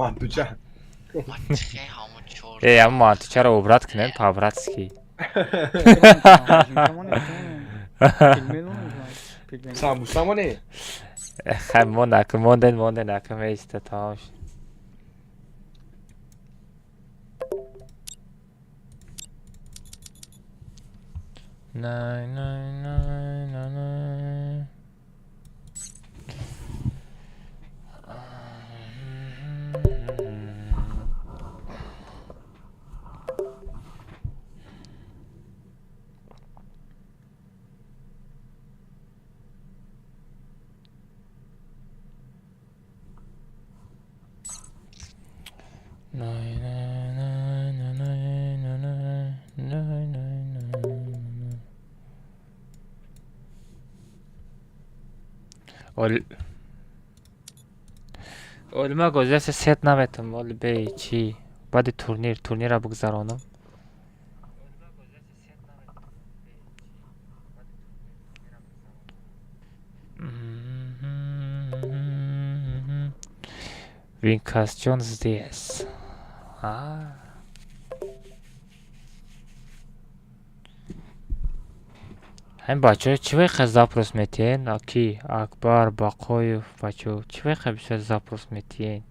مانتوچه Mantığı hamur çor. اما تو چرا عبرت کنین پابراتسکی ساموسا نه خب مونده نکم ایسته تاش نه نه نه نه نه ما گذشت ست نمیتم ولی به چی بعد تورنیر را بگذرانم وینکاس جونز دیس هم بچه چی وقت زاپروس میتین؟ اکی اکبر باقویف بچه چی وقت بیشتر زاپروس میتین؟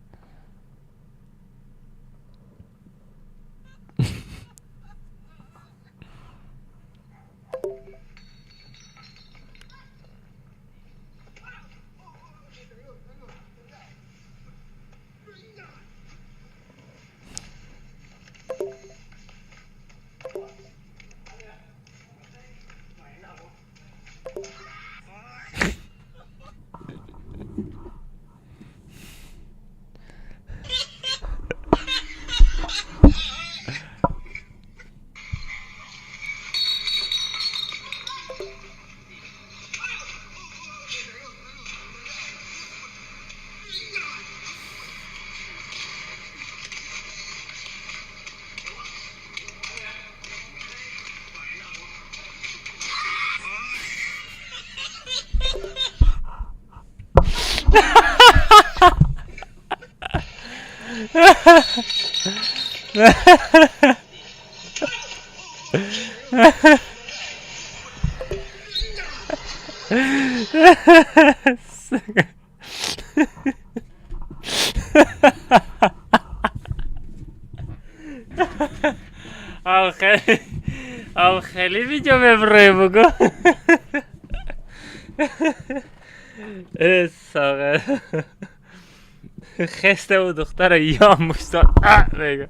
او خیلی ویدیو ببره بگو ساقه خسته و دختر یا مشتان بگو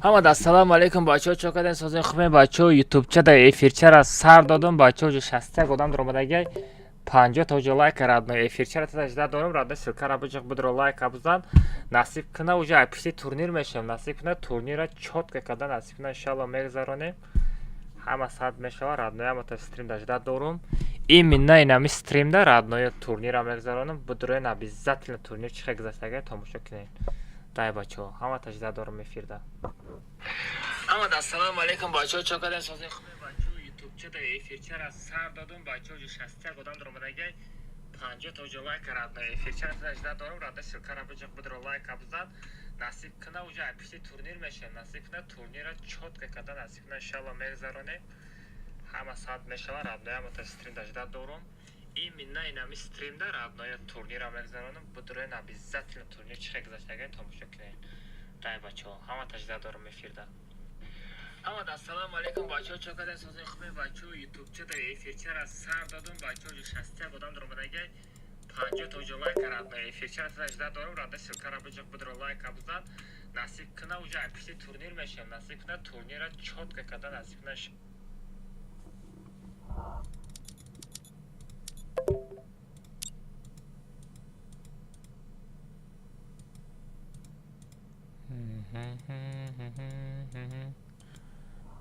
همه دا سلام علیکم بچه ها چه کردین سازین خوبه بچه ها یوتیوب چه دا افیرچه را سر دادم بچه ها جو 60 گودم در اومدگی 50 تا جو لایک رادنو افیرچه را تجده دارم رادنو سلکه را بجق بدرو لایک بزن نصیب کنه و جو اپیشتی تورنیر میشم نصیب کنه تورنیر را چوت که نصیب کنه انشالله میگذارونیم همه ساعت میشه رادنو هم تا استریم داشته دارم این منه اینمی استریم دا رادنو تورنیر را میگذارونم بدروی نبیزت تورنیر چه گذاشته تماشا کنین دای بچه ها همه تجده دارم میفیرده اما دا سلام علیکم بچه ها چه کردین سازین خوبه بچه ها یوتیوب چه دا افیرچه را سر دادم بچه ها جو 60 گودم در اومدگی 50 تا جو لایک رادنو افیرچه را تجده دارم رادنو سلکه را بجق بدرو لایک بزن نصیب کنه و جو اپیشتی تورنیر میشه نصیب کنه تورنیر را چوت که نصیب کنه انشالله میگذارونیم همه ساعت میشه رادنو هم تا استریم داشته دارم این منه اینمی استریم دا رادنو تورنیر را میگذارونم بدروی نبیزت تورنیر چه گذاشته تماشا کنین دای بچه ها همه تجده دارم میفیرده اما دا سلام علیکم بچه ها چه کردین سازین خوبه بچه ها یوتیوب چه دا افیرچه را سر دادم بچه ها جو 60 گودم در اومدگی 50 تا جو لایک رادنو افیرچه را تجده دارم رادنو سلکه را بجق بدرو لایک بزن نصیب کنه و جو اپیشتی تورنیر میشم نصیب کنه تورنیر را چوت که نصیب کنه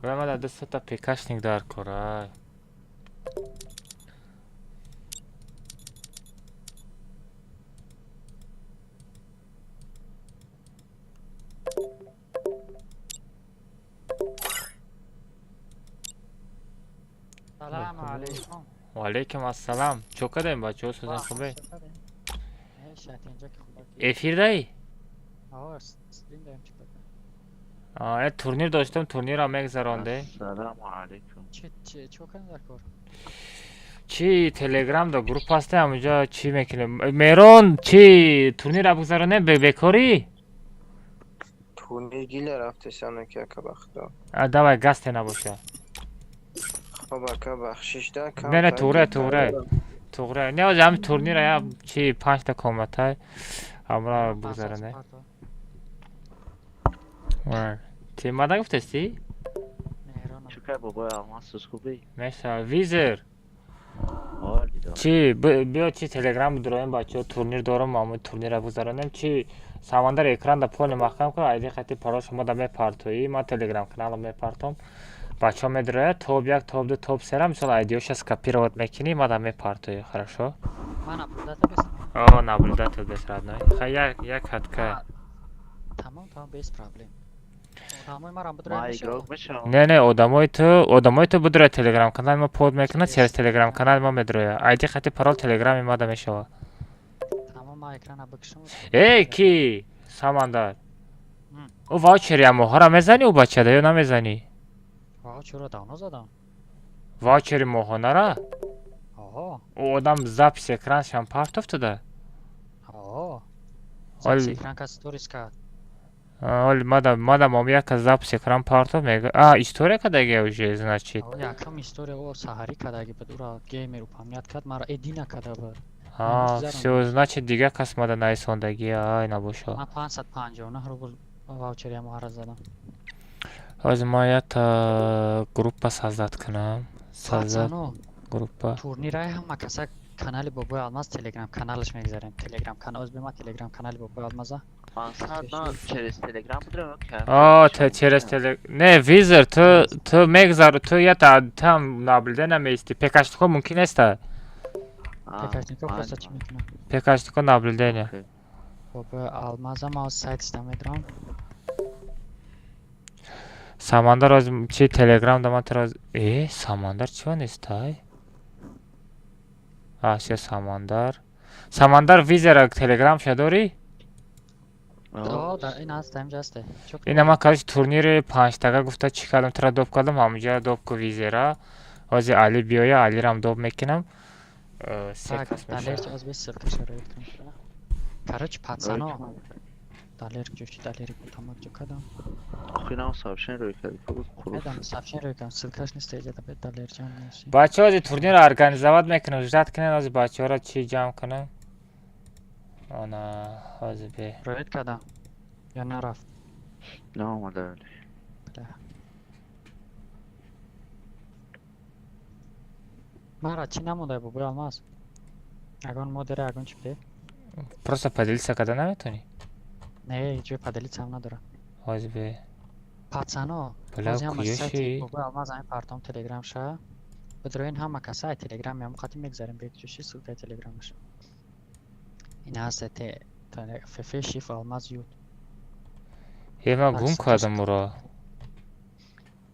Vreme da 10 pikašnik dar koraj. سلام علیکم. و علیکم السلام. چوکدیم بچه سوزن خوبه؟ افیر دایی؟ استریم داریم چیکار کنم؟ تورنیر داشتم، تورنیر هم میگذرانده. سلام علیکم. چوکن در کار؟ چی تلگرام دا گروپ هسته همونجا چی میکنیم؟ میرون چی تورنیر هم بگذرانه بکاری؟ تورنیر گیل رفته سانه که بخدا دوای گست نباشه. خب که بخشش ده کم نه توره نه از همین تورنیر هم چی 5 تا کامت های همراه بگذرانه. چی مادا گفتستی؟ چکه بابا الماس خوبی؟ میشه ویزر عالی دارم. چی بیا چی تلگرام درایم بچه تورنیر دارم ما تورنیر بگذارانم چی ساماندار اکران دا پول محکم که ایدی خطی پارا شما دا میپارتوی ما تلگرام کانال میپارتم بچه ها میدره توب یک توب دو توب سه مثلا ایدیوش از کپی رو میکنی ما دا میپارتوی خرشو من اپلودات بسیم. نابلدات بسرد نای خیلی یک حد که تمام بیس پرابلم. تمام ما را ما بدرم ایگراگ میشم. نه آدمای تو بدره تلگرام کانال ما پود میکنه سرچ تلگرام کانال ما میدره ایدی خطی پارال تلگرام ما دا میشوه. تمام ما اکران بکشم. ای کی ساماندار او واچری هم را میزنی او بچه ده یا نمیزنی؟ چرا داونو زدم؟ واچری موهانه را؟ آها او آدم زبس اکرانش هم پارت افتاده. زبس اکران که ستوریس کرد. مادم یک زبس اکران پارت میگه استوری کده گه اوشه значит. یکم استوری او سحری کده گه بدو را گیمی رو پامیت کرد مرا ادی نکده بر. все значит دیگه کس ماده نایساندگی نباشه. من 559 رو واچری هم را زدم. از ما یک گروپ سازد کنم. سازد گروپ. تورنیرای هم کسا کانال بابای الماس تلگرام کانالش میگذاریم. تلگرام کانال از ما تلگرام کانال بابای الماس. نه چرس تلگرام تو بودم که. چرس تلگرام نه ویزر تو میگذار تو یا تام نابلده نمیستی پکشتکو ممکن است. پکشتکو پاسا چی میکنه؟ پکشتکو نابلده نه. بابای الماس ما سایت استمیدرام. ساماندار از چی تلگرام دام تراز ساماندار چی نیستای؟ چه ساماندار ویزر تلگرام شداری؟ در این هستم جسته. این ما کارش تورنیر 5 تگه گفته چی کردم ترا دوب کردم همونجا دوب کو ویزرا از علی بیایا علی رام دوب میکنم. سه کس میشه. دلیر از 20 سرکش رو کنم. کارچ پاتسانو. دلیر جوشی دلیر تمام جو کردم. خیلی سابشن روی کردی ادم سابشن روی کردم سرکش نیست ایجاد به دلیر جان نیستی. بچه ها تورنیر ارگانیزواد میکنم جدت کنن از بچه ها را چی جمع کنم. آنا از به رویت کردم یا نرفت؟ نه آمده ولی من را چی نمونده بابای الماس؟ اگان مدره اگان چی بده؟ просто поделиться когда نمیتونی؟ نه جوی پدلیت هم نداره. از به پاتسانو بلا کویوشی بابای الماس این پارتام تلگرام شه بدروین همه کسای تلگرام هم خاطی میگذاریم بیت جوشی سلطه تلگرامش این هست ففه شیف الماس یود ما گم کردم را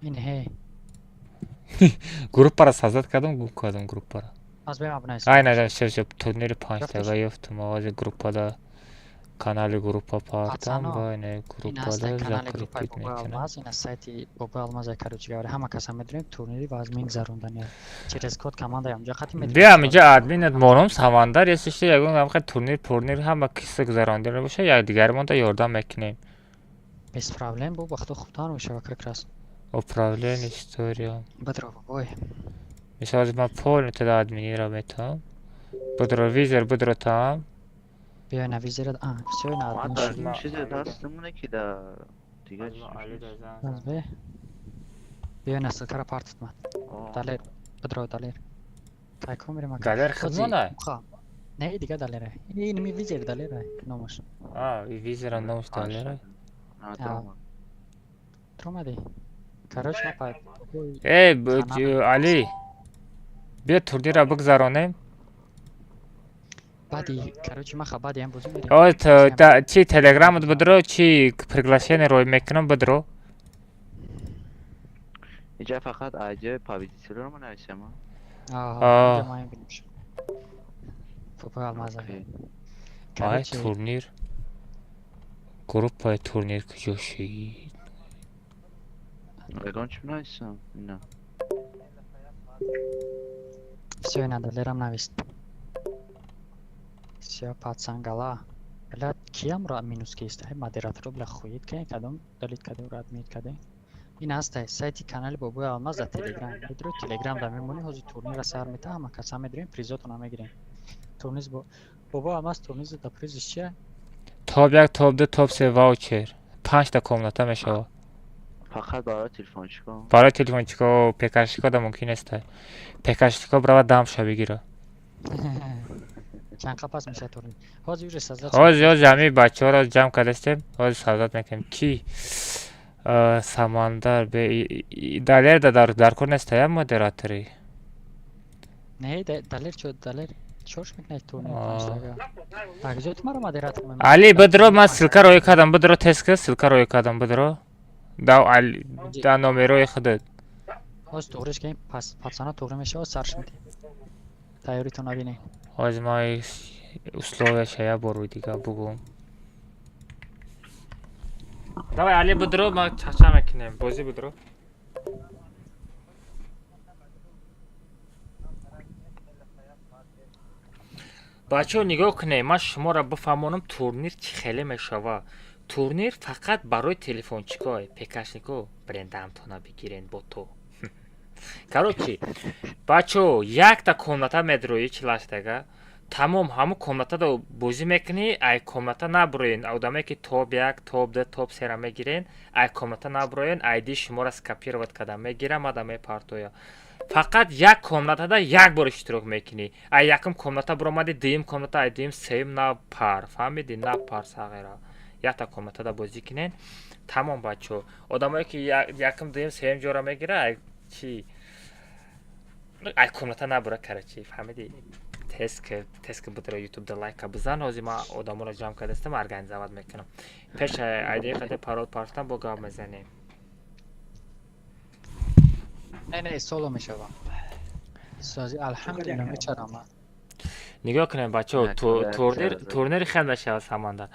این هی گروپ را سازد کردم گم کردم گروپ را از بیم ابنایست نه شب تورنیر 5 تگه یفتم از گروپ دا کانال گروپ پارتم با این گروپ دا ذکر کیت میکنم. این سایتی بابای الماس کاروچی گاره همه کسا میدونیم تورنیری باز میگذروندن یا چیز کد کمانده همجا خاطی میدونیم. بیا همینجا ادمینت مونم ساماندار یه سشتی یکون هم خیلی تورنیر هم کیسه گذرانده رو باشه یک دیگر من تا یاردم میکنیم. بس پرابلم بو وقتو خوبتان میشه و کراس. او پرابلم استوریا. بدرو بابای. میشه از ما پول تا ادمینی را میتام. بدرو ویزر بدرو تام. بیا نویزر بسیار نه این چیز دستمونه که در دیگه از به بیا نسل کار پارتت من دلیر بدرو دلیر تایکو میرم اکا دلیر خدمانه؟ نه دیگه دلیره این می ویزر دلیره نامش ویزر هم نامش دلیره؟ ترومدی کاروچ ما پاید علی بیا تورنیر را بگذارانیم بعدی کاروچی ما بعدی هم بزرگ میریم چی تلگرامت بدرو چی پرگلاشین روی میکنم بدرو اینجا فقط آیجه پابیزیسی رو نوشتم آه. ما يمكنش فوق المازن اوکی ای короче تورنیر گروپ های تورنیر کجاشی رگان چون نیستم نه все надо лерам навест все пацангала бля киам ра минус киста модератор бля хуит кен кадом далит кадом рад мид кадем ин аста сайти канали бобои алмаз да телеграм бидро телеграм да мемони ҳози турнира сар мета ҳама каса медирем призотона мегирем турниз бобои алмаз турниз да призиш чия تاب یک تاب دو تاب سه واوچر 5 تا کامناتا میشه فقط برای تلفن چیکار برای تلفن چیکا پیکاشیکا دا ممکن است پیکاشیکا برای دام شو بگیره چند قپس میشه турниз ҳози уре сазад حاضر جمعی بچه ها را جمع کردستیم حاضر سازات میکنیم کی سماندر به دلیر در کن است یا مدراتوری не далер чо далер чош мекунад турнир панҷтага агзот маро модератор мемонад علی بدرو من سلکه روی کردم بدرو تست که سلکه روی کردم بدرو دا نومروی خودت ҳоз туғриш кен пацана туғра мешавад сарш медем тайёритон набинем حاضر ما условия شاید بروی دیگه بگم давай علی بدرو ما چچا میکنیم بازی بدرو بچه ها نگاه کنه من شما را بفهمانم تورنیر چی خیلی میشوه تورنیر فقط برای تلفن چیکای پیکاشنیکو برندم تونا بگیرین با تو короче بچه ها یک تا کامناتا میدروی چلاشتگا تمام همه کامناتا دا بازی میکنی ای کامناتا نبروین آدمایی که توب یک توب دو توب سه را میگیرین ای کامناتا نبروین ایدی شما را سکاپیروات کردن میگیرم آدمای پارتویا فقط یک کامناتا یک بار اشتراک میکنی ای یکم کامناتا برآمدی دیم کامناتا ای دیم سیم نه پار فهمیدی نه پار صغیرا یک تا کامناتا دا بازی کنین تمام بچه آدمایی که یکم دیم سیم جورا میگیره ای چی ای کامناتا نبره کرده چی فهمیدی تسک بدر یوتیوب دا لایک بزن هازی ما آدمو را جمع کردستم ارگانیزovat میکنم پیش ایده قطع پارود پارستم با گاب میزنیم не соло мешавам созӣ алҳамдулилла мечарам نگاه کنیم بچه ها تورنیر خیلی میشود سمندر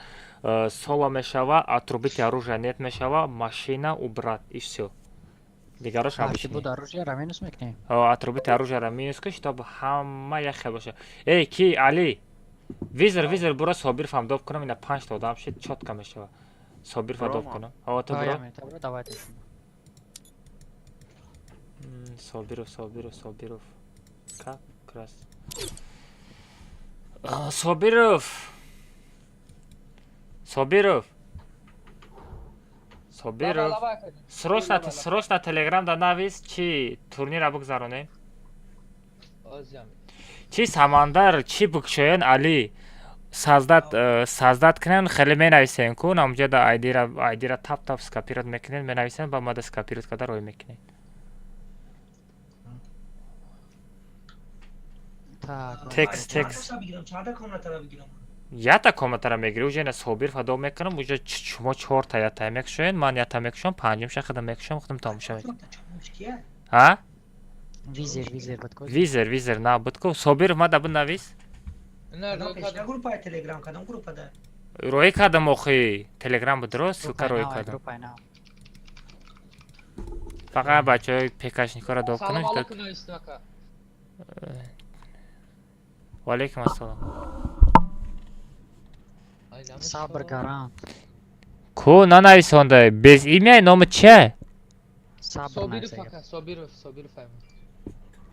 соло میشود атрубити оружия нет میشود машина убрать и все دیگرش буд обычный оружияро минус мекунем атрубити оружия را минус киш то ҳама як хел باشه эй ки али визер буро собир фамдоб кунам ина 5 та одам шид чотка мешава собир фамдоб кунам то буро собиров как раз собиров срочно телеграм да навис чи турнира бигзаронем чи самандар чи бикшоен али саздат кунен хеле менависен ку намҷада айдира тап скопирот мекунен менависен ба мада скопирот карда рой мекунен текст ята коматара мегири уже на собир фадо мекунам уже шумо 4 та ята мекушоен ман ята мекушам панҷум шахада мекушам худам тамоша мекунам а визер на будко собир ма да бинавис рой кардам охи телеграм будро силка рой кардам фақат бачаҳои пекашникора доб кунам وعلیکم السلام сабр гарант ко нанависонда без имяи номи чия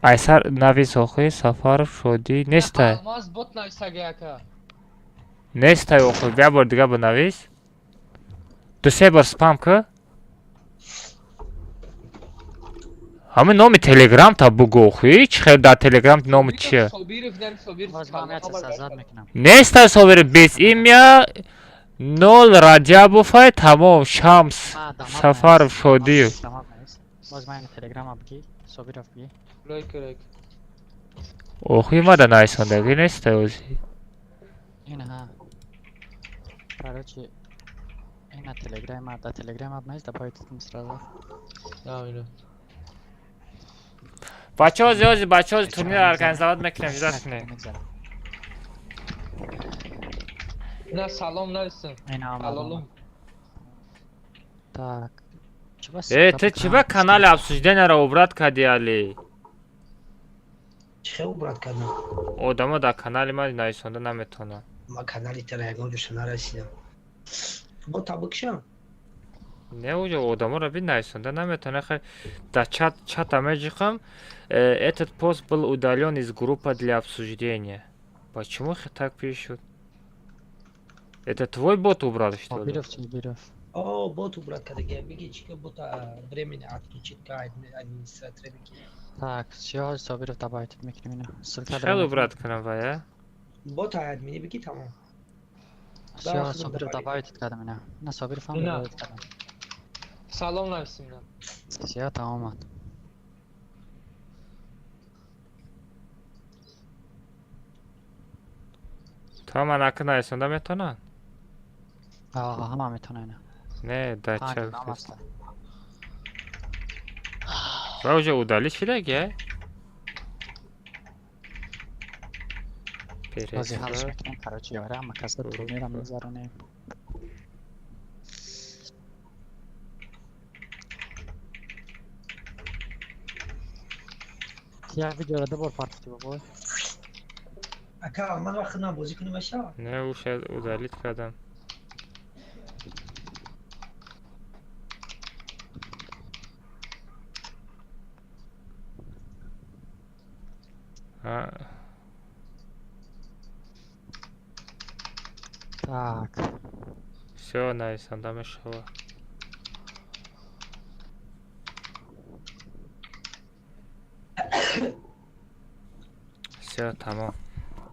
айсар навис охи сафаров шодӣ нестай нестай охи я бор дига бинавис ду се бор спам ка ҳамин номи телеграм та бугу охи чӣ хел дар телеграм номи чия нестай собир без имя 0 раҷабовай тамом шамс сафаров шодиев охи мада нависондагӣ нестай ози بچه‌ها زیاد بچه‌ها تورنیر ارگانیزovat میکنم اجازه کنید. نه سلام نرسن. این Alalım. Так. Ты чего канал обсуждения убрать кадиали? چه عبرت کردم؟ Odama da kanal ما نایسونده نمیتونه. ما کانالی تلگرام دوست نرسیدم. با تابکشم. نه уже odama رو بی نایسونده نمیتونه. خیلی در чат амежикам этот пост был удален из группы для обсуждения. Почему так пишут? Это твой бот убрал что ли? Собиров. آه با تو عبرت کرده میگه چی که با تا برمین اتکیچیت که ادمینستراتور بگی. Так, все, Собиров добавить میکنیم اینا. خیلی убрать کنم وای. با تا ادمینی بگی تمام. Все, Собиров добавить کردم اینا. نه Собиров هم نه. добавить کردم. Salam nərsinlər. Все, tamam. تا من اکن نایسونده میتونن؟ آه همه میتونه اینا. نه در پنج چه نام هست. و уже удали چی دیگه؟ بازی حالش میکنم کاراچی آره اما کسی رو میرم میذارونه. یک ویدیو را دوبار پارتی بابا. اکا من وقت نه بازی کنم باشه. نه او شاید удалить کردم. Так. Все, نایسونده میشوه. все تمام.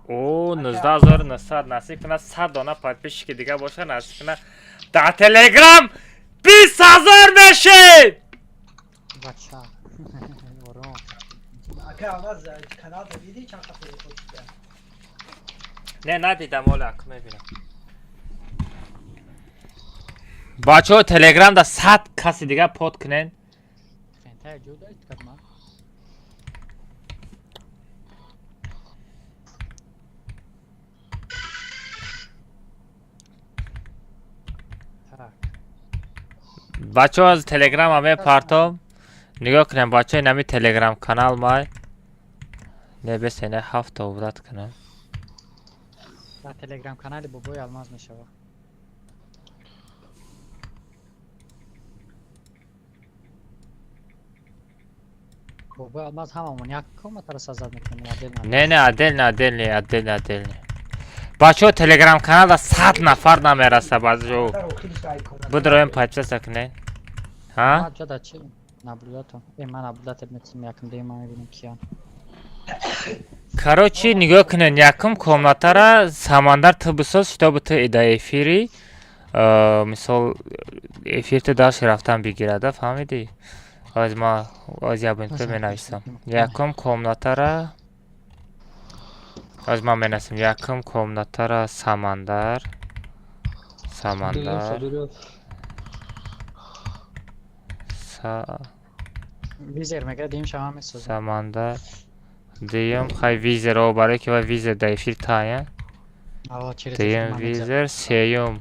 او 19900 نصیب کنه 100 دانه подписчики دیگه باشه نصیب کنه در تلگرام 20000 میشه. بچه ورم. اکا آواز کانال تو دیدی چند تا پیدا کرد؟ نه ندیدم ولی اک میبینم. بچه ها تلگرام دا 100 کسی دیگه پود کنن. فنتای جو دارید کدما. بچه ها از تلگرام همه پارتم نگاه کنم بچه های نمی تلگرام کانال مای نه بس نه 7 تا عبرت کنم. در تلگرام کانال بابای الماس میشه. بابای الماس هممون یک کم ترس ازت میکنی عدل نه نه عدل نه بچه ها تلگرام کانال دا 100 نفر نمیرسه بازجو بدرویم پایپسه سکنه ها؟ جدا چی؟ نبلوداتو من نبلودات میتونم یکم دیما میبینیم کیان. короче نگاه کنن یکم کامنات را سمندر تو بساز شتاب تو ایده افیری مثال افیر تو داشت رفتن بگیرده فهمیدی؟ از ما از یابنتو می نویسم یکم کامنات را از ما می نویسم یکم کامنات را سمندر ویزر مگه دیم شما میسوزم. سمندر دیم خیلی ویزر رو برای که ویزر در افیر تایه دیم ویزر سیم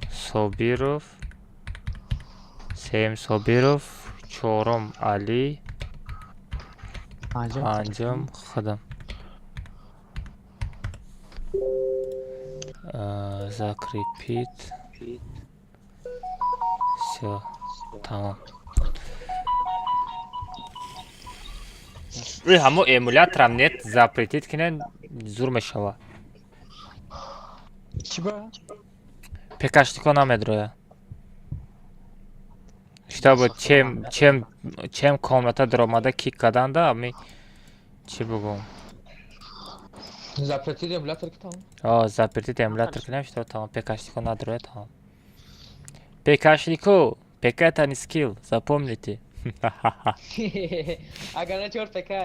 صابیروف چهارم علی پنجم خودم زاکری پیت все تمام. روی همو ایمولیاترم نت запретить کنن زور میشوه. چی با؟ پکشتیکو نمیدروه. شتابو چم کاملتا درآمده کیک کردن دا امی چی بگم؟ Запретили эмулятор ki tamam. запретить эмулятор کنم شتاب تمام پکشتیکو ندروه تمام. پکشتیکو это не скилл, запомните. Aga ne çor peka.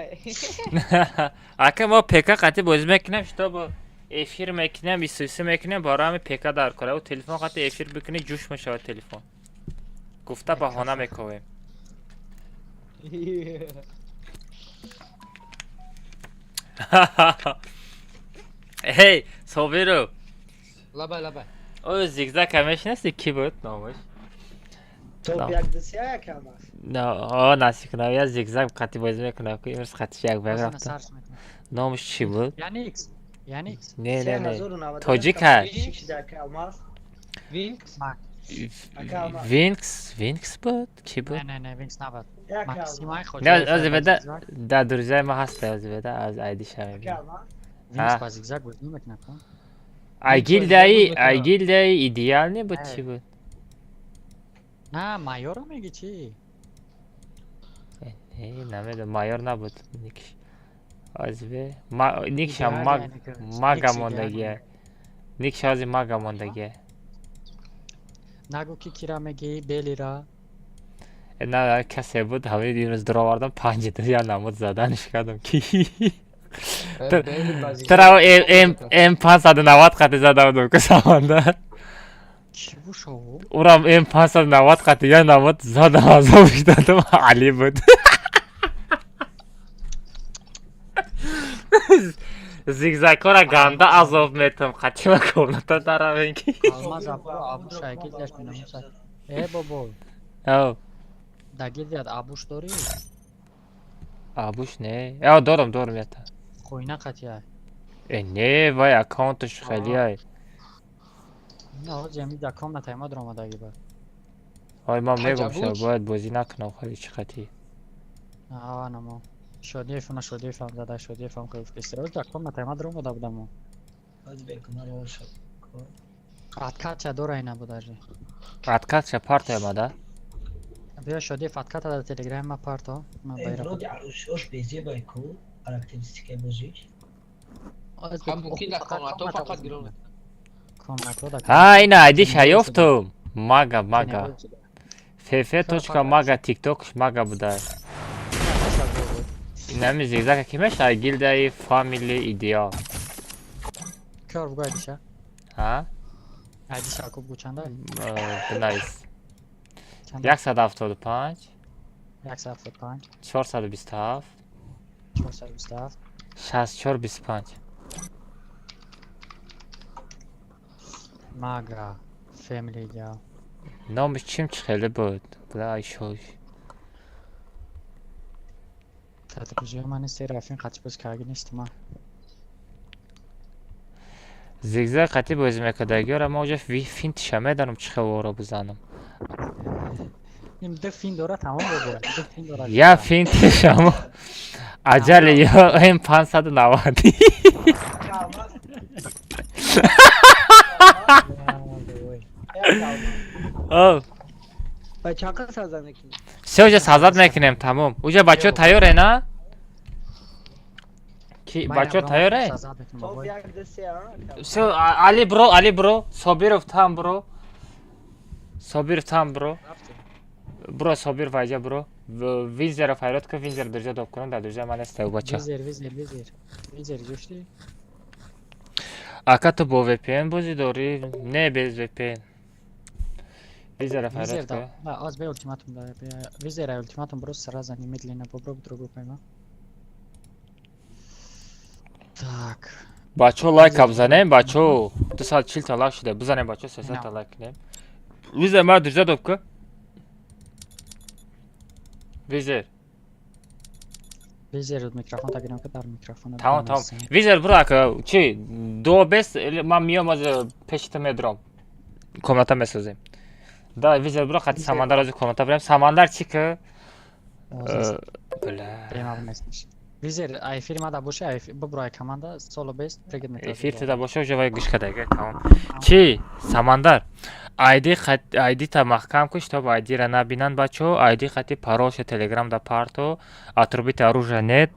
Aka ما پکا قطعی بازی میکنم شتاب افیر میکنم 23 میکنم برای همه پکا در کاره و تلفن قطعی افیر بکنی جوش میشه تلفن گفته بهانه میکنیم. Hey, Sobiru. لبه O zigzag همش نستی کی بود نامش؟ تو یک دسته یک هم است. نه ناسی کنم یا زیگزاگ خطی بازی میکنم که امروز خطیش یک بازم بگرفتم سرچ میکنم. نامش چی بود؟ یعنی ایکس. یعنی ایکس. نه تاجیک هست وینکس وینکس بود؟ کی بود؟ نه وینکس نبود. ماکسیمای خود. نه از بده در درجه ما هست از بده از ایدی شمی وینکس با زیگزاگ بود نمیکنه کن. ایگیل دایی ایدیال نی بود چی بود؟ نه مایور رو میگی چی؟ نمیدونم مایور نبود نیکش از به نیکش هم ماگا موندگیه نیکش از ماگا موندگیه نگو کی را میگی بیلی را. نه کسی بود همه دیروز در آوردم 5 یا نمود زدنش کردم کی ترا ام 590 خط زده بودم که سمندر چی بو شو؟ اورم ام 590 خط یا نمود زدم از اون بیدادم علی بود زیگزاگ ها را گنده عذاب میتم خطی و کونتا دارم اینکی آلماز ابو شاگل داشت بیناموسا. ای بابا. او داگیر یاد ابوش داری؟ آبوش نه او دارم یاتا خوینا قطعه. نه وای اکانتش خیلی های نه جمعی دکام نتایما درام داگی با. های ما میگم شو عجبوش. باید بازی نکنم خیلی چی خطی آه نمو. شدی فهم زده شدی فهم که استراز دکام نتایما درام دا بودم. باید بکنه رو شد. اتکات چه دور اینا بود آجی. اتکات چه پارت اماده؟ بیا شدی فتکات در تلگرام ما پارتو. ما امرو بیرا. دیاروش اوش بیزی باید کو. کاراکتریستیک بوزیک. هم کی در کامنتو فقط گرونه کامنتو دا. ها این ایدیش هیفتم ماگا فیفه توچکا ماگا تیک توکش ماگا بوده این همی زیگزاگ کیمش ایگیل دایی فامیلی ایدیال کار بگو ایدیشا. ها؟ ایدیشا کو بگو چنده؟ بنایس چنده؟ 175 175 427 427 6425 ماگا فامیلی یا نامش چیم چه خیلی بود بلای شوش تدریجی من سرافین قطع بس کارگی نیست ما. زیگزاگ قطعی بازی میکردگی را ما اونجا فین تشمه دارم چه خواه بزنم این دو فین داره تمام بگو. دو فین داره. یا فین تشمه عجل یا این 590 او بچه ها سازن نکنی. سه اوجا سازد میکنیم تمام اوجا بچه ها تیاره نه؟ کی بچه ها تیاره؟ تو یک دسته ها. سو علی برو صابیرف تام برو برو صابیر وایجا برو وینزر فایرات که وینزر درجه داب کنن در درجه من استو بچه ویزر جوشتی؟ اکا تو با وی پی این بازی داری؟ نه بیز وی پی این وینزر فایرات که نه از به اولتیماتوم داره. ویزر اولتیماتوم برو سر زنی میدلینه برو درو پیما. Так. بچه لایک بزنیم بچه 240 تا لایک شده بزنیم بچه 300 تا لایک کنیم ویزر مرا درجه داب که ویزر ویزر میکروفون تا گیرم که در میکروفون. تمام ویزر برو اکا چی دو بس من میام از پشت میدرم کامنتا میسازیم دا ویزر برو خط سمندر از کامنتا بریم سمندر چی که بله ویزر ای فیلم دا باشه ای ببرای کامندا سولو بیس پرگد میتونه فیرت دا باشه جوای گوش کدگه تمام چی سمندر ایدی تا محکم کش تا ایدی را نبینن بچه ایدی خطی پاروش تلگرام دا پارتو атрубит оружие нет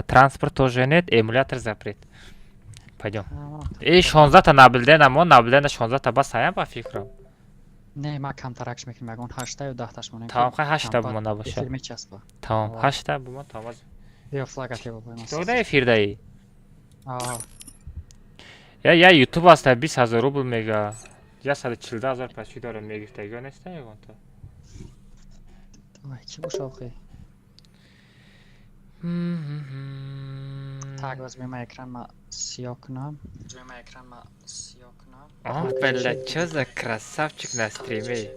транспорт тоже нет эмулятор запрет пойдем и 16 та набилден аммо набилден 16 та бас аям ба фикрам نه ما کمترکش میکنیم اگه اون 8 و 10 تاش مونه تمام خواهی 8 تا بمان نباشه فیلم چسبه تمام 8 تا بمان تمام بیا فلاگتی بابا تو ده ефир даи آه я ютуб аста 20000 рубл мега 140000 пачи дорам мегифтага неста ягон то ой чӣ боша охи Так, возьмем экран, ма сиё кунам. О, блядь, чё за красавчик на стриме?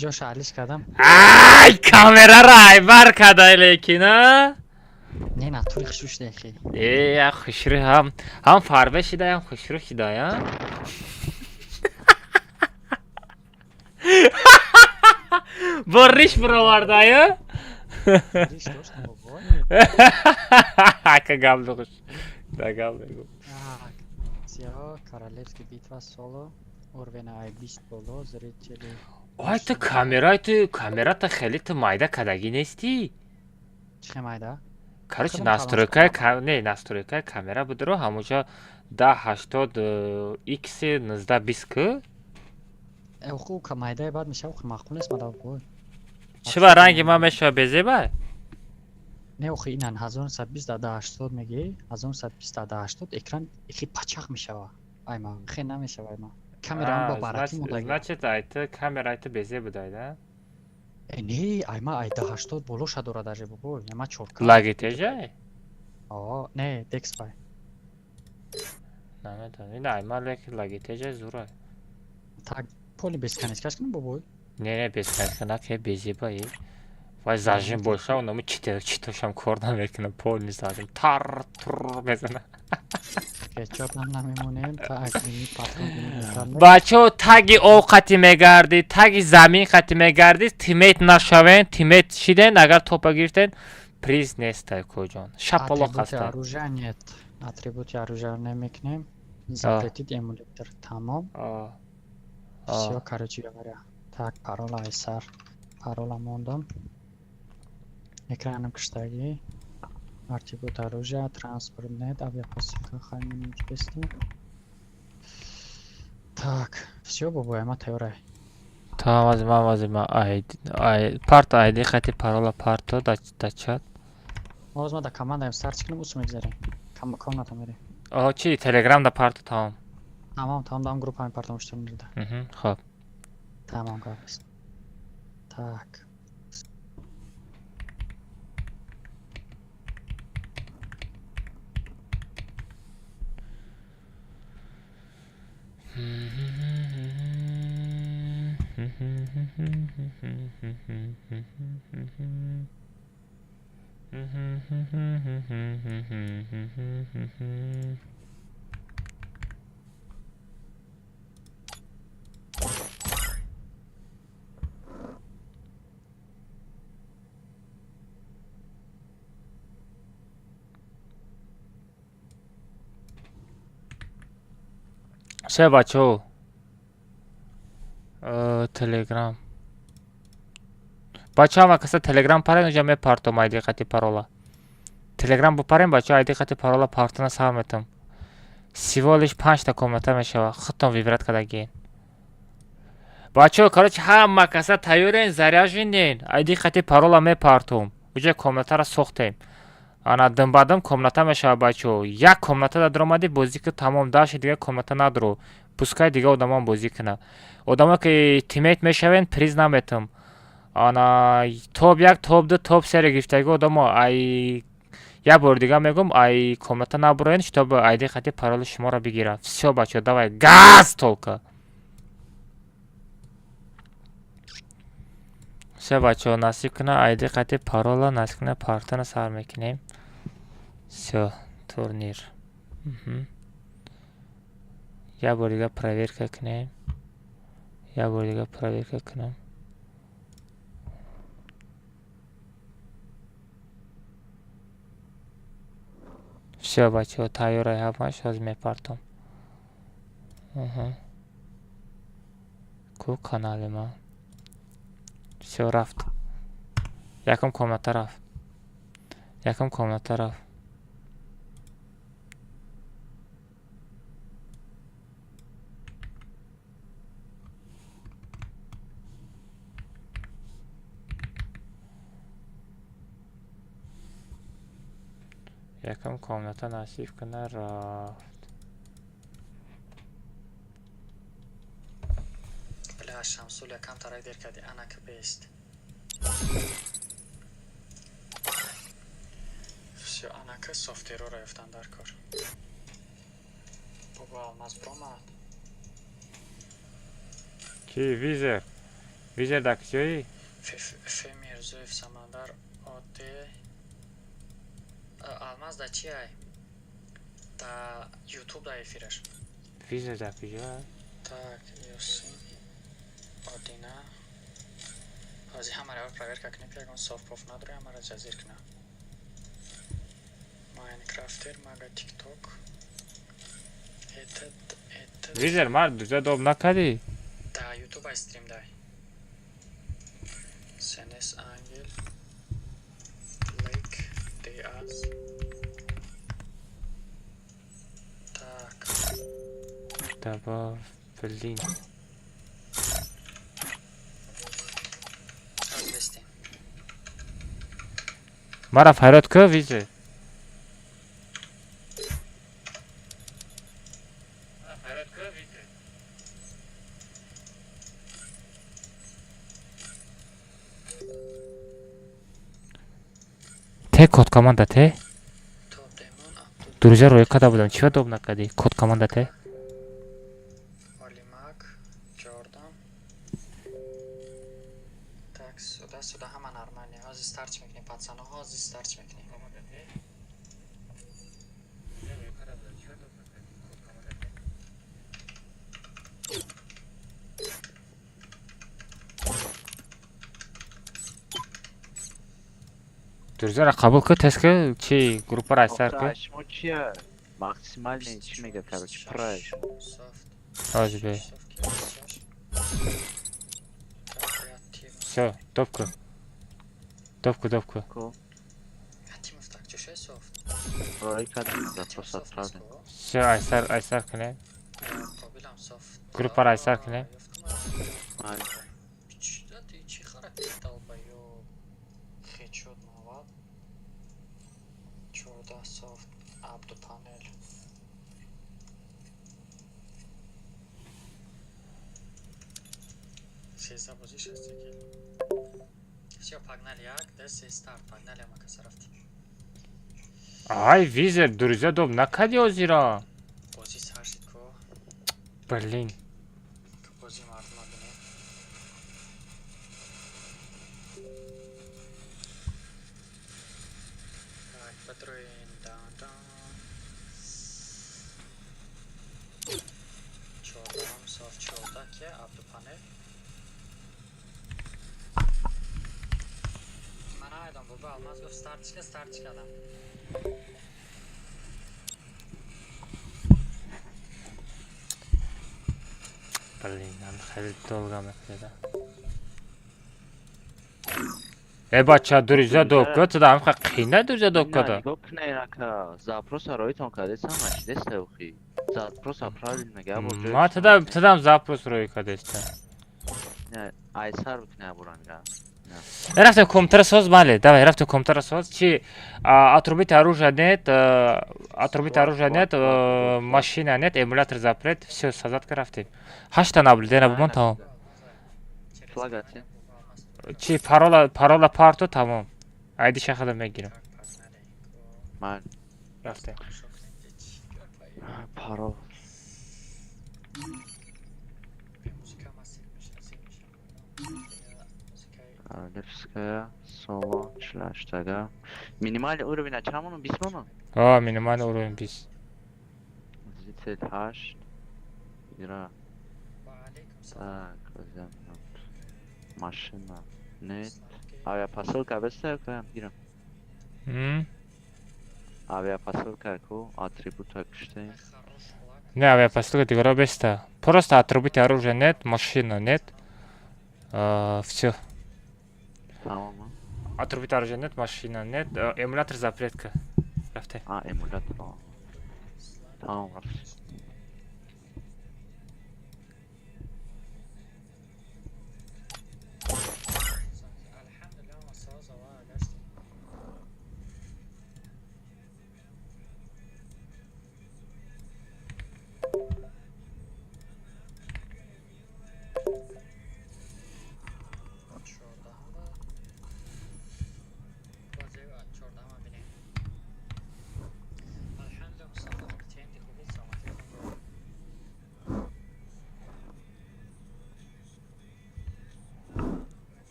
ҷош алиш кардам. Ай, камераро айбар кардай лекин, а? Не, натури хушруш дехи. Я хушрӯ ҳам фарбе шида, ҳам хушрӯ шида, я? Бо риш бироварда, я? Риш доштам бобой. Ака гап душ. Да гап душ. Так, сиё, королевский битва соло. Орвена ай 20 боло, зрители. Ой, ты камерата хеле ты майда кадаги нести? Чӣ майда? Короче, Кадом настройкаи камера будро ҳамунҷо 1080 x 1920 ку? Уху майдаи баъд мешава, уху мақбул нест мада бобой. Чиба ранги ма мешава безеба? Не, уху инан 1920 дар 1080 мегӣ, 1920 дар 1080 экран ихи пачақ мешава. Айма, хе намешава айма. Камераам бо баракӣ мондаги. Значит, айты камера айты безе будай, да? Не, айма ай 1080 болоша дорад даже бобой. Яма 4К. Лагитежа? Не, Dexpy. Намедонам. Ин айма лагитежа зура. Так, поли бесканечкаш кунем бобой. Не, бесконечно ке безеба е. Вай зажим боша, онаму читошам кор намекунам, полни зажим. Тар мезанам. Кетчоп нам намемонем, так мини патрон. Бачо таги овқати мегардид, таги замин қати мегардид, тиммейт нашавен, тиммейт шиден, агар топа гиртен, приз нестай коҷон. Шаполоқ ҳастад. Оружия нет. Атрибути оружия намекунем. Запретит эмулятор. Тамом. Всё, короче говоря. Так, парола айсар. Парола мондам. Экранам киштагӣ. Атрибут оружия, транспорт нет, авиапосылка хаймин бесту. Так, всё бобой, ама тайёрай. Тамам, парт айди хати парола парто дачат. Озма да командаем сарч кунем, усу мегзарем. Комната мерем. Чи телеграмда парто тамом. Тамом дам группами партам штурм дида. Хоб. Тамом гапаст. Так. Все, бачо. Телеграм. Бачо, ама каса телеграм парен уҷа мепартом айди қати парола. Телеграм бупарем бачо айди қати парола партона саҳметам. Сиволиш 5 та комната мешава. Худтон вибрат кадагин. Бачо, короче, ҳама каса тайёрен, заряжинен. Айди қати парола мепартом. Уҷа комнатаро сохтем. Ана дымбадым комната мешава бачо. Як комната дадромади бозӣ ки тамом даши дига комната надро. Пускай дига одамон бозӣ кина. Одама ки тиммейт мешавен приз наметам. Ана топ 1, топ 2, топ 3 гирифтаги одамо ай як бор дига мегум ай комната набуроен чтобы айди қати парола шуморо бигира. Всё бачо, давай газ толка. Всё бачо, насиб кина айди қати парола насиб кина партона сар мекунем. Всё, турнир. Я бор дига проверка кунем. Всё бачо, тайёрай ҳамаш ҳозир мепартом. Ку канали ман. Всё рафт. Якум комната рафт. Якум комната насиб кана рафт. Бля, Шамсул якам тарак дер кади, ана ки бест. که سافتیرو را یفتن در کار بابا آلماز برامد کی ویزر در کجایی؟ فی میرزویف سمندر آده آلماز در چی های؟ در یوتیوب در افیرش ویزر در کجایی؟ так یاسین آدینه ازی همه رو پرایر که کنیم که اگه صاف پاف نداره همه رو جزیر کنه ماینکرافتر مگه تیک توک ویزر مرد دوزه دوب نکدی؟ در یوتیوب استریم دای سنس انگل لیک دیاز tak دبا فلین از بستیم مرا فراد که ویزه ته کد کامانده ته друзья روی کدا بودم چی دوب نکدی کد کامانده ته Олимак, Jordan. Так, сюда همه нормально. Hozir start میکنیم پاتسانا hozir start میکنیم. друзья را قبول که تست که چی گروپ را استار که اشمو چیه؟ ماکسیمال نه چی میگه короче پرایش آجی بی все топка ко Антимов так, чё софт? рой кадим запрос отправлен все айсар کنه Пробилам софт. گروپ را айсар کنه Да ты чё характер долбоёб? Хедшот навод. Чёрда софт. Абду панель. Сеза бозиш астеки. Всё, погнали, як, дес старт, погнали, мы касарафти. ай визер друзья доб накади озира Бози саршит ко. блин Бози мардма бине. Так, патруин, дан. Чёрда, софт, чёрда, ке, абду панель. من آیدم بابا алмаз گفت استارت کردم блин нам خیلی долго میکنه бача друзья доб кад да ам қина друзья доб када гопне рака запрос ройтон кадесам ашидеста ухи запрос отправлен мега бо ма тадам запрос рой кадеста не айсар кне буранга рафтем компьютер соз мале давай рафтем компьютер соз чи отрубить оружие нет машина нет эмулятор запрет все создать крафтим 8 наблюдение буман тамом флагати чи парола парту тамом айди шахада мегирам ман рафтем парол Левская, соло, шлаштага. Минимальный уровень на чамону 20 мон? минимальный уровень 20. Зритель H. Игра. Так, возьмем. Машина. Нет. Авиапосылка беста гирам. Авиапосылка ко атрибута кште. Не, авиапосылка дигара беста. Просто атрибуты оружия нет, машина нет. Все. Tamam. Atribut оружия нет, машина нет, эмулятор запретка. Рафте. Эмулятор. Tamam, рафте.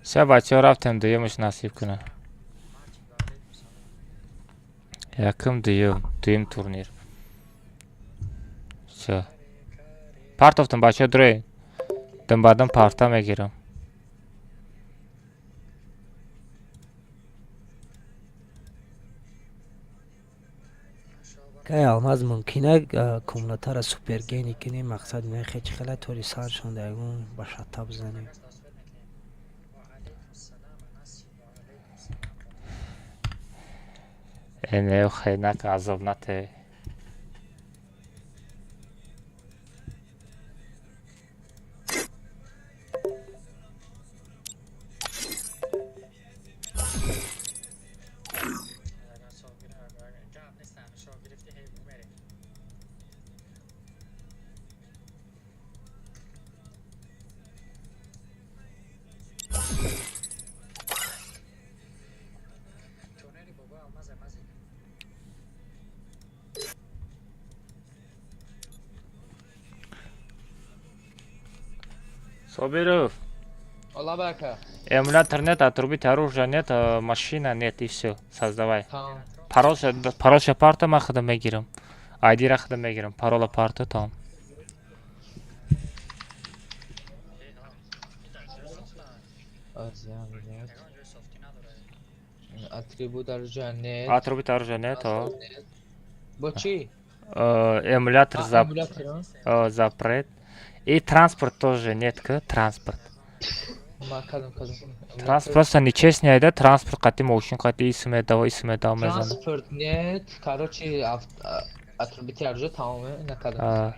все бача рафтем дуюмш насиб кунам. Яким дуюм турнир. Все. Партофтам бача дуре. Дымбадан парта мегирам. که آماز ممکنه کمونتا را سوپرگینی کنی مقصد اینه خیلی خیلی توری سال شوندگون با شتا بزنیم اینه خیلی عذاب نته. Соберов. Алла бака. Эмулятор нет, отрубить оружие нет, машина нет и все. Создавай. Tamam. Парол шапарта ма худам мегирам. ID ра худам мегирам. Парола парта там. Atribut оружия. Отрубить оружие нет. Бо чи? Эмулятор запрет. И транспорт тоже нет, транспорт. Макадам. Транспорт просто нечестно, да? Транспорт катим ушин кати исме дава мезан. Транспорт нет. Короче, atribut оружия tamam. Ne kadar?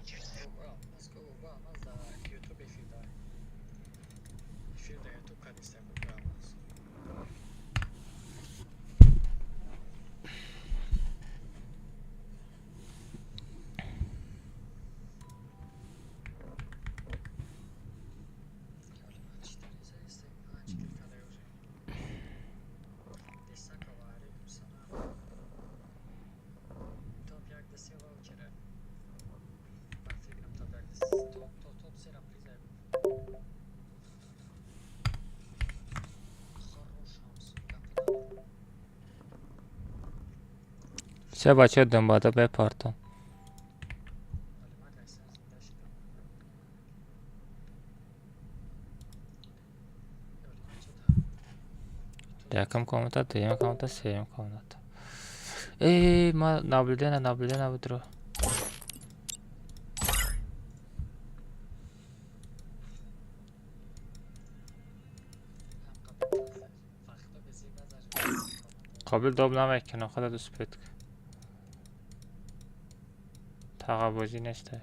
Все бача дымбада бепартам. Якам комната, дуюм комната, сеюм комната. Ма наблюдение выдру. قابل داب نمیکنم خدا دوست بید که تقابوزی نشته.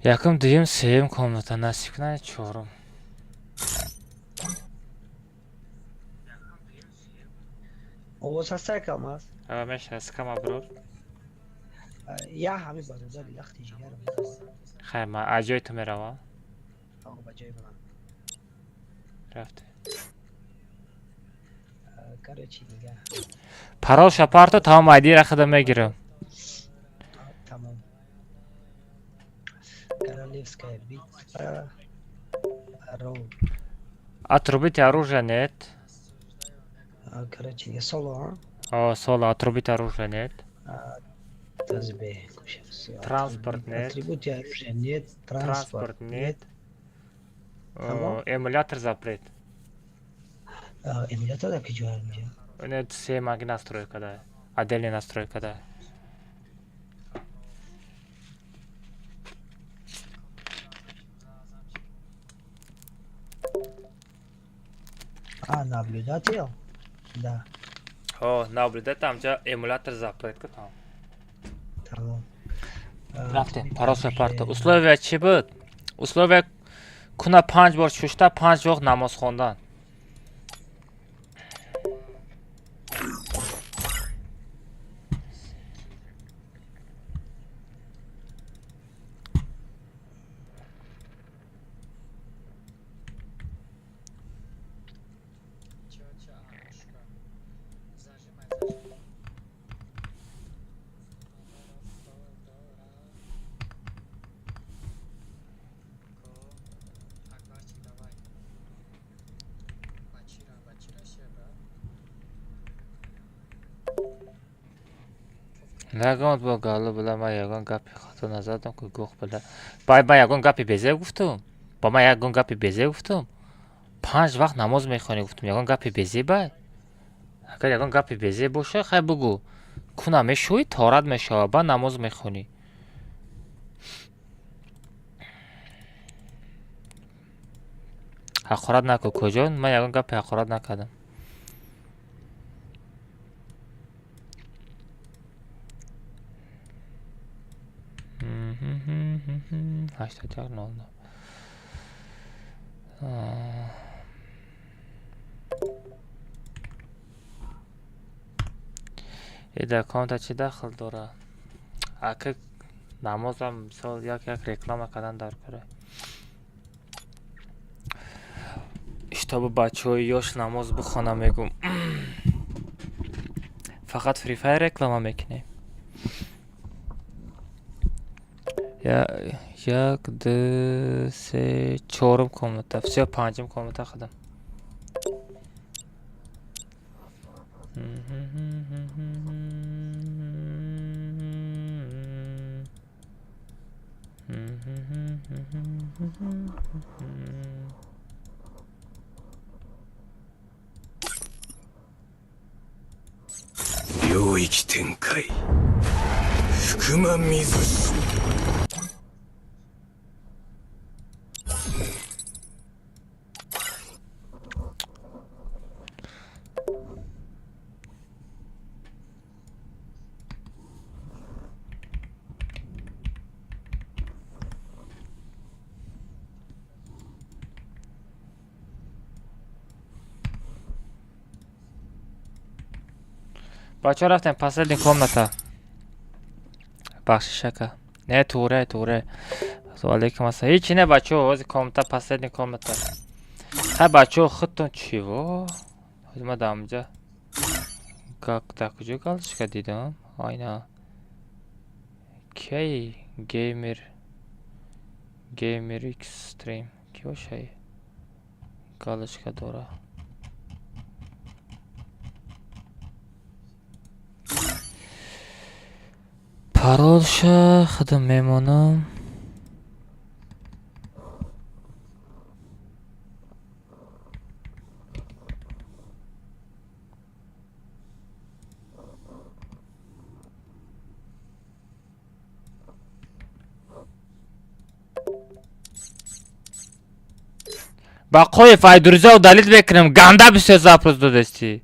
Яким дуюм сеюм комната, насиб кунад чорум. اوز هسته کم هست مش هست کم ابرور. یا همه بازده لختی جیگرم خیر ما اجای تو میروا. آقا بجای من رفته. کاره چی دیگه پرال شپارتا تمام ایدی را خدا میگیرم. تمام королевская битва رو Отрубить оружие нет. короче я соло Соло, отрубить оружие нет. тазбе Транспорт нет. атрибут оружия нет Транспорт нет. Эмулятор запрет. эмулятор да кижуар мижа Нет, все маги настройка да. Отдельная настройка да. наблюдатель да Наблюдать там же эмулятор запрет там. tamam Рafте, пароса парта. Условия чи буд? Условия куна 5 бор чушта, 5 вақт намоз хондан. ягон бо гало била ман ягон гапи хато назадам ки гух била. Бай ба ягон гапи безе гуфтум. Ба ман ягон гапи безе гуфтум. 5 вақт намоз мехонӣ гуфтум. Ягон гапи безе бай. Агар ягон гапи безе боша хай бугу. Куна мешӯи торат мешава ба намоз мехонӣ. ҳақорат наку куҷон. Ман ягон гапи ҳақорат накардам. дар коммента чӣ дахл дорад? Ака намозам мисол як реклама кардан дар кора. Иштоби бачаҳои ёш намоз бихонам мегум. Фақат Free Fire реклама мекунем. 1 2 3 4 комната. Всё 5 комната хадам. Бача рафтем последний комната. Бахшишака. Не, туре. Алейкум ассалам. Ҳичи не, бачаҳо, ҳозир комната, последний комната. Ҳай бачаҳо, худтон чиво? Ҳозир ма дар онҷа дар куҷо галочка дидам? Айна. Кияи геймер экстрим ки бошаи галочка дора. Паролша худам мемонам. Бақоев айдуриза удалит мекунам. Ганда бисёр запрос додасти.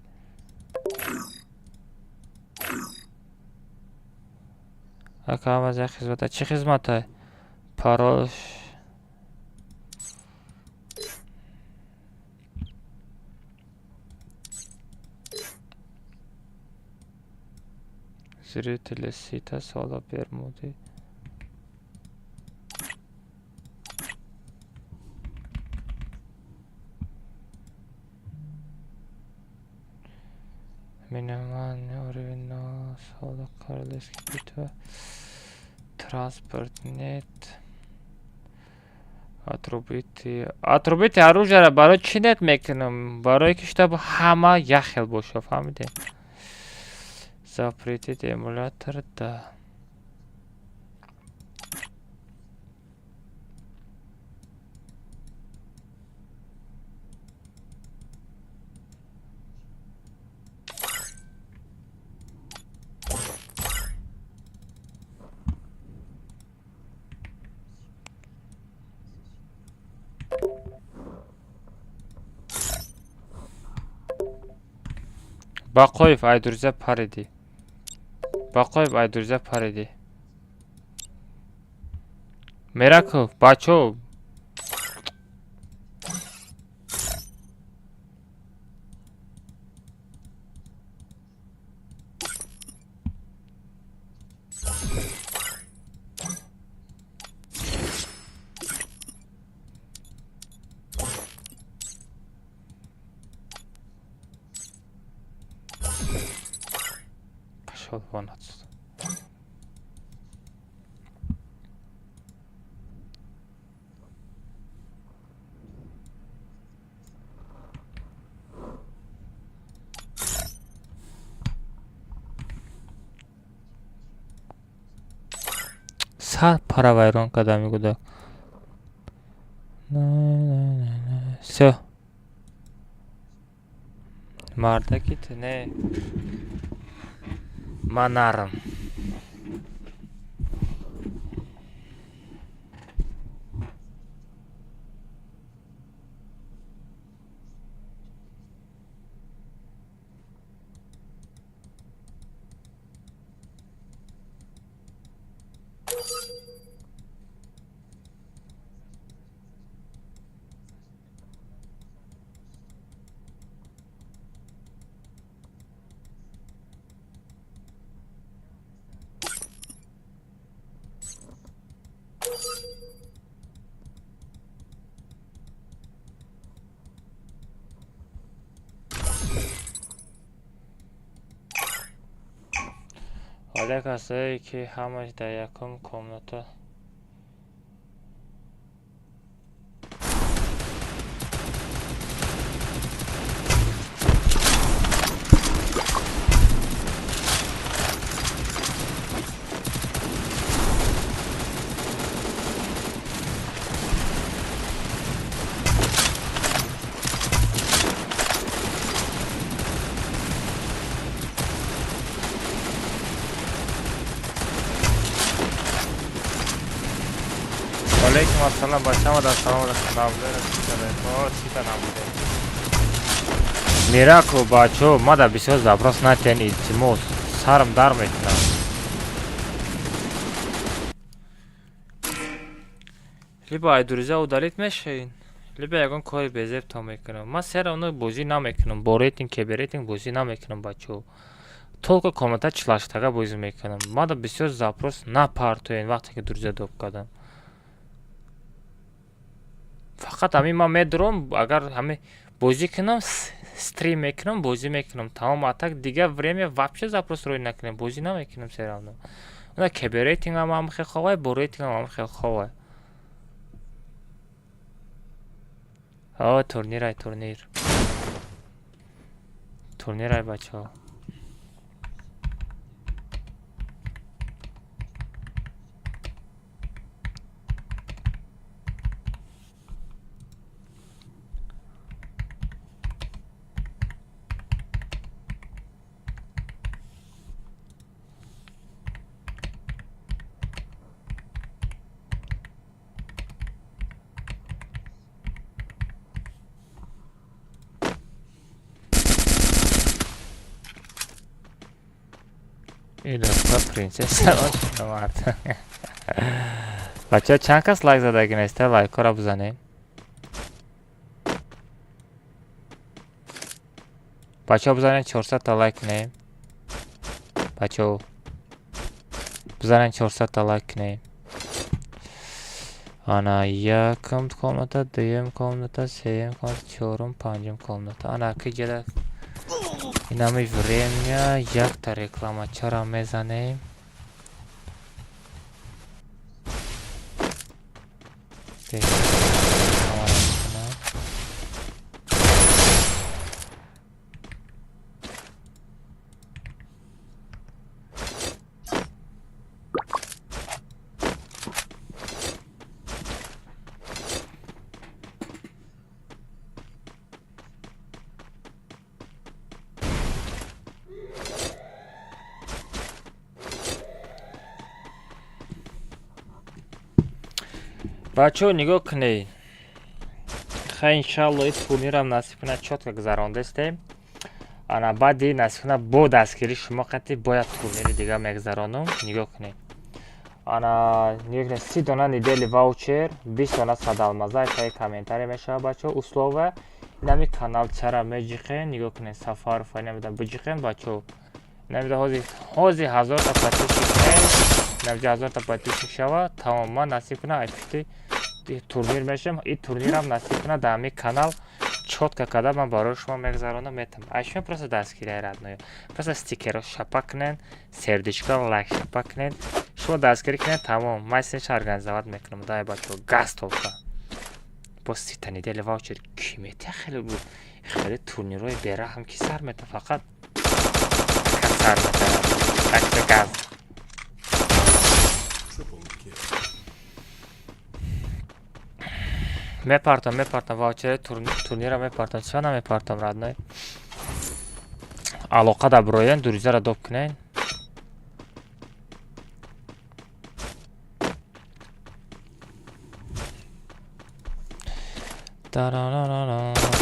Акам аз як хизмата. Чӣ хизмата? Паролш. Зрители сита сола Бермуды. Минимальный уровень на сола королевский битва. Транспорт нет. Отрубите оружие барои чӣ нет мекунам? Барои ки чтобы ҳама як хел боша, фаҳмидем? Запретить эмулятор, да. Бақоев айдуриза париди. Мераков, бачо. Пошел вон отсюда. фақат пара вайрон карда мегӯяд. Всё. Мардаки ту не. Ман нарм. حالا کسایی که همش در یکم کامنتا علیکم السلام بچه ها در سلام میراکو بچه ها ما در بسیار زبراس نتین ایلتیموس سرم در میکنم لیبا ایدوریزه او دلیت میشین لیبا یکان کاری بزیب تا میکنم ما سر اونو بوزی نمیکنم با ریتینگ که به ریتینگ بوزی نمیکنم بچه ها толку коммента чилаштага бозӣ мекунам. Ман да бисёр запрос напартоен вақте ки дуриза доб кардам. Фақат ҳамин ман медурам агар ҳамин бозӣ кунам стрим мекунам бозӣ мекунам тамом атак дига время вообще запрос рӯй накунам бозӣ намекунам сериално. Она ки бе рейтингам ҳам хел ховай бо рейтингам ҳам хел ховай. Турнирай турнирай бачаҳо. این رفتا پرینسس آمد بچه ها چند کس لایک زده اگه نیسته لایک ها را بزنیم بچه ها بزنین 400 تا لایک کنیم بچه ها بزنین 400 تا لایک کنیم انا یکم کامنتا دویم کامنتا سیم کامنتا چهارم پنجم کامنتا انا که جده این همه время یک تا реклама چرا میزنیم بچه ها نگاه کنید خیلی انشالله این تورنیر هم نصیب کنه چطور گذرانده استیم انا بعدی نصیب کنه با دستگیری شما قطعی باید تورنیر دیگه میگذرانم نگاه کنید انا نگاه کنید 30 دانه نیدل واوچر 20 دانه صد المزای تای کامنتاری میشه بچه ها اصلاوه نمی کانال چرا میجیخین نگاه کنید سفار فای نمیده بجیخین بچه ها نمیده حوزی 1000 تا پتیشی کنید نمیده 1000 تا پتیشی شوه تماما نصیب کنه ایفتی турнир мешам ин турнирам насиб кунад дар ҳамин канал чотка карда ман барои шумо мегузаронам метам ашума просто дастгирии родной просто стикерро шапа кунен сердечко лайк шапа кунен шумо дастгирӣ кунен тамом ман синш организоват мекунам дай бачаҳо газ толка бо 30 та недели ваучер ки мета хеле турнирои бераҳм ки сар мета фақат сар мета газ مپارتم واچه تورنیر مپارتم چرا نمیپارتم رادنای علاقه دا بروین دوریزه را دوب کنین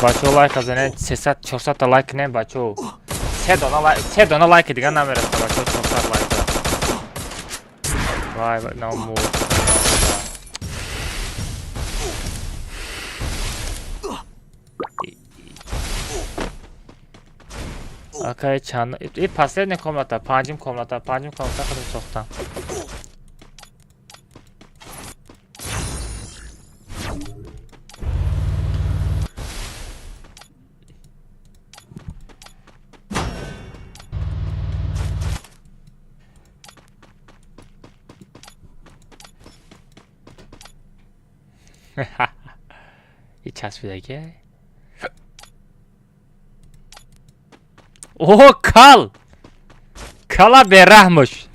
بچه ها لایک بزنین 300-400 تا لایک کنین بچه ها 3 دانه لایک دیگه نمیرسه بچه ها 400 لایک دا وای نامو окей чан и последняя комната панчим комната ходим сохтам и часпидagi Oho kala berahmush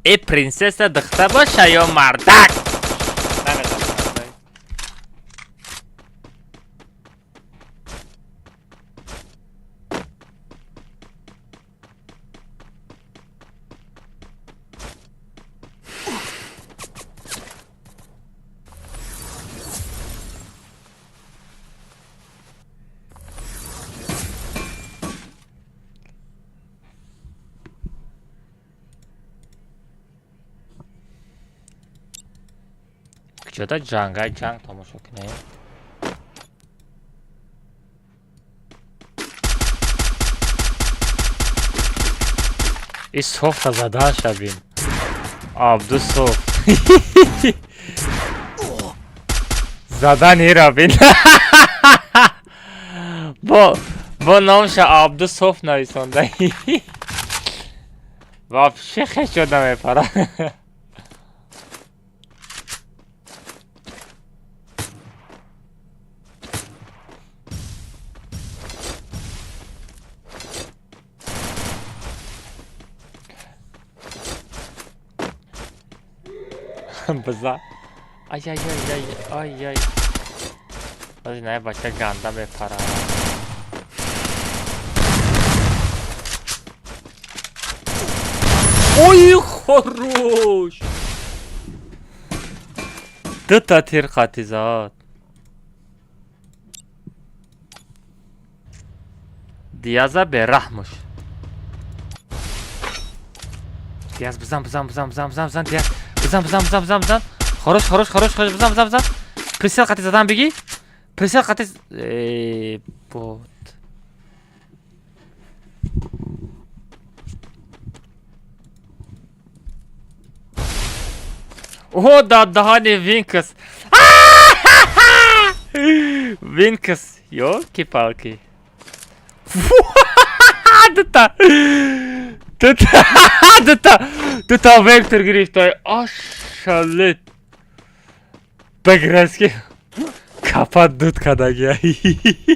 ای پرنسس دختر باشه یا مردک کجا جنگ تماشا کنه این صفت زده شبین عبدو صفت زده نیره بین با نامش عبدو صفت نویسانده واپشه خیش شده میپره بزا ay بازی نه بچه گنده بپره اوی خروش دو تا تیر قاطی زاد دیازه به رحمش دیاز بزن دیاز بزن خروش بزن پرسیل قطعی زدن بگی پرسیل قطعی بود اوه دهان وینکس وینکس یو کی پالکی دوتا وکتور گرفتای آشالت بگرست که کپت دود کدگی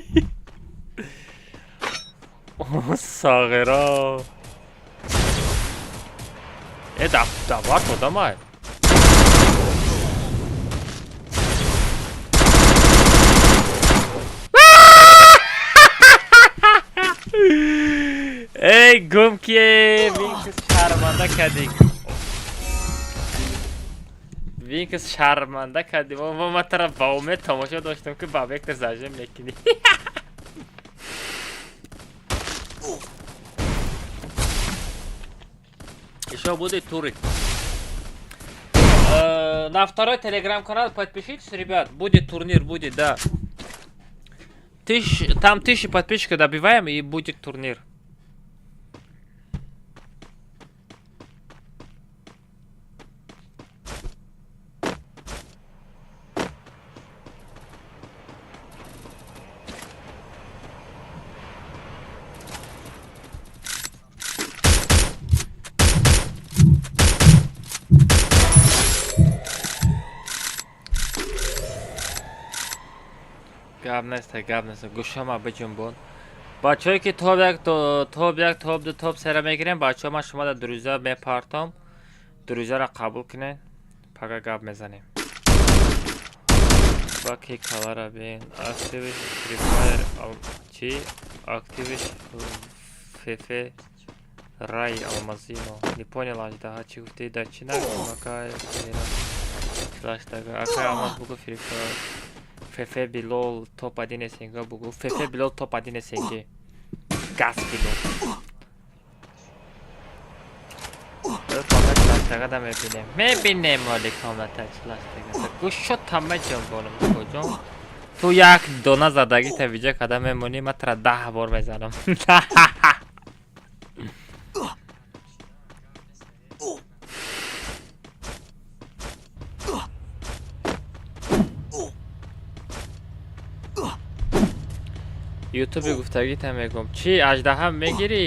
اوه ساغرا ای دبار کدام های ای گم که وینکس شرمنده کردی وینکس شرمنده کردی و من طرف با امید تماشا داشتم که با وکتر زجه میکنی еще будет туры на второй телеграм-канал подпишитесь, ребят, будет турнир, будет, да там 1000 подписчиков добиваем и будет турнир. گاب نیست گوشم بجنبون بچه‌ای که توب دو توب سر میگیریم بچه‌ها من شما در دروزه میپارتم دروزه را قبول کنین پگه گاب میزنیم باقی کالارا بین اکتیوش فری فایر چی اکتیوش ففه رای алмазино не понял аждаҳа чӣ гуфтед дар чӣ нагуфтам акай /тага акай алмаз бугу фри фаер фефе билол топ 1 сенга бугу фефе билол топ 1 сенги газ билол /тага да мебинем оли комната /тага гӯш шуд тамма ҷон болам куҷон ту як дона задаги та видео када мемонӣ ма тра 10 бор мезанам ютубе гуфтагита мегум чӣ аждаҳа мегирӣ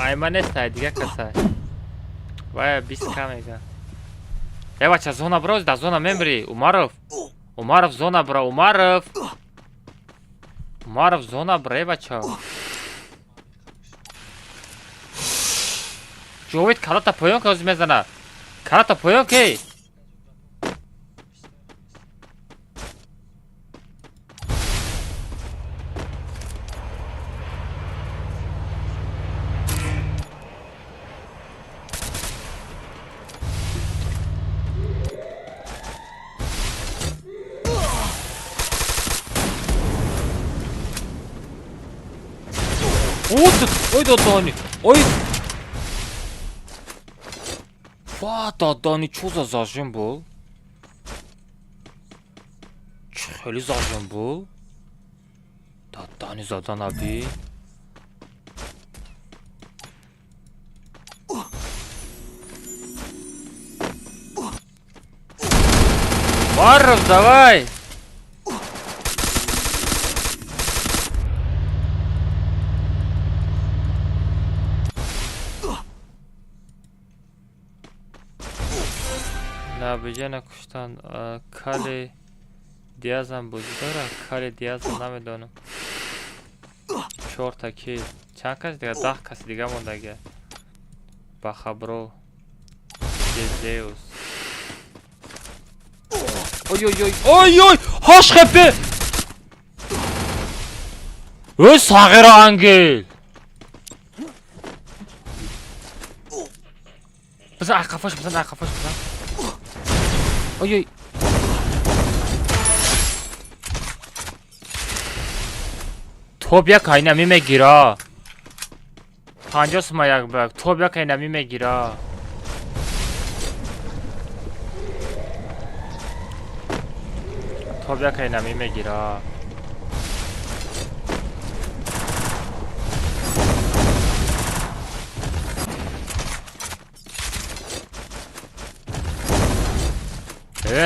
айма нестай дига касай вая 20к мега бача зона броз да зона мемри умаров зона бра умаров зона бра бача ҷовид калата поён ки мезана калата поён ки ой додони ой ва додони чӯ за зажим бул хеле зажим бул додони заданаби Маров давай набиҷа накуштан кали диазам бӯзи дора кали диазам намедонам 4 та кил чанд кас дига 10 каси дига мондага бахабро гезеус ой ҳош хепе ой сағира ангел бизан ақафош бизан ой топ як айна мемегира 50 сума як бак топ як айна мемегира топ як айна мемегира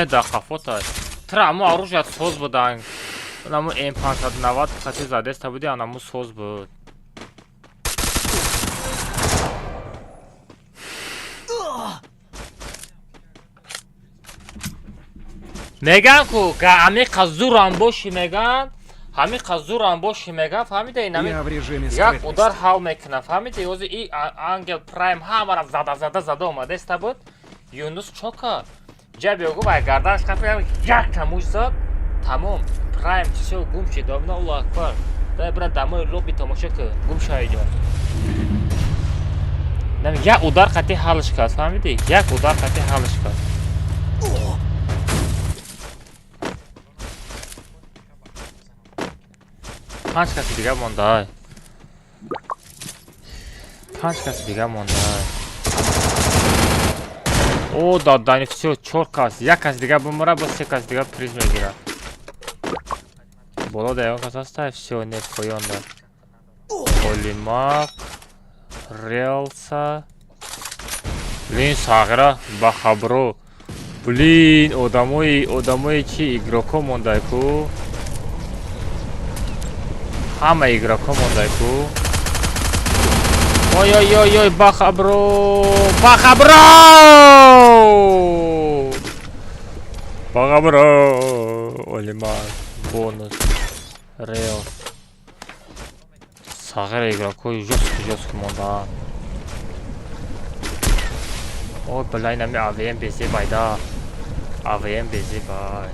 да хафота тра мо оружият соз будан наму М590 хати задеста буди анаму соз буд меган ку ами қазурам боши меган ҳами қазурам боши меган фаҳмидаи нами як удар ҳал мекунам фаҳмидаи ози и ангел прайм ҳамара зада омадеста буд юнус чока ҷаби огу вай гарданаш қафи як тамуш зад тамом прайм чисё гум шид добна аллоҳу акбар дай бра дамои лобби тамоша кун гум шаиҷо нами як удар қати ҳалш кард фаҳмидӣ як удар қати ҳалш кард панҷ каси дига мондай о додани всё 4 кас як кас дига бимора бо 3 кас дига приз мегира боло да ён кас аста всё не поён да олимак релса блин сағира ба хабро блин одамои чи игроко мондайку ҳама игроко мондайку ой ба хабро олимак бонус рел сағира игрокои жёстки мондаанд ой балай нами авм безебай да авм безебай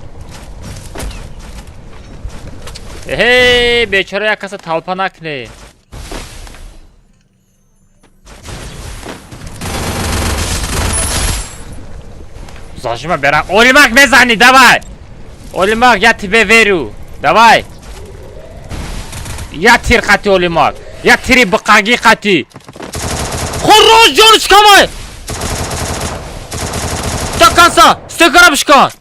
Hey, bechora yakasa talpa nakne. Зажима бера. Олимак мезани, давай. Олимак, я тебе верю. Давай. Я тир хати Олимак. Я тири бакаги хати. Хорроз жонуш камай. Таканса, стекарабышкан.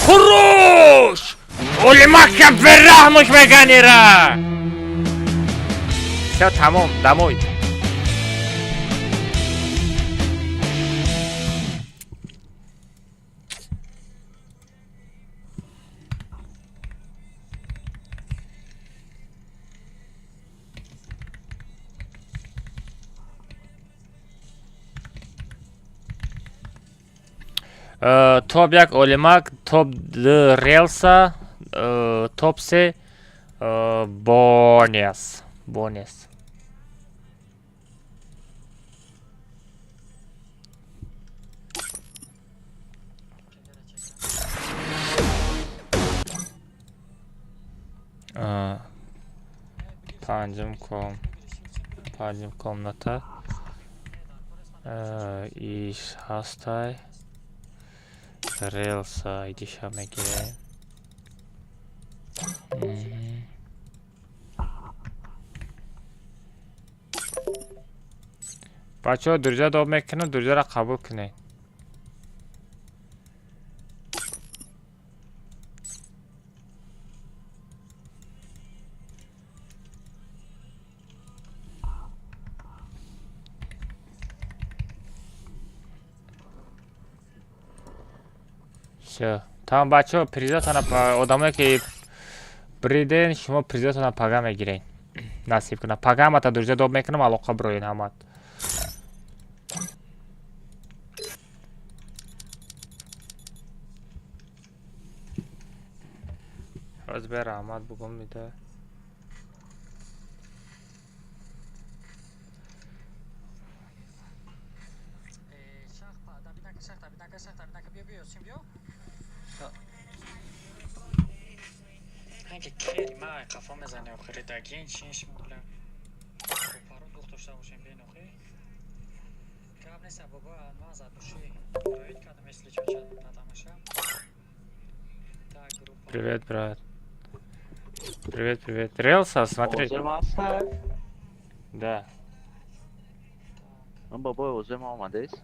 Хорош! Олимак, я берахмуш меганира! Все, тамом, домой. Топ 1 Олимак, топ 2 Релса, топ 3 Бонес. Панчим комната. И шастай. Релса идиша мегирем. Бачо дуржа доб мекунем, дуржаро қабул кунед. Всё. Там бачо призатона одамое ки бриден шумо призатона пага мегирен. Насиб кунам. Пагамата дуржа доб мекунам, алоқа броин ҳамат. Ҳозбер Аҳмад бугум мида. اینکه کری ما قفا میزنه آخری دگین چینش مولا پارو دوخت داشته باشیم بین آخری کاب نیست بابا ما زدوشی باید کردم مثل چوچه ندامشه Привет, брат. Привет. Релса, смотри. Да. من بابای عضو ما آمده است.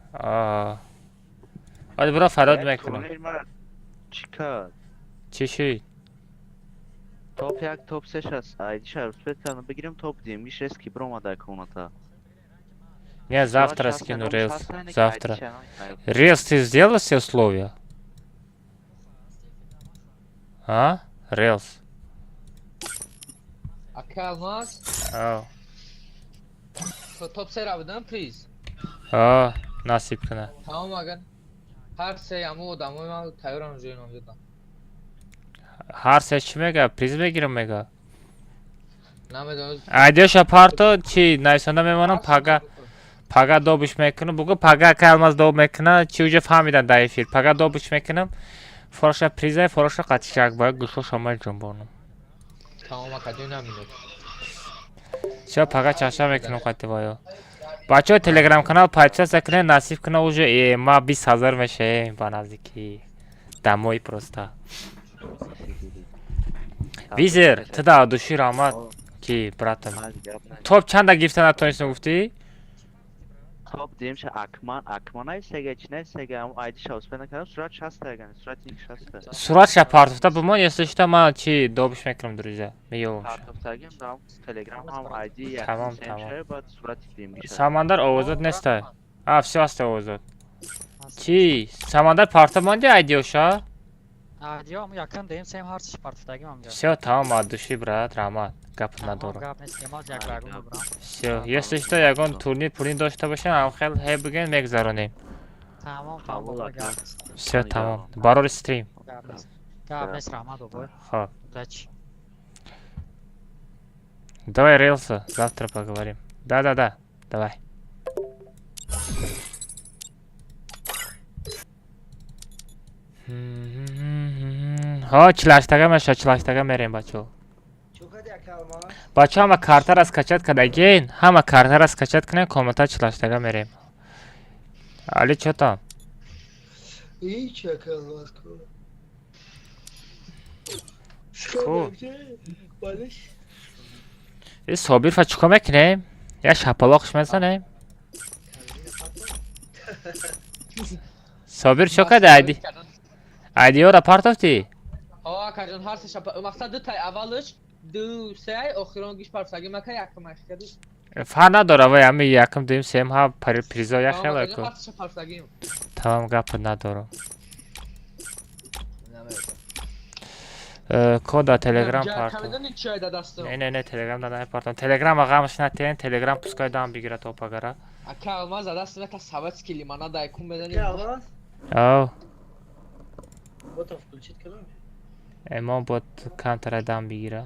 حالا برا فراد میکنم. چیکار؟ چی شد؟ توپ 1 توپ 3 هست. ایدیش رو سپیت کردم بگیرم توپ دیم. میشه اسکی برو اومده комната. Я завтра скину релс. Завтра. Релс, ты сделал все условия? А? Релс. Aka Almaz, top serabdan please. Nasip kına. Tamam agan. Her şey ama odamı tayyoran üzerine oynadım. Her seçmega, prizme girmega. Namedon. Aydiyosh aparto chi naysonda memonam paga dobish mekunam. Bugun paga kalmaz dob mekunam. Chi uje fahmidan da efir. Paga dobish mekunam. Forosha prizay, forosha qatishak boy gusho shamal jambonam. Tamam akadyon namino. Все, пока чаша мекунам қати боё. Бачаҳо телеграм канал подписаться кунед, насиб кунад уже ма 20,000 мешаем ба наздики дамои просто. Визер, ты да души рамат ки братам. Топ чанда гифта натонистам гуфти? توپ دیم شه اکمان سگه چی نه سگه اما ایدیش رو سپیت نکردم سرعت 60 تگه سرعت یک 60 Суратша партофта бимон ясташта ма чи добиш мекунам дуриза. Меёвам. پرتاب تگیم دارم تلگرام هم ایدی تمام. باید صورت دیم گیشه Самандар овозот нестай. Всё аст овозот. Чи Самандар парта монди айдиоша? Адио ам якан дем сем ҳарчиш партдагим амҷа. Всё, тамом адуши брат, рамат. Гап надорам. Гап нест, эмоз як рагу мебурам. Всё, если что, ягон турнир пулин дошта бошем, ам хел хай биген мегзаронем. Тамом, бобо гап нест. Всё, тамом. Барори стрим. Гап нест рамад бобо. Хоп. Зач. Давай рельсы, завтра поговорим. Да, давай. ها چلاشتگه میشه چلاشتگه میریم بچه بچه همه کارتر از کچت کدگین همه کارتر از کچت کنین کومنتا چلاشتگه میریم علی چطور؟ هیچ اکلماس خوب این صابیر فا چکا میکنیم؟ یا شپلاقش میزنیم؟ صابیر چو کده ایدی ها را پارتافتی؟ ها کجان هر سه مقصد دو تای اولش دو سه آخرانگیش پرسگی مکه یکم کردی فرق نداره وای همه یکم دویم سیم ها پریزا یخ هر نمیکن سه پرسگی تمام گپ ندارم کد تلگرام پارتون نه تلگرام دادن پارتون تلگرام آقامش نتین تلگرام پسکای دام بگیره تو پگره اکا ما زده است نکه سوات کلیمانا دایکون بدنیم او بوتا включить کنم اما بود کانتر دام بگیره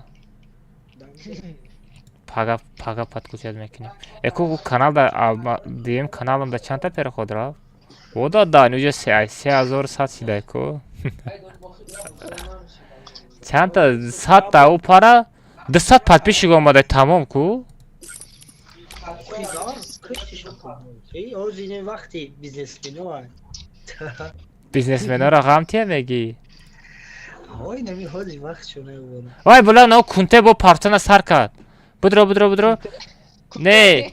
پاگا подключать میکنیم اکو کانال دا دیم کانالم دا چند تا پر خود را او دا دانوجه 3100 سیده اکو چند تا 100 تا او پارا 200 подписчик اومده تمام کو وقتی بیزنسمن ها را غمتیه میگی های نمی حاجی وقت شونه بودم وای بلا نو کنته با پارتنا سر کرد بدرو نه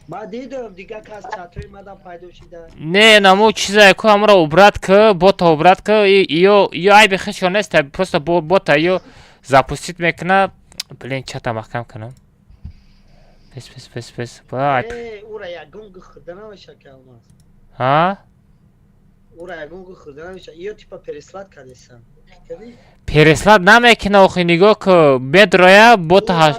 ما دیدم دیگه که از چطوری مدام پیدا شده نه نمو چیزه که همرا обрат که бота обрат که ее ай бехешо нест просто бота ее запустить میکنه блин чата محکم کنم пес با اورا یگونگ خورده نمیشه که الماس ها اورا یگونگ خورده نمیشه ایو تیپا پرسلات کردیسم переслать نمیکنه آخی نگاه که بدرویا бота هاش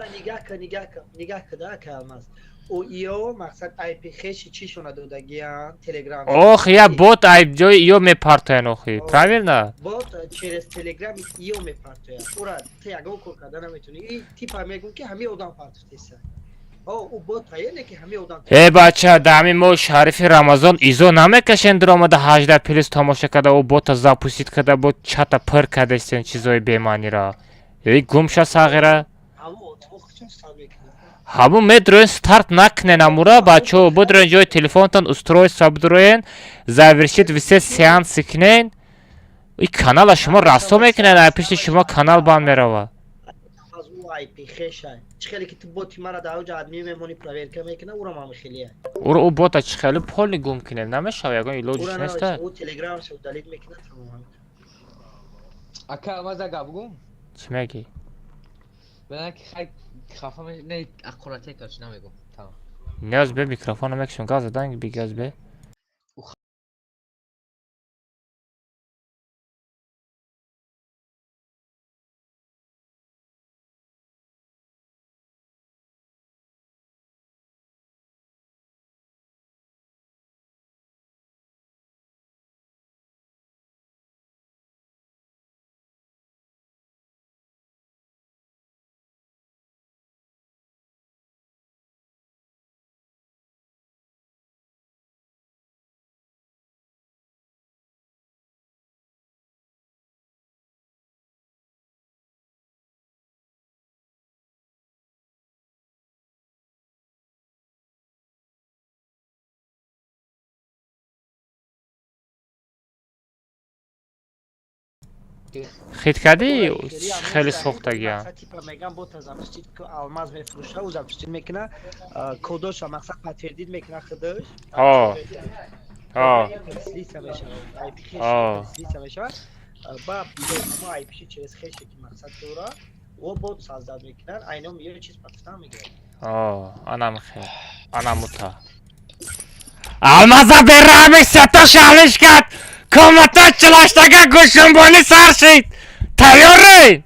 نگاه کده که الماس او ایو مقصد آی پی خیش چیشونه دودگیان تلگرام ох я бот ай جای ایو میپرتاین آخی правильно بот через تلگرام ایو میپرتاین اورا تو یگونگ کرده نمیتونی این تیپا میگون که همه اودان پرتوتیسه او بوت هایی که همه اودان ای بچه دمی ما شریف رمضان ایزو نمیکشن در آمده 18 پلیس تماشا کرده و بوتا запустить کرده بود چتا پر کرده سین چیزای بیمانی را ای گمشا ساغیره همون مدروین ستارت نکنین امورا بچه بدروین جای تلفونتان устроиться بدروین завершить все сеансы کنین ای کانال شما راستا میکنین ای پیشت شما کانال بان میروا از او آی پی خیشه چخیلی که تو بوتی مرا در اوج ادمی میمونی پراویر میکنه او را هم خیلیه او بوتا چخیلی پولی گم کنه نمیشه یگان ایلوجیش نیست او تلگرام شو دلیت میکنه تمام اکا ما زگا بگم چی میگی بدن که خیلی خفه نه اقراته کارش نمیگم تمام نیاز به میکروفون میکشون گاز دادن بیگاز به خیت کردی خیلی سوختگی هم تیپا میگم بوت запустить که الماس میفروشه او запустить میکنه کدش مقصد پتردید میکنه خودش سلیسه میشه آی پی خیش سلیسه میشه با ما آی پی چیز خیشه که مقصد دورا و بوت سازد میکنن اینم یه چیز پاکستان میگیره anam خیلی anam uta Almaza berrami seta şahliş kat Komata çılaştaga guşumboni sarşit Tayorri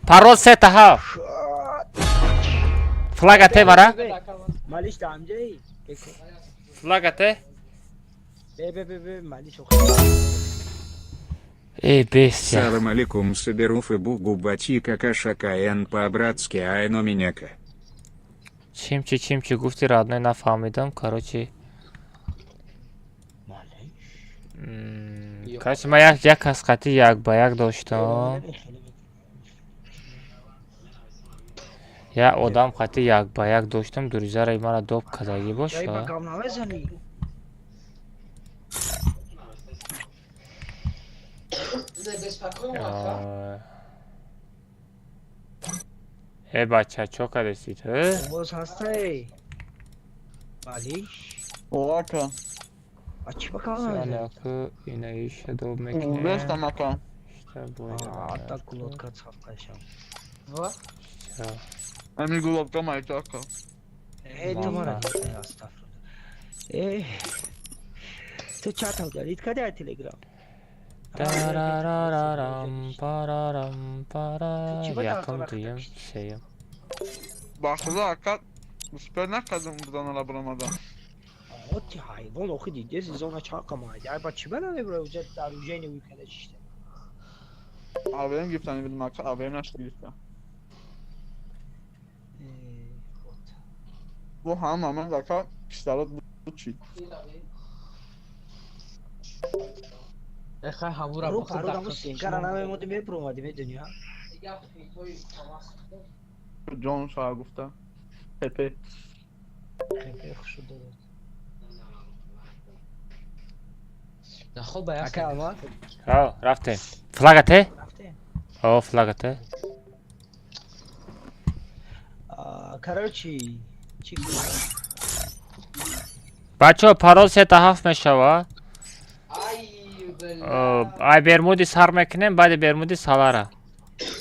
Parol seta ha Flag ate bara مالیش دامجی Flag ate به مالیش Ey bestia Салам алейкум, соберу фыбу губати какаша каен по-братски айно миняка. چی گفتی رادنای نفهمیدم کاروچی کاش من یک از قطعی یک با یک داشتم یا آدم قطعی یک با یک داشتم دوریزه رای مرا دوب کدگی باشه ای بچه چو کدستی تو؟ باز هسته بلی اوکا چی بکنم سالا که اینه ایشه دوب میکنه بستم اکا حتی کلود کت صاف کشم امی گلوب که مایت اکا تو مرا دیسته استغفر تو چطور دارید که در تلگرام تارارارارام پارارام پارا یکم دویم سیم باخدا اکا سپر نکردم بدان را برامدم تی حیوان آخه دیده زیزانه چاقه مایده ای با چی بلده برای وجود در روژه نوی کده چیشته آویم گفتنی بدم اکا آویم نشد گفتم bu hamamın zaka pistolet bu çi. Exa hamura رو کارو دامو سینکر نمی مودی می پرومادی می دنیا John şaha gufta. Pepe. خیلی خوش داد خب باید اکا ما ها رفته فلاگته؟ رفته او فلاگته کراچی چی بچه ها پرال سه تا هفت میشوه ای برمودی سر میکنیم بعد برمودی سالاره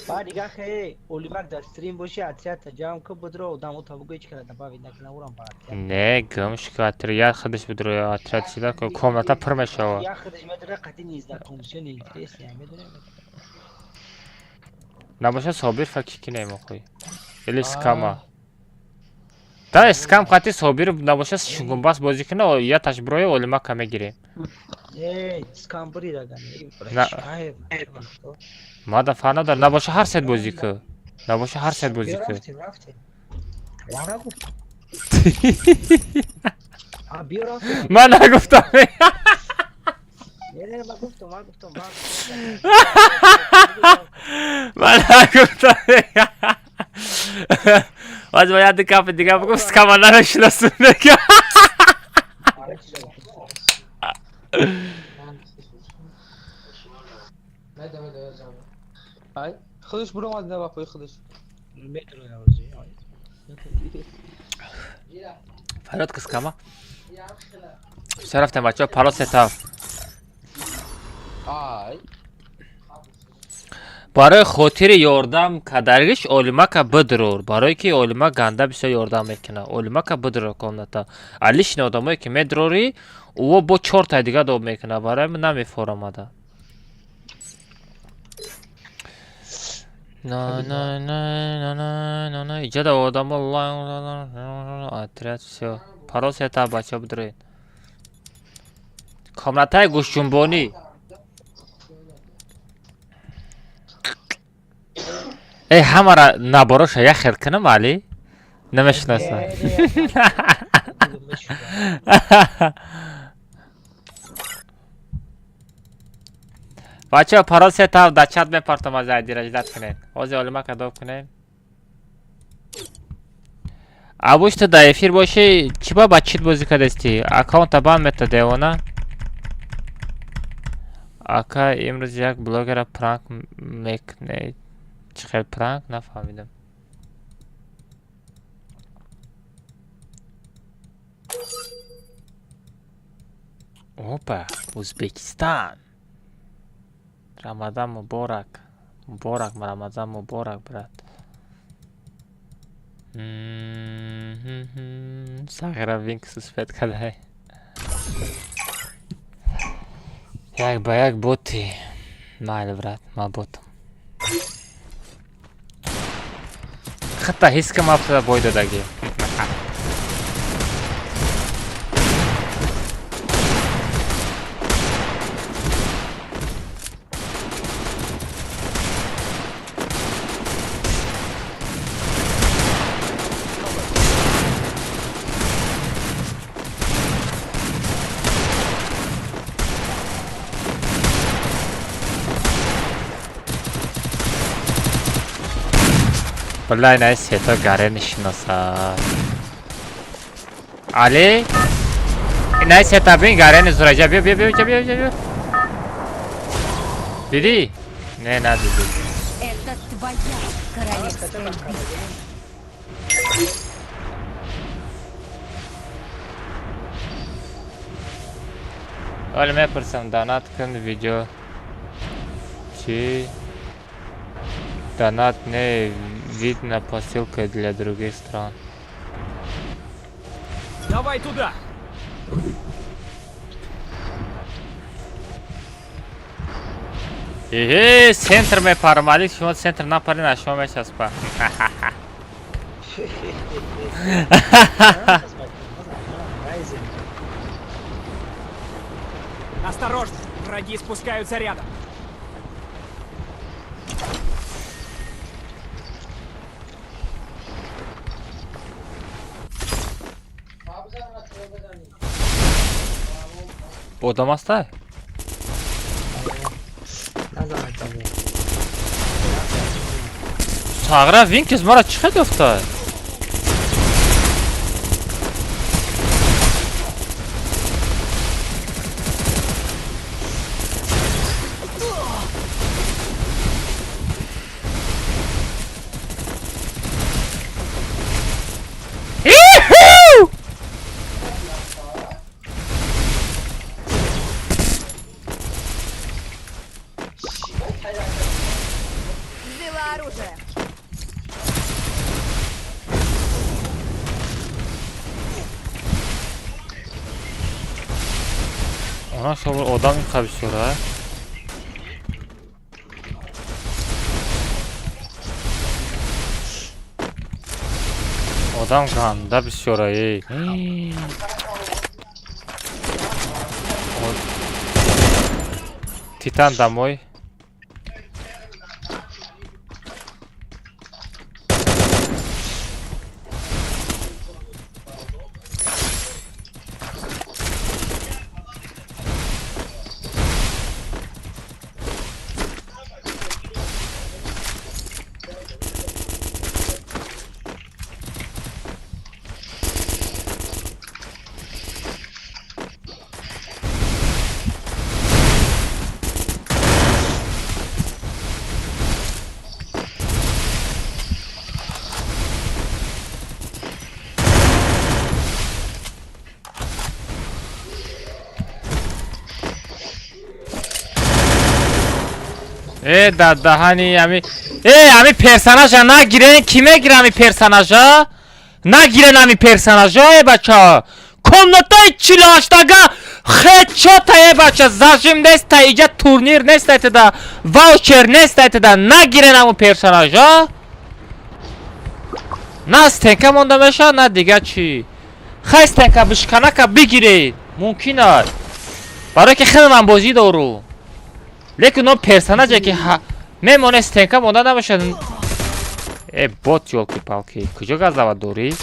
بعد دیگه خیلی اولیمک در استریم باشی اتریت تجام که بدرو و دامو تا بگوی چی کرده باید نکنه اورم باید نه گمش که اتریت خودش بدروی اتریت شده که کاملتا پر میشوه یا خودش میدونه قطعی نیست در کمیسیون اینترس میدونه نباشه صابر فکر کی نمیخوی ولی اسکاما تا اسکام قطعی صابر نباشه شگون باس بازی کنه و یا تشبروی اولیما کمه گیریم اسکام بری دادن نه ما دفعه ندار نباشه هر سید بازی که نباشه هر سید بازی که من نگفتم من نگفتم باز باید کاپ دیگه بگم اسکاما نمیشناسم دیگه ای خودش برو اومد نه باپای خودش میتونه نوازی فراد که اسکاما شرفتم بچه ها پرا ستا ای برای خاطر یاردم کدرگش اولیما که بدرور برای که اولیما گنده بسیار یاردم میکنه اولیما که بدرور کنه علیش نادامایی که میدروری او با 4 تا دیگه دوب میکنه برای من نمیفورمده نه نه نه نه نه نه ایجاد آدم الله اتریت بسیار پرا ستا بچه بدرید کاملتای گوش جنبانی ای همه را نباروش یک خیر کنم علی نمیشناسم بچه ها پرال سه تا در چت میپرتم از ایدی رجلت کنین وازی علمه کداب کنین ابوش تو در افیر باشی چی با بچیت بازی کدستی اکاونت بان میتا دیوانه اکا امروز یک بلوگر پرانک میکنه چه خیلی پرانک نفهمیدم اوپا ازبکستان رمضان مبارک مبارک رمضان مبارک برات ساغرا وینک سوسپت کده یک با یک بوتی مایل برات ما بوتم حتی حس که ما افتاده بایده داگی Vallahi ne seta garen işinasa. Ali. Ne seta bin garen zuraca bir. Dedi. Ne dedi? Это твоя королевская битва. Oğlum yaparsam donat kın video. Донат не видно посылка для других стран. Давай туда! Центр में пармалик, шумо центр на пари на шумо сейчас па. Осторожно! Враги спускаются рядом. Odam hasta. Sağra Vinkes mara çıkıyor hafta. Взяла оружие. Ona şöyle odam yıkabışıyor ha. Odam kanda bir şey orayı. Titan домой. Dada hani ami personaja na giren kime giren ami personaja? Na giren ami personaja bacha. Komnata içilaştaga headshot bacha. Zajim nesta ica turnir nesta da voucher nesta da na giren ami personaja? Na stenka monda meşa na diga çi. Hay stenka bishkanaka bigire. Mumkin ast. برای که خیلی من بازی دارو لیکن اون پرسناجه که میمونه استنکا مونده نباشد ای بوت یولکی پالکی کجا گازداوت دوری؟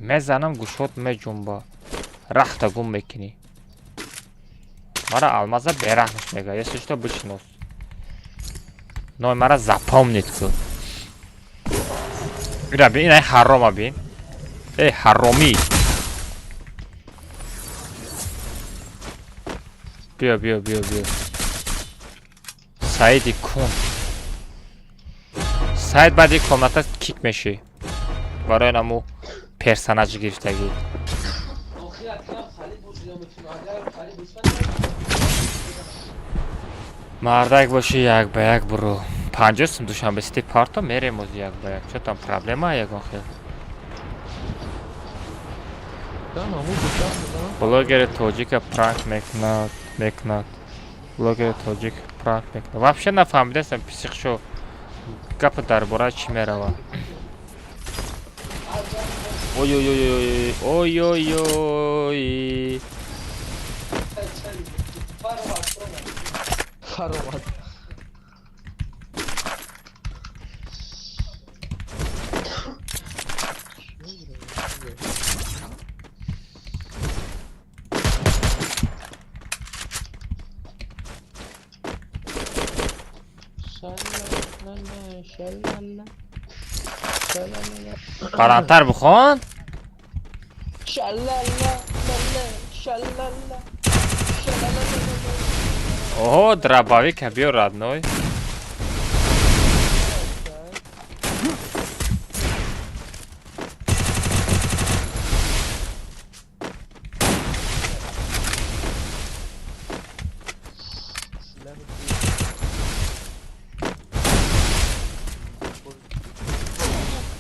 میزنم گوشات میجنبا رخت گم میکنی مرا алмаза берахнеш мега если что бычнос но مرا запомнит кун ира бин ай харома бин эй хароми بیا سعیدی کن سعید بعد یک کامنتا کیک میشی برای نمو پرسناج گرفتگی مردک باشی یک به یک برو 50 سم دوشنبه سیتی پارتا میریم از یک به یک چه там проблема یگان خیلی блогер тоджик пранк мекнат блогер тоджик пранк мекнат вообще нафаҳмидастам психшо гапа дар бораи чӣ мерава ой Balandtar bixon. Oho, дробовик бьёт родной.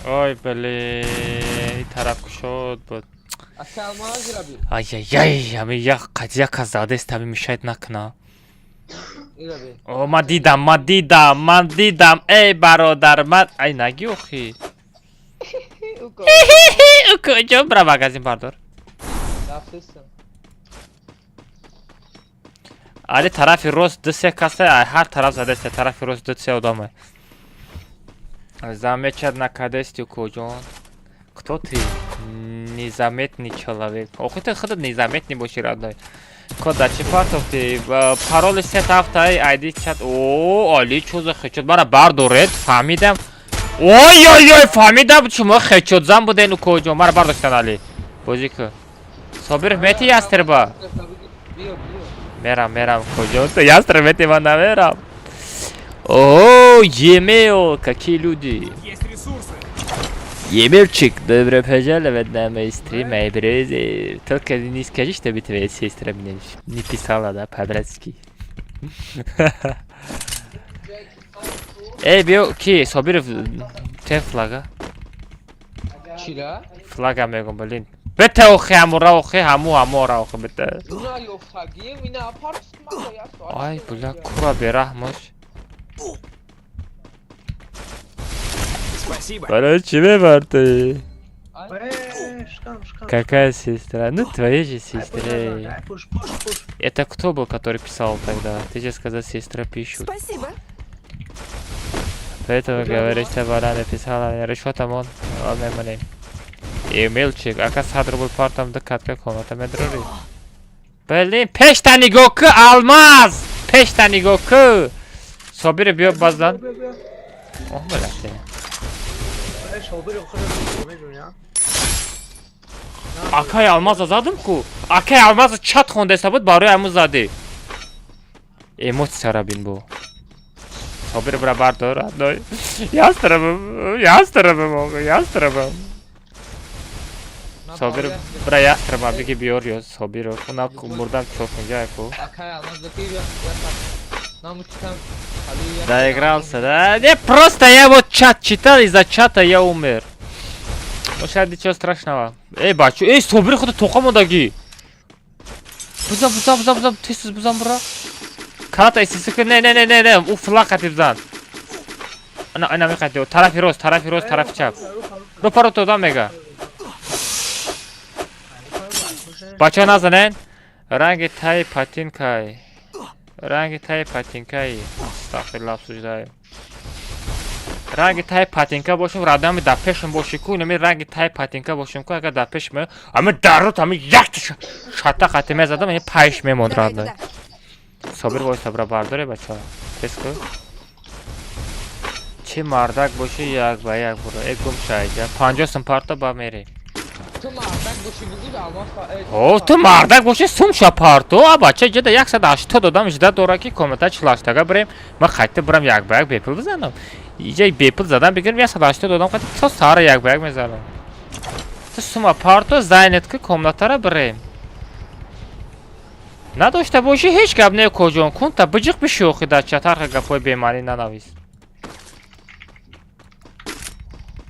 Ой, блин, тарaf кушод буд. Ай-яй-яй, ами як задаст, ами мешает накна. О, ман дидам, эй, бародар, ман, ай, наги охи. У куҷо, бра магазин бардор. Али тарафи рост дусе касе, ай, ҳар тараф задаст, тарафи рост дусе одаме. Замечать накадести у куҷон. Кто ты? Незаметный человек. Ох, ты ходит незаметный боши, родной. Код да чипартов ты? Пароль сет автай, айди чат. О, али, чё за хечот? Бара бардорет, фамидам. Ой-ой-ой, фамидам, чума хечот зам буден у куҷон. Мара бардоштан, али. Бозика. Собиров мети ястерба? Мерам, куҷон. То ястер мети, ман наверам. О, Емел, какие люди. Есть ресурсы. Емельчик, добро пожаловать на мой стрим, мои брызы. Только не скажи, чтобы твоя сестра мне не писала, да, по-братски. Эй, бил, ки, собери те флага. Чира? Флага мегом, блин. Бете охи, амура охи, амура охи, бете. Ай, бля, кура берахмаш. Спасибо. Короче, ты. Шкам. Какая сестра? Ну, твоя же сестра. Пуш. Это кто был, который писал тогда? Ты же сказал, сестра пишут. Спасибо. Поэтому говоришь, что она написала. Что там он? Он мне. И мельчик, а как садру был партом до катка комната медрури. Блин, пештани гоку, алмаз! Пештани гоку! Собери бьё баздан. О, блядь. Акай алмаз задым ку. Акай алмаз чат хондеса буд, барои аму зади. Эмоцияра бин бу. Собери бра бардор, адной. Ястрабам. Собери бра ястрабам, биги биор ё, собери. Уна мурдам чок мунҷа ку. Доигрался, да? Не, просто я вот чат читал, из-за чата я умер. Может, ничего страшного. Эй, бачу, эй, собери хода тоқам одаги. Бузам, тесіз бузам, бра. Каната истисик, не, у флаг қатib зан. Ана меқатib, тарафи рост, тарафи чап. Ропаро тода мега. Бача назанен? Ранги тай патинкай. Астағфируллах, обсуждаю. Ранги тай патинка бошум, радами да пешм боши ку, нами ранги тай патинка бошум ку, агар да пешм, ами дарут, ами як шата қати мезадам, ами пайш мемон радной. Собир войса бра бардоре, бача. Теску. Чи мардак боши, як ба як буро, ек гум шайҷа. 50 сум парта ба мери. О, ту мардак боши сум шапарту, а бача ҷада 180 додам, ҷада дора ки коммента члаштага бирем, ма қайта бирам як ба як бепл бизанам. Иҷа бепл задам бигирим 180 додам, қайта то сара як ба як мезанам. Ту сума парту зайнет ки комнатара бирем. Надошта боши ҳеҷ гап не куҷон кун, та биҷиқ бишӯхи дар чат, ҳар гапҳои бемаънӣ нанавис.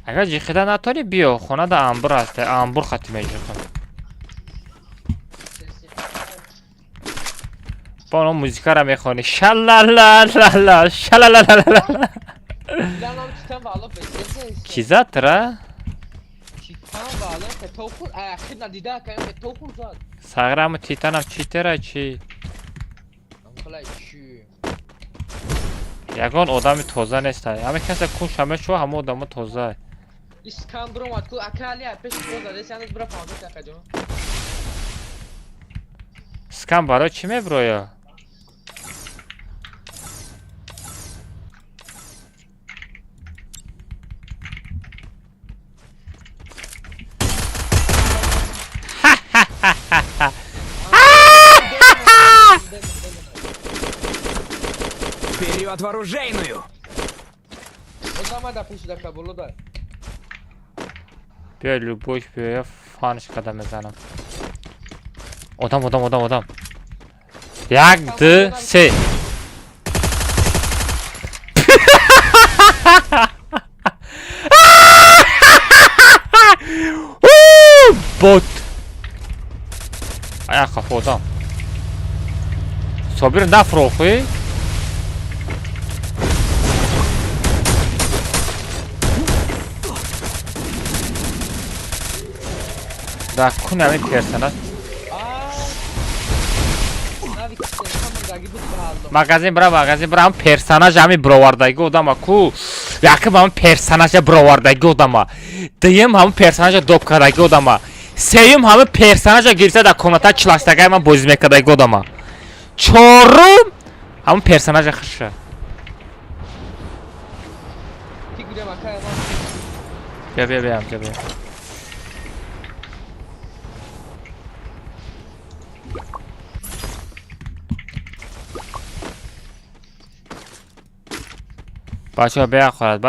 Агар ҷиқида натори биё, хонада амбур аст, амбур хати меҷиқам. Ба он музикара мехони. Шалалалала, шалалалала. Ки задра? Саграму титанам читера чи? Ягон одами тоза нестай. Ҳаме касе кун шаме шо, ҳама одамо тоза. Скам барои чӣ меброя? Назад в оружейную! O zaman da peşinde kabul da. بیا لوبوش بیا فانش قدم بزنم آدم یک دو سه بوت ایا خف آدم صابر نفروخی Da kunami personaj. Magazin bra ham personaj hami brovardagi odam ku. Yaqib ham personaj brovardagi odam. Deyim ham personaj dobkadagi odam. Seyim ham personaj girsa da komata chilashdagi ham bozimekadagi odam. Chorum ham personaj xisha. Bia. بچه ها بیاخورد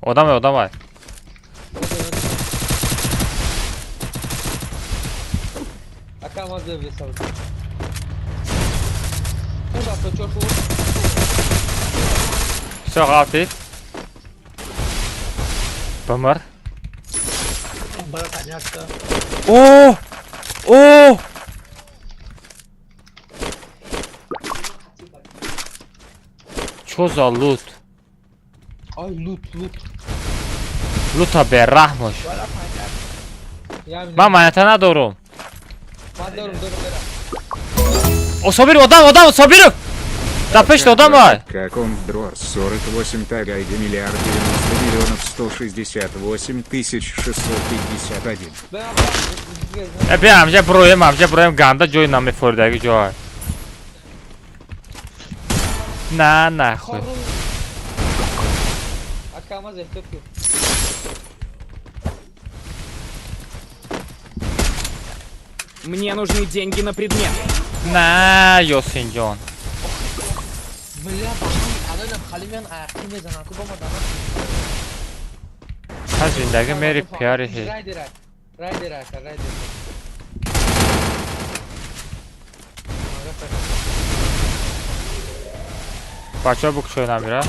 آدم های سو غافی Bamar. Oh! Çoza loot. Ay loot. Loot'a berrahmış. Ben manata ندارم. من دارم برم. O sabir adam sabirım. Запишите odam var. Каком дрор 48 тага 1 миллиард 90 миллионов 168 тысяч 651. Ben amca broyum ganda joy namı fordagi joy. Na xoy. Akamaz ehtiyat yok. Мне нужны деньги на предмет. Na yosinjon. Bля, الان خالی میان عقی میزنن تو با ما دارم. هر زندگی میری پیاری هی. رای بچه ها بکشوی نمیره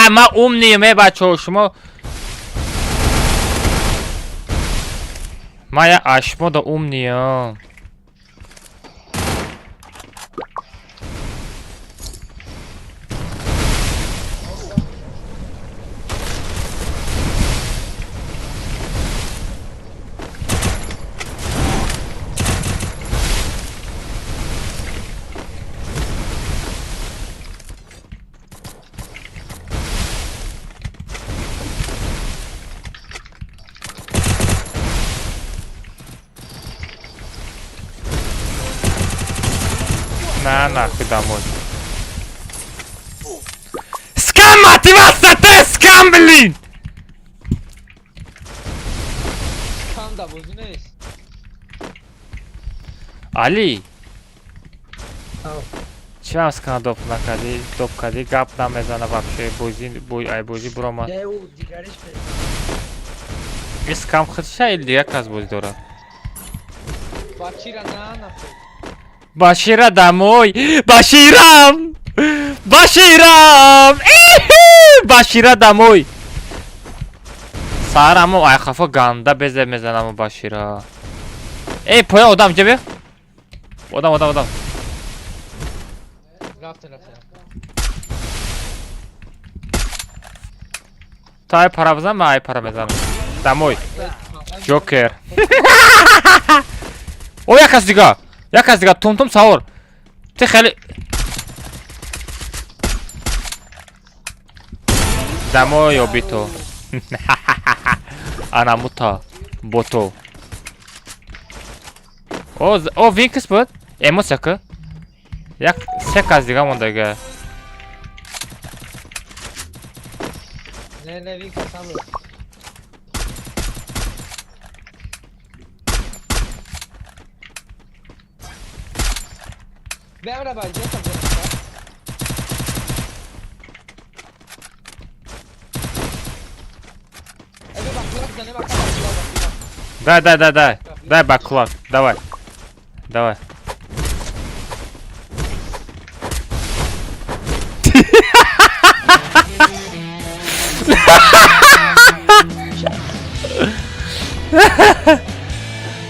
من نیم بچه ها شما من یه اشما دا نیم На нахуй домой. Скам, мать вас, ты скам, блин! Скам да бузунес. Али. Чего скам доп накади, гап намезана вообще, бузи брома. И скам хотя или я каз бузи дора? Бачира на нахуй. Башира домой! Баширам! Башира домой! Сараму айхафа ганда безе мезанаму Башира. Эй, поя одам тебе? Adam. رفتن. تا ای para بزن من ای para بزنم. دموی. جوکر. او یک از دیگه تون سوار. تی خیلی دموی و بیتو. انا موتا بوتو. او وینکس بود؟ اموس که؟ یک سک از دیگه مونده گه. نه وینکس هم بود. بیام را باید جسم Дай баклак, давай.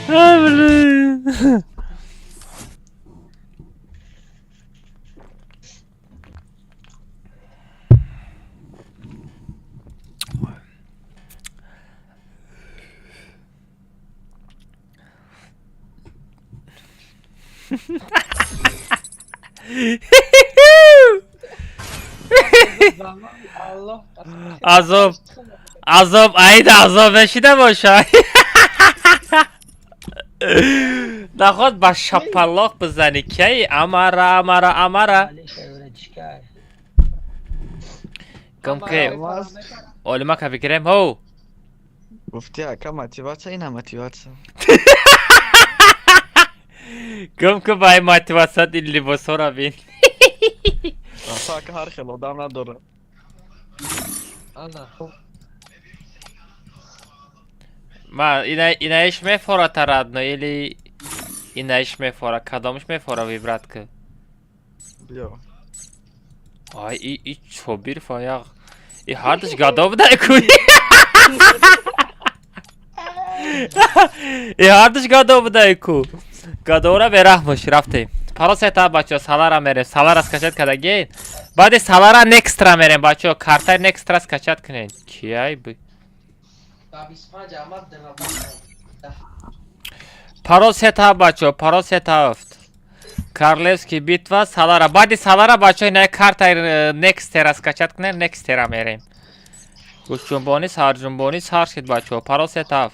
А, блин. Azab ayda azab نشیده باشه. نخواد با شپلاق بزنی که امارا کم که اولی ما که بگیریم هو گفتی اکا موتیواتسا اینا موتیواتسا کم که با این موتیواتسا این لباس ها را بین راسا که هر خیلی آدم نداره ما اینایش میفوره تراد نویلی اینایش میفوره کدامش میفوره ویبرات که بیا آی ای چوبیر فایق ای هاردش گادا بوده کوی ای هاردش گادا بوده کو گادا را برحمش رفتیم پراستا بچه سالارا میریم سالارا اسکچت کدگین بعد سالارا نکست را میریم بچه کارتای نکست را اسکچت کنین کیای بی پراستا بچه پراستا افت کارلevski bitva salara badi salara bacho ne karta next tera skachat kne next tera merem guchjumboni sarshid bacho parosetaf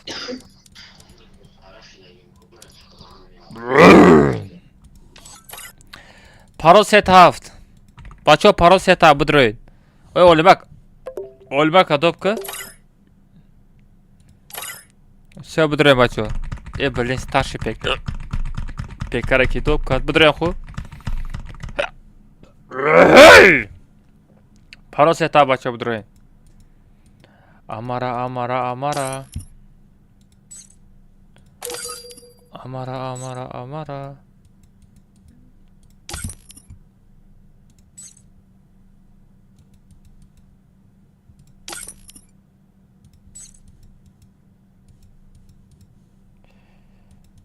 parosetaf bacho paroseta budroid oy olbak adopka все budroid bacho e blin starshi pek Pekara ki top kat budryan xo. Paraseta bacha budryan. Amara.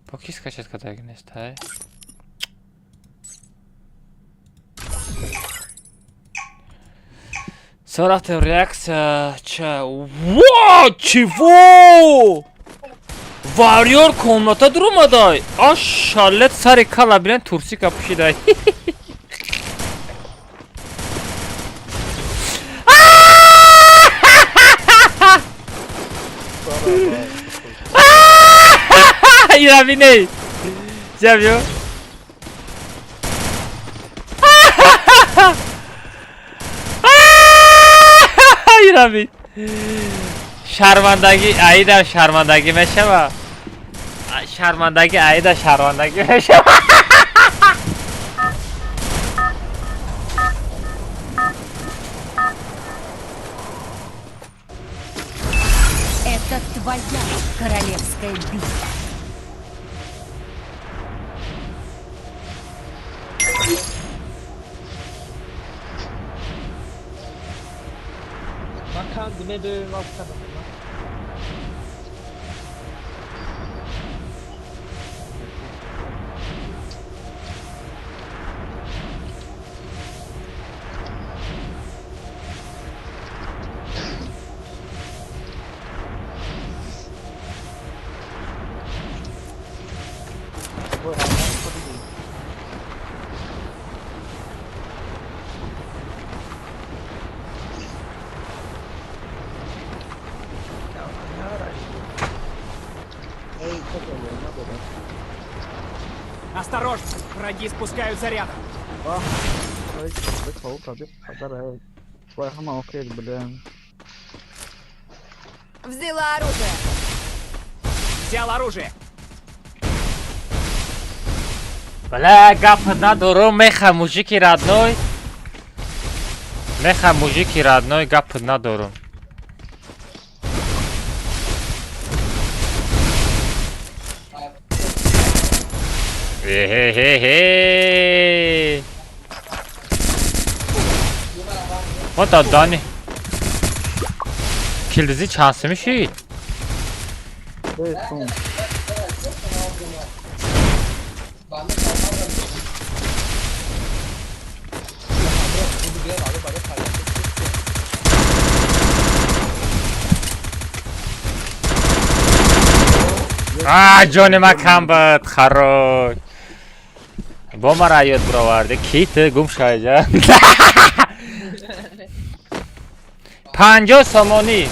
Поки скачать когда не стай. Соратив реакция. Вау, чего? Варьор комната durmaday. Aşalet sarı kalabilen tursi kapışıday. Iravine. Já viu? Iravi. Şarmandagi Aida şarmandagi meşeva. Şarmandagi Aida şarmandagi meşeva. Это твоя королевская битва. Bakan dime dövüm baksana. Осторожно! Враги спускаются рядом. Взяла оружие. Взял оружие. بله گپ ندارم میخوام موزیکی ردنوی گپ ندارم ما دادانی کلدزی چانسی میشید جان ما کم بود خراج با ما را یاد براورده کیت گم شای جان 50 سامانی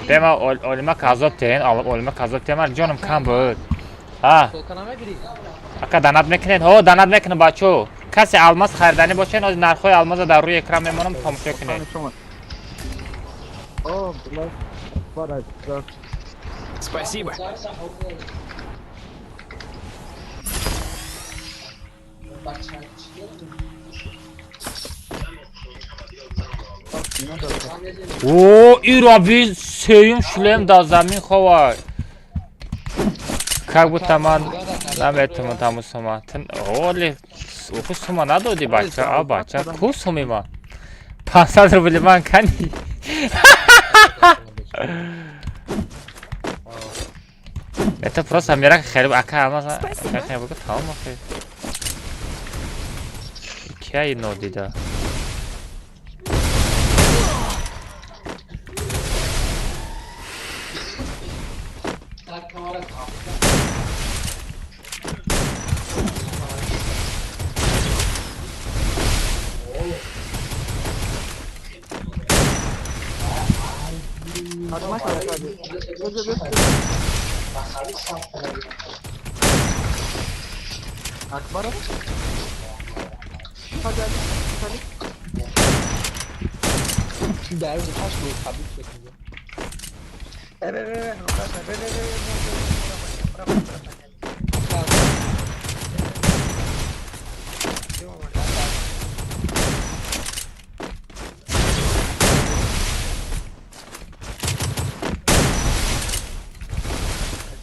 دما اولما کازوب تین اولما کازوب تین جانم کم بود ها اکا دانات میکنید هو دانات میکنه بچو کسی الماس خریدنی باشه از نرخ‌های الماس در روی اکران میمونم تماشا کنید Спасибо. او ایرابی سیم شلم دا زمین خواه как будто man наметому тому сума оли уку сума надоди бача а бача ку суми ма 500 рублей ман кани это просто мира херб ака амаза херб ка тамам ахи кяй нодида Akbar در taş bu tabii şekilde. Evet.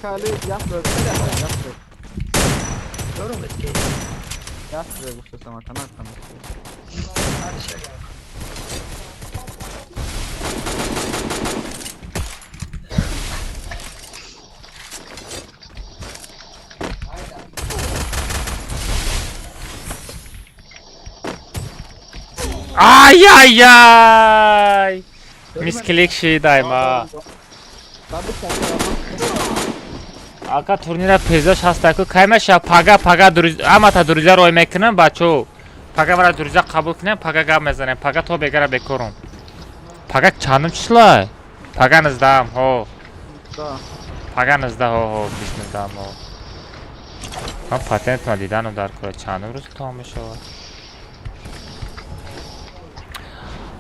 Kale yaptı. Doğru mu? Yaptı bu sesama tamam. Hadi şey. ай мискилик шидай ма ака турнира пезаш ҳастаку каймаша пага амата дуриза рой мекунам бачо пага мара дуриза қабул кунам пага гап мезанам пага то бегара бекорум пага чандам числа пага наздам ҳо пага назда ҳо бисназдам ҳо ман патентма дидану дар кора чандам рӯз то мешавад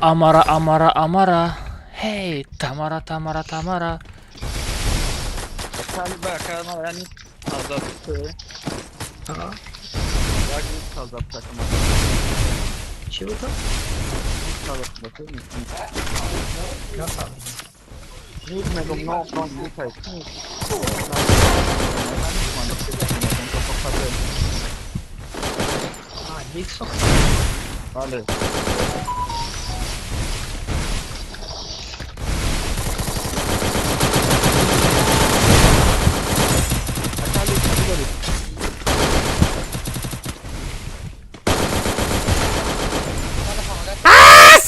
Amara. Hey, Tamara. Galiba kalma yani azalttı. Aha. Bagi azalttı takımı. Şey bu da? Azalttı. Nasıl? Bilmedim ne oldu bir kay. İlk sok. Vale.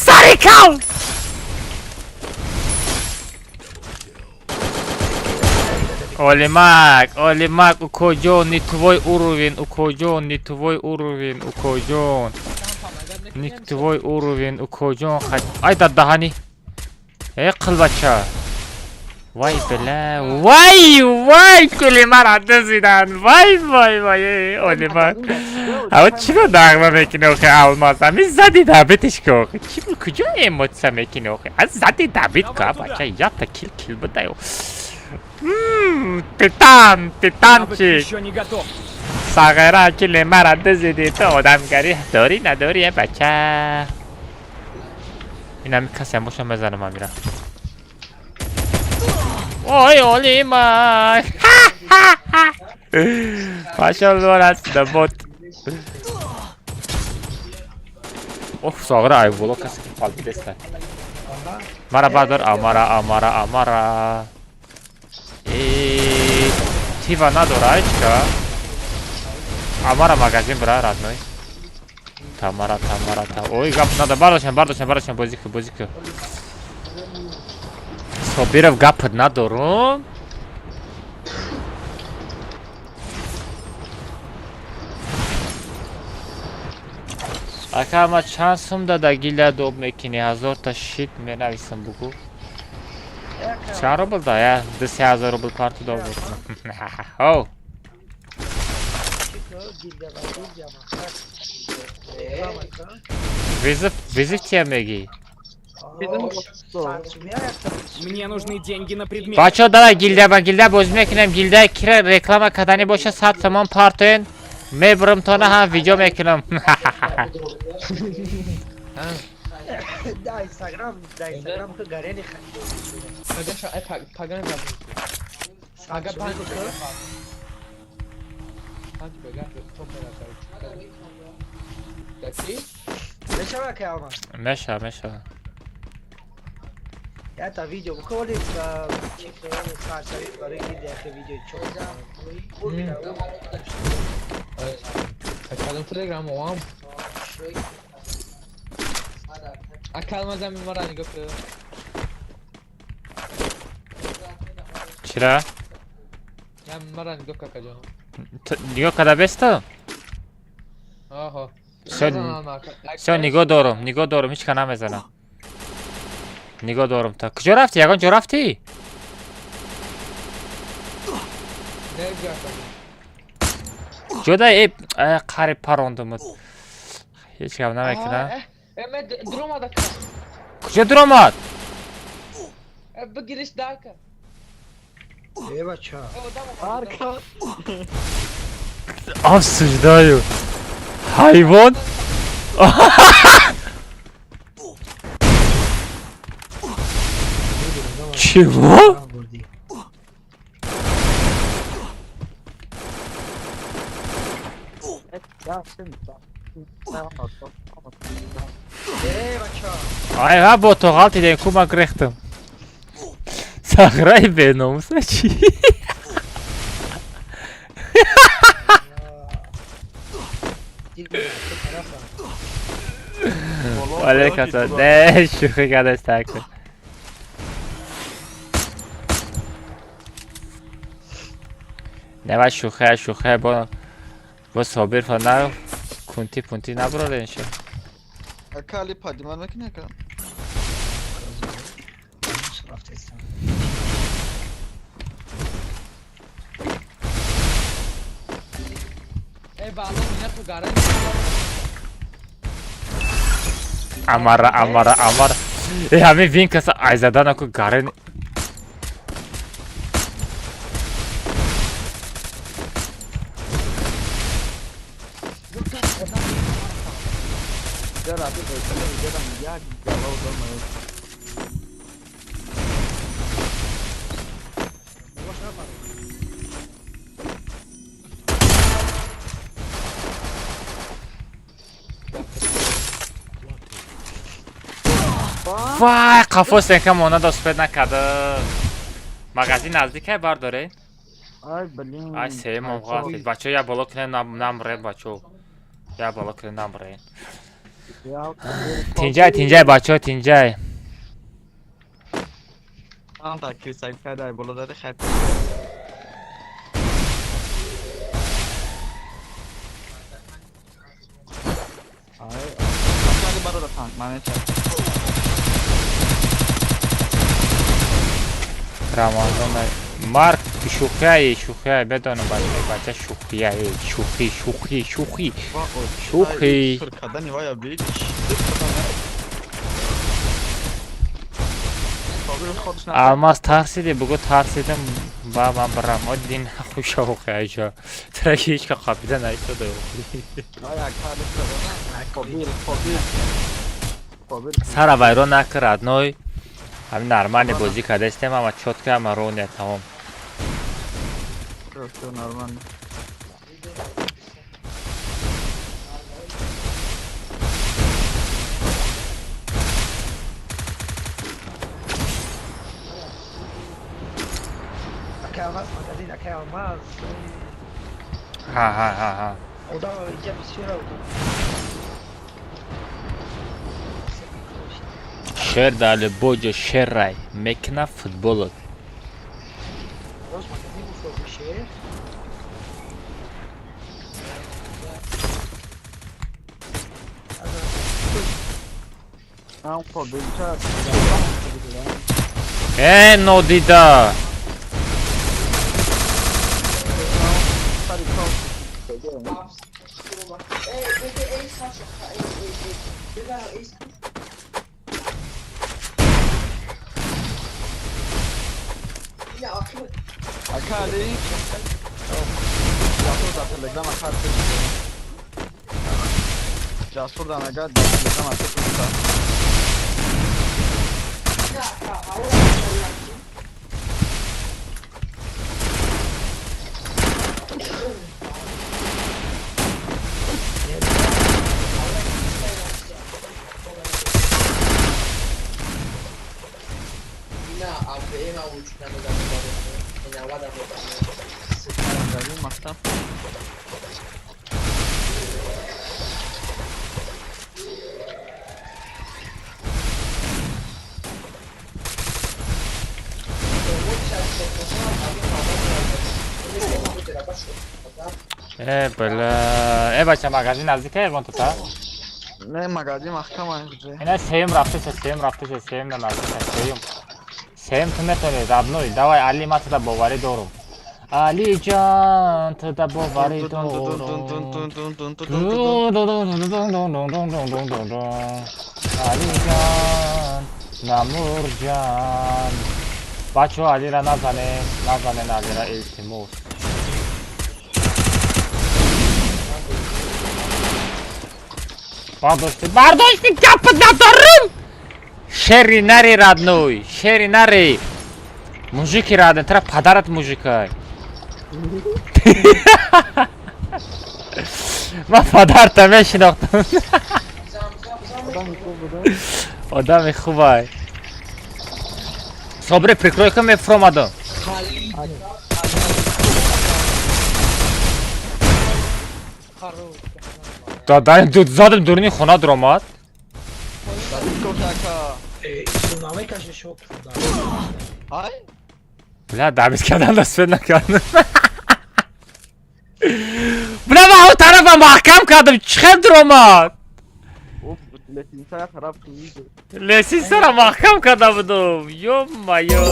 Sarikal! Олимак, Укоджон, не твой уровень, Укоджон. Не твой уровень, Укоджон. Ай, дадахани. Эй, қыл бача. وای بله وای کلمه را دزیدن وای اولیمر اما چی رو داغمه میکنه آخه الماس همی زدی دابیتش که آخه چی رو کجا ایموتسا میکنه آخه از زدی دابیت که بچه یا تا کل بوده تیتان چی ساغره کلمه را دزیدی تو آدمگری داری نداری بچه این همی کسی هم باشم بزنم من میرم وای اولیمر ماشالله است دبوت اوف ساغره ای بولو کسی که قلبی دسته مرا بردار امارا تیوا نداره ایچکا امارا مگزین برای رادنوی تامارا اوی گپ نده برداشتم بازی که صبیرف گپ ندارم اکا ما چند سوم داده گیله دوب میکنی 1000 تا شیت مینویسم بگو چند روبل دا 3000 روبل پارتی دوب میکنم او вызов тебе میگی Мне нужны деньги на предмет. بچه دادا گیلده بازی میکنم گیلده کره رکلام کدنی باشه 100 تومان پارتین میبرم تا نه هم ویدیو میکنم در اینستاگرام که گرینی میشه یا تا ویدیو بکنید و سرسری برای که ویدیو چون اکلم تلگرام اوام اکلم زمین مرا نگاه که چرا؟ زمین مرا نگاه که جانم نگاه کده بسته؟ آها سو نگاه دارم هیچ که نمیزنم نگاه دارم تا کجا رفتی؟ یگان جا رفتی؟ جدا ای قریب پراندمت هیچ کم نمیکنم درام آده کجا درام آد؟ بگیرش داکه ای بچه آف سجدایو حیوان چیو؟ Ay ha bu toğalt edeyim kuma kırıktım. Sahra'yı be namusa çi. Aleykasa ne şuhu kadar sakın. Ne var şuhu با صابر فنا کنتی نبراره نشه اکالی پادی من مکنه کنم ای بالا مینا تو گاره امارا ای همه وین کسا ایزدان اکو گاره وای قفاس اینکه مانا دست پید نکده مغازی نزدیکه برداره ای سه موقعاتی بچه یا بالا کنه نمره بچه یا بالا کنه نمره تینجای بچه تینجای آن تا که سعی کرده بالا داده خیلی اکالی برو دفعن منه چه Ramazan Mark şuhiye بدانم بچه شوخیه شوخی Fırkadan vaya bir. Almaz tahsidi bugün tahsidim babam bıram o din خوش شوخیه جا ترکی هیچ که خاپیده نایستده سر وایرو نکرد نوی همین نرمانی بازی کرده استیم اما چوت که اما رونه تمام Normal. Aquela mais magazine, aquela mais. ha O da iyice bir şey oldu. شعر داله بوجو شعر رای مکنا فوتبول Boş magazine bu soru bir şey. no dida Akali. Jasur da telegram atarsın. Jasur da mega telegram atarsın. بله بچه مغازین نزدیک ایوان تو تا Ne magazin mahkama gdzie. اینا سیم رفته سیم نزدیک سیم تو میتونی رابنوی دوای علی ما تو دا باوری دورم علی جان تو دا باوری دورم علی جان نمور جان بچه ها علی را نزنه علی را التموس برداشتی گپ ندارم شری نری رادنوی شری نری موژیکی رادن ترا پدرت موژیکای من پدرتم شناختم آدم خوبه صبر پریکروی که میفرام آدم دادن دود زادم دورنی خونه درامات Tsunami kaşı şok. Ay. بلا دعویت کردن دست فیل نکردن بلا من اون طرف محکم کردم چخیل درامات Of letinsa taraf kıyıydı. لیسی سر محکم کرده بودم یوما یو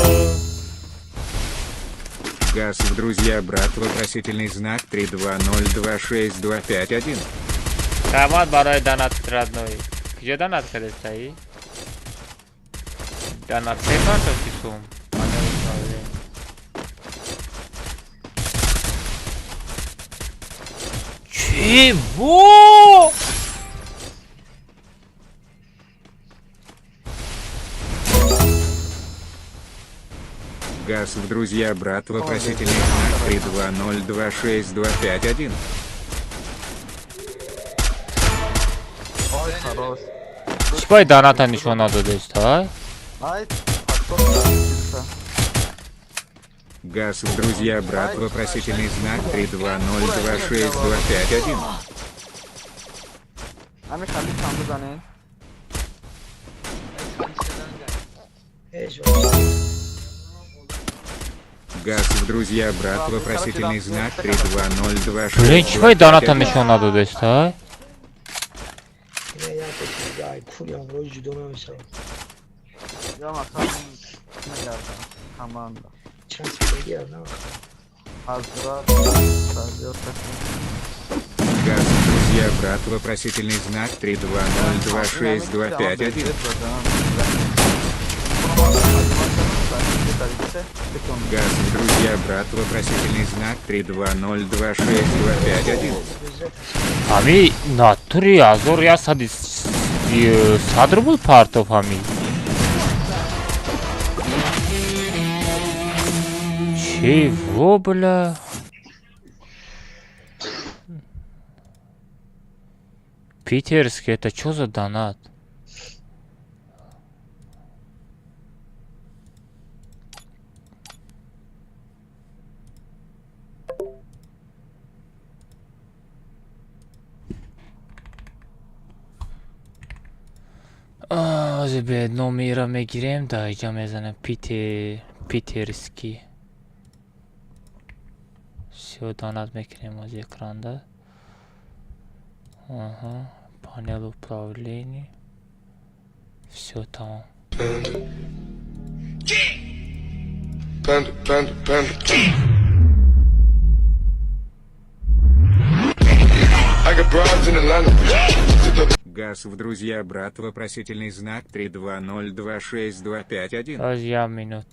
Газ в друзья, брат, вопросительный знак 320262551. قیمت برای دانت رادنوی کجا دانت فرستایی؟ دانت سیفان تو کسوم چی بو؟ Газ в друзья, брат, вопросительный знак 320262551. Ay karos. چی باید دانت نشون داده است های؟ Ay. Faktor. Газ в друзья, брат, вопросительный знак 320262551. Hani khali sandı zane. Газ в друзья, брат, вопросительный знак بلین چی باید دانت نشون داده است های؟ Yine ya peki ya pul ya roj judo mu mesela? Ya makam. Ne geldi? Команда. Чем супергерой, ну. Азрат. Газ, друзья, брат, вопросительный знак 320262551. Газ, друзья, брат, вопросительный знак 320262551. Ами натури азор я садр был партов ами. Чего, бля? Питерский, это что за донат? Тебе номера мегирем, да, идем я питерский. Все, донат мекрем из экрана. Ага, панель управления. Все там. Газ в друзья, брат, вопросительный знак 320262551. Я минут.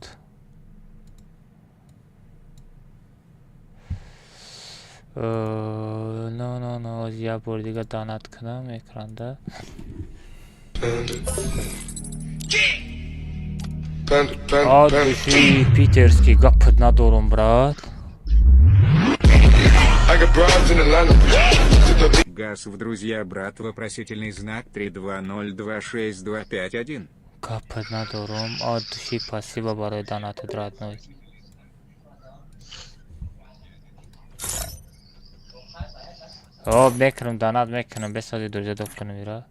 No, я бордига донат кунам экранда. Души питерский гапт надорум, брат. Газ в друзья, брат, вопросительный знак 320262551. Гапт надорум, души спасибо барои донатот, родной. мекунам донат мекунам, бесади друзья докунам ира.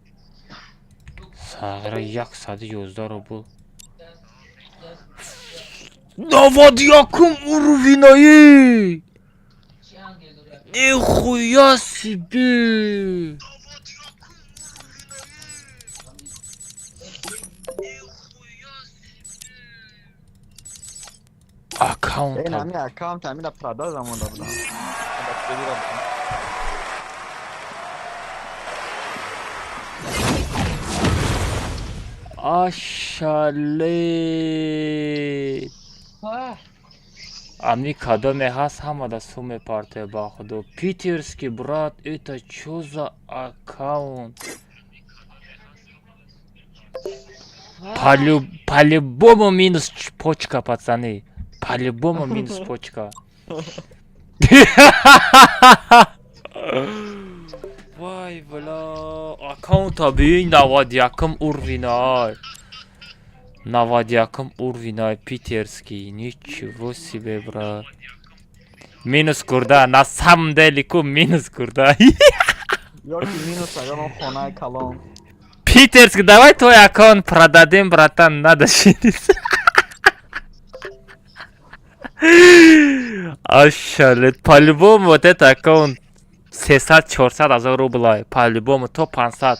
Сагра 111 рубл. Навод яком уровень! Нихуя себе! Аккаунт. Аккаунт амина продажа мон да. Ашале. Ами кадаме ҳаст ҳамада суме парте ба худо. Питерский, брат, это чё за аккаунт? По-любому минус почка, пацаны. По-любому минус почка. Вай, бля. Аккаунта бин 91 уровень. 91 уровень питерский. Ничего себе, брат. Минус курда. На самом деле, минус курда. Питерский, давай твой аккаунт продадим, братан. Надо шириться. Ашалет. По-любому вот этот аккаунт 300-400 азор рублей. По-любому то 500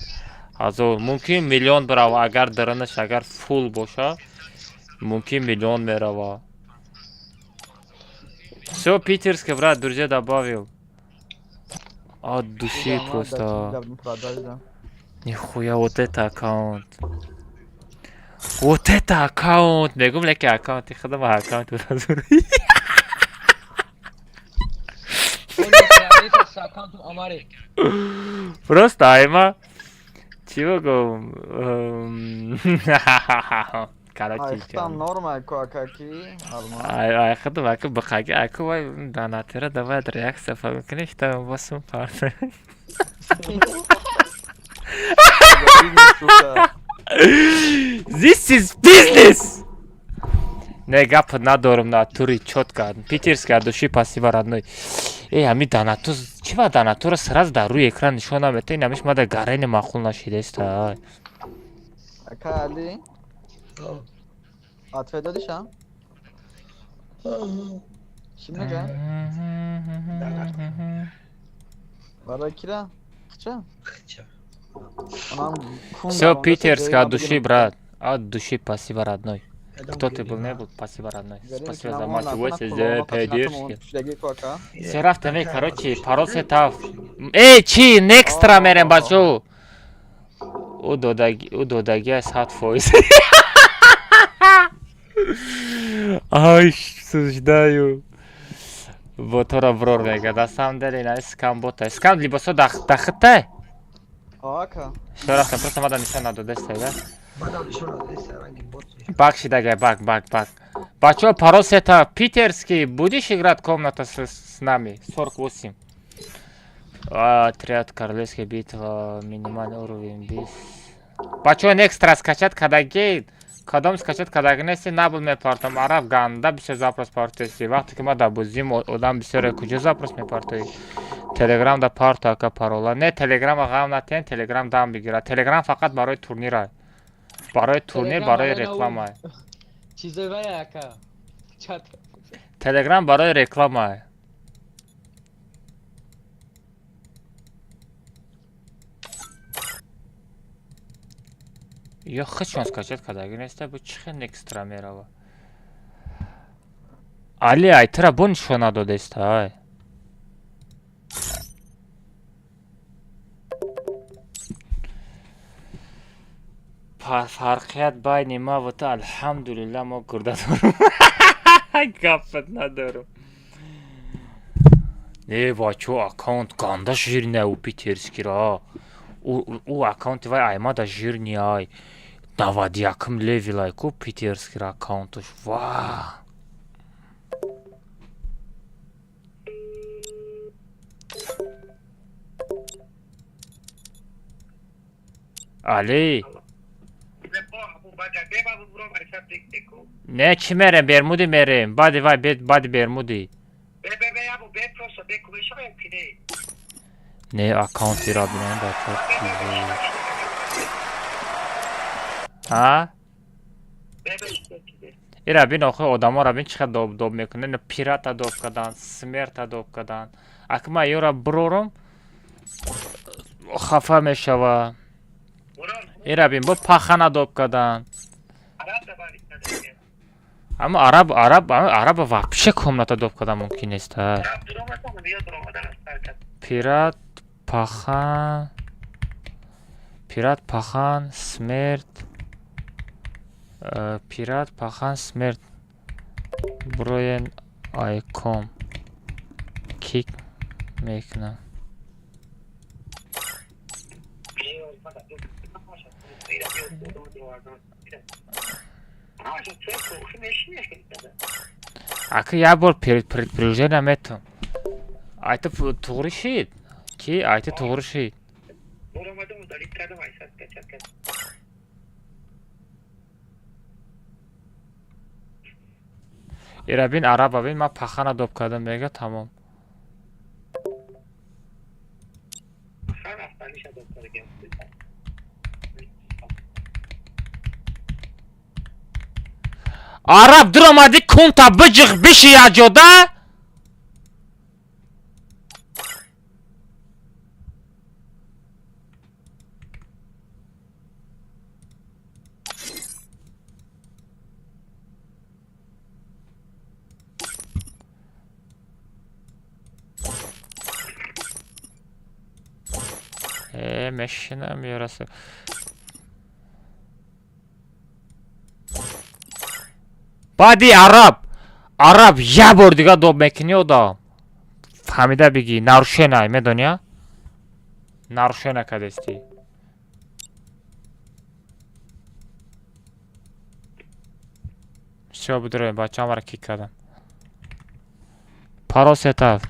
азор. Мумкин миллион брава. Агар даранаш, агар фул боша. Мумкин миллион мерава. Все, питерский, брат, друзья, добавил. От души просто. Нихуя, вот это аккаунт. Вот это аккаунт. Мегум леки аккаунт. Хадама аккаунт. Просто айма. Чего го? Короче, там норма какие? Ай, хадама аку бахаги аку вай донатера давай реакция фабрикне что восьмой парт. This is business! Не гап надорум на тури четко. Питерский от души спасибо, родной. Ами донату, чего донатура сразу дару экран нишона мете, намеш мада гарене махул нашидеста. Акали. Ответ дадиш, а? Şimdi gel. Bana kira. Kıça. Все, питерский от души, брат. От души спасибо, родной. Кто ты был, не был? Спасибо, родной. Спасибо за Нормально, мотивацию, она за кулона, поддержку. Дяги кока. Сераф, ты, короче, пару сетов. Эй, чи, некстра мерем бачу. У додаги сад фойс. Ай, суждаю. Вот тора брор мега, на самом деле, на скам бота. Скам либо со дахтай. Ака. Сераф, просто мада нишан надо дестай, да? Мадам нишон дестай, ранги бот. Бакши дагай, бак. Бачо, пару сета питерский, будешь играть комната с нами? 48. Отряд Королевская битва, минимальный уровень бис. Бачо, некстра скачать, когда гей. Кадом скачать, когда гнеси, набыл мне партом араб ганда, бисер запрос партеси. Вақти ки ма да бузим, одам бисер куҷо запрос мепартои. Телеграм да парто ака парола. Не телеграм гам натен, телеграм дам бигира. Телеграм фақат барои турнира. Барои турнир, барои реклама. Чизовая яка. Чат. Телеграм барои реклама. Я хочу скачать, когда гнеста бу чихен экстра мерава. Али айтра бун шо надодеста. фарқият байни ма ва та алҳамдулилла мо курда дорум. Гафат надорум. Не бачо аккаунт ганда жирне у питерскира. У аккаунти вай аймада жирни ай. 91 левел ай ку питерскира аккаунтуш. Ва. Али. Не чи мерем бермуди мерем. Бади вай бади бермуди. Не аккаунти ра бинем бачо. ها؟ ایرا بین آخه آدما را بین چقدر داب میکنه نه پیرات داب کردن سمرت داب کردن اکما یورا برورم خفه میشوه ایرا بین با پخانه داب کردن اما عرب вообще комната доб када мумкин нест. Пират, пахан, смерть. Пират, пахан, смерть. Броен айком. Кик мекна. Ака я бор предупреждение мету. Айта тугри шид. Ки айта тугри шид. ира бин араба бин ма пахана доб кардам мега тамом. Arab dromadi konta bıcık bir şey acıda. Meşinem yarası. Бади араб я бор дига доб мекини одам. Фаҳмида биги нарушена медония? Нарушена кадести. Всё будро бачамара кик кардам. Паросетав.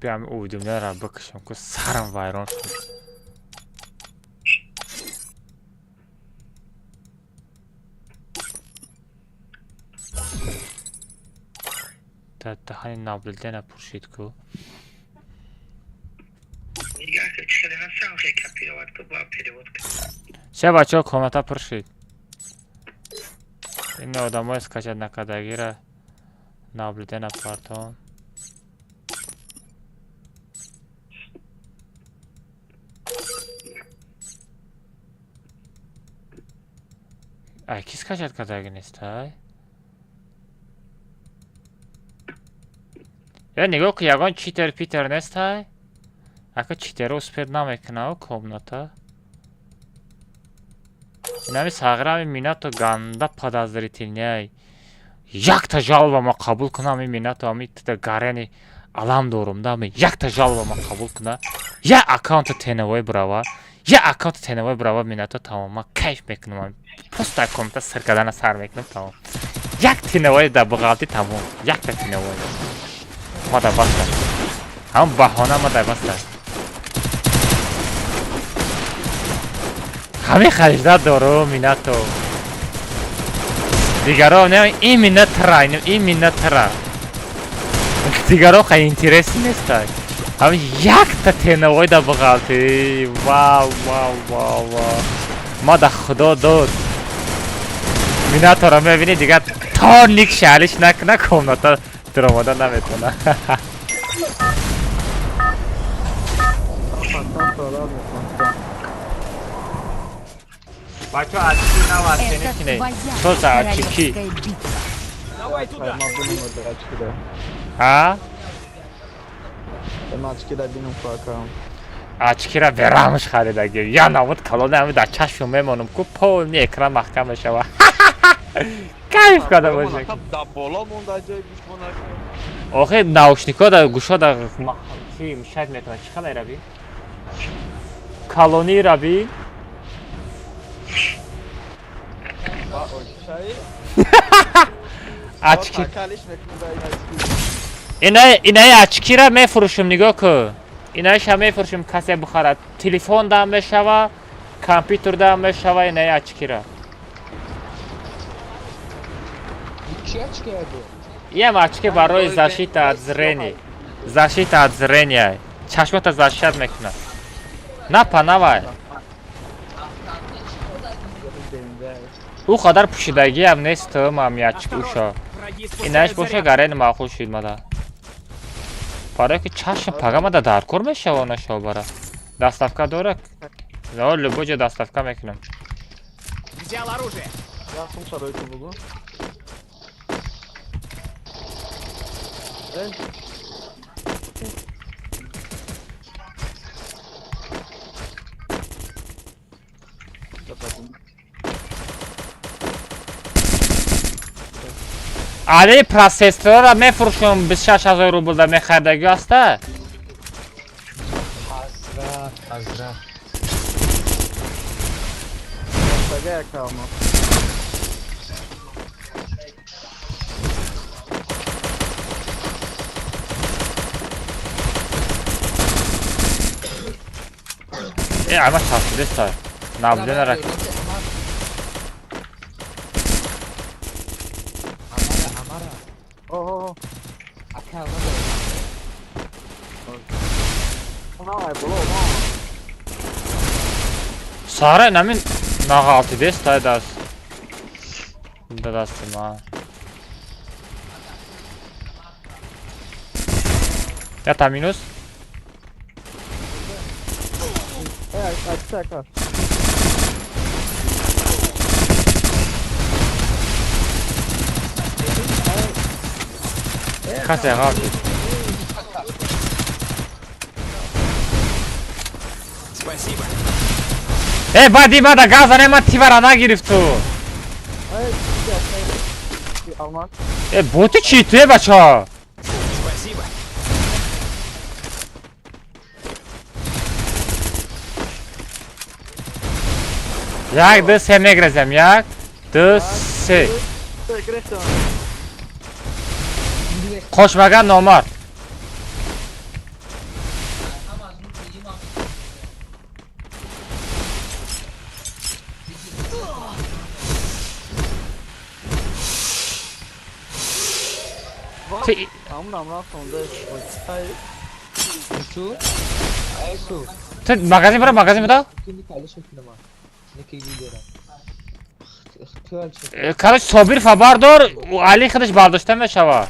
بیام اودیم نه را بکشم که سرم ویران شد. تا دهانی نابلده نپرشید که چه بچه ها کامتا پرشید این آدم های اسکچت نکدگی را نابلده نپرتان Ай, кис качат кадаги нестай? Я нигоҳ ки ягон читер питер нестай? Ака читеро успед намекунав комната. Инами сағрами минато ганда подозрительняй. Якта жалба ма қабул кунам и минато ами тида гарени алам дорум да ами якта жалба ма қабул куна. Я аккаунта теневой брава. Я аккаунта теневой брава минато тамома кайф мекунам ами. Просто аккаунта саркадана сар мекунам тамом. Як теневой да буғалти тамом. Якта теневой. Ма да баста. Ҳам баҳона ма да баста. ҳамин харида дорум минато. Дигаро не ин минатра, ин минатра. Дигаро хай интереси нестай. Ҳам якта тенавой да буғалти. Вау, вау, вау, вау. Ма да худо дод. Минатора мебини дигар то ник шалиш накуна комната дромада наметуна. Бачо очки навартенекине. Что за очки? Давай туда. А? Очкира верамш харидаги. Я навод калоне ами дар чашм мемонам ку полни экран маҳкам мешава. Кайф када боше. Охе наушникҳо дар гӯшҳо дар чи мишад метавонад чӣ қалай раби? Калони раби? Очки. Инаи очкира мефурӯшим нигоҳ ку. Инаиша мефурӯшим касе бухарад. Телефон дам мешава, компютер дам мешава инаи очкира. Ям очки барои защита от зрения. Защита от зрения. Чашмота защитат мекунад. Напанавай. ӯ қадар пӯшидагиам нестум амячки ӯшо. Инаиш боша гарени маъқул шуд мада. Барое ки чашм пагамада дар кор мешавона шобара. Доставка дора? О, любой ҷо доставка мекунам. Взял оружие. али процессорро мефурӯшам 26000 рубл мехаридаги аста. Hazrat. Ама чашидаста. Набуденара. Сара намин нағалти дестай даст. Дадасти ма. Я там минус. Касе гавди. Спасибо. Бади бада газа нема тивара нагирифту. Боти чи ту бача? Спасибо. Як ду се мегрезем, як ду се. Қошмаган номар. تو магазин бара, магазин буда? Короче, Собир хабар дор, Али худаш бардошта мешава.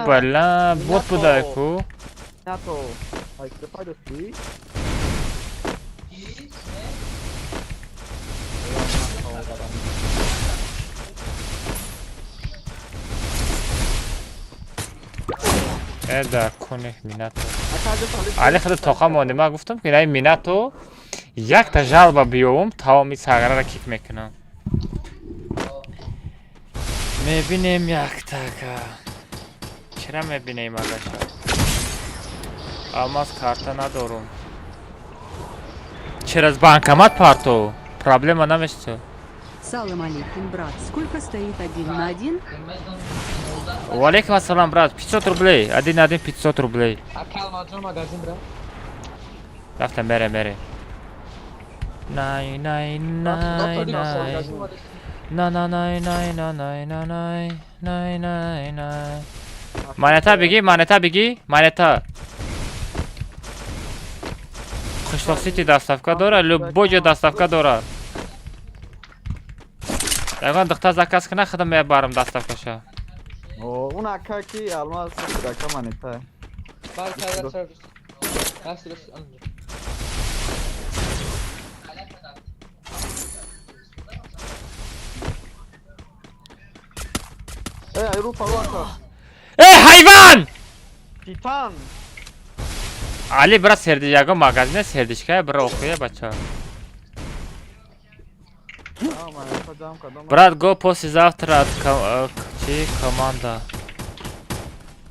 Бала, бот буда ку. در کنه میناتو علی خود توقع مانده من گفتم که این میناتو یک تا جلبه بیاوم تمامی ساغره را کیک میکنم میبینیم یک تاکا چرا میبینیم آگاشا алмаз карта ندارم через банкомат парту проблема намешься Салам алейкум, брат. Сколько стоит 1 на 1? Валейкум ассалам, брат. 500 рублей. 1 на 1 500 рублей. Акал маджон магазин, брат. Рафтам, бере. Най. Монета беги. Монета. Қишлоқ сити доставка дора, любой ҷо доставка дора. Ягон духта заказ кина худам мебарам доставкаша. اون اکا کی الماس اکا монета. Barka servis. Nasıl Avrupa varsa. Hayvan! Titan. Ali biraz serdiyaga magazine serdishka bir o'qiya bacha. Брат, го послезавтра от команда.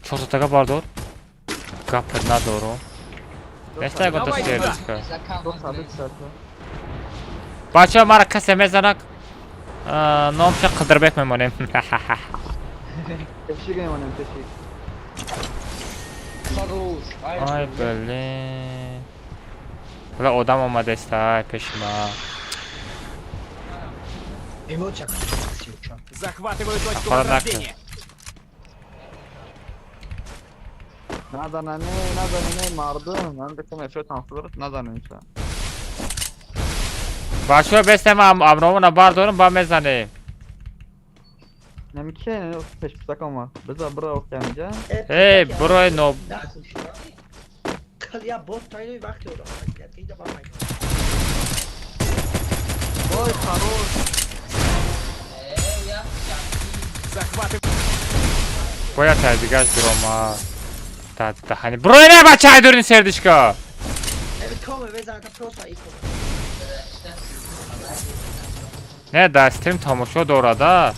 Чё така бардор? Гапер надору. Нестай го то сердечко. Бача мара касе мезанак. Номша Қыдырбек мемонем. Тешик мемонем, тешик. Ай, блин. Бля, одам омаде стай пешма. Захватываю точку возрождения. نزننه مردم من بکنم افشای تنفورت نزنه باشو بستم امرامون بار دارم با میزنیم نمیکنه پیش پسک آمد بذار برای وقتی اینجا ای برای نوب کلیا بوت تایی وقتی رو وای خروش باید تایدیگاش دروما تحنی برای نه بچه های دورین سردشکا نه دستریم تماشا دارده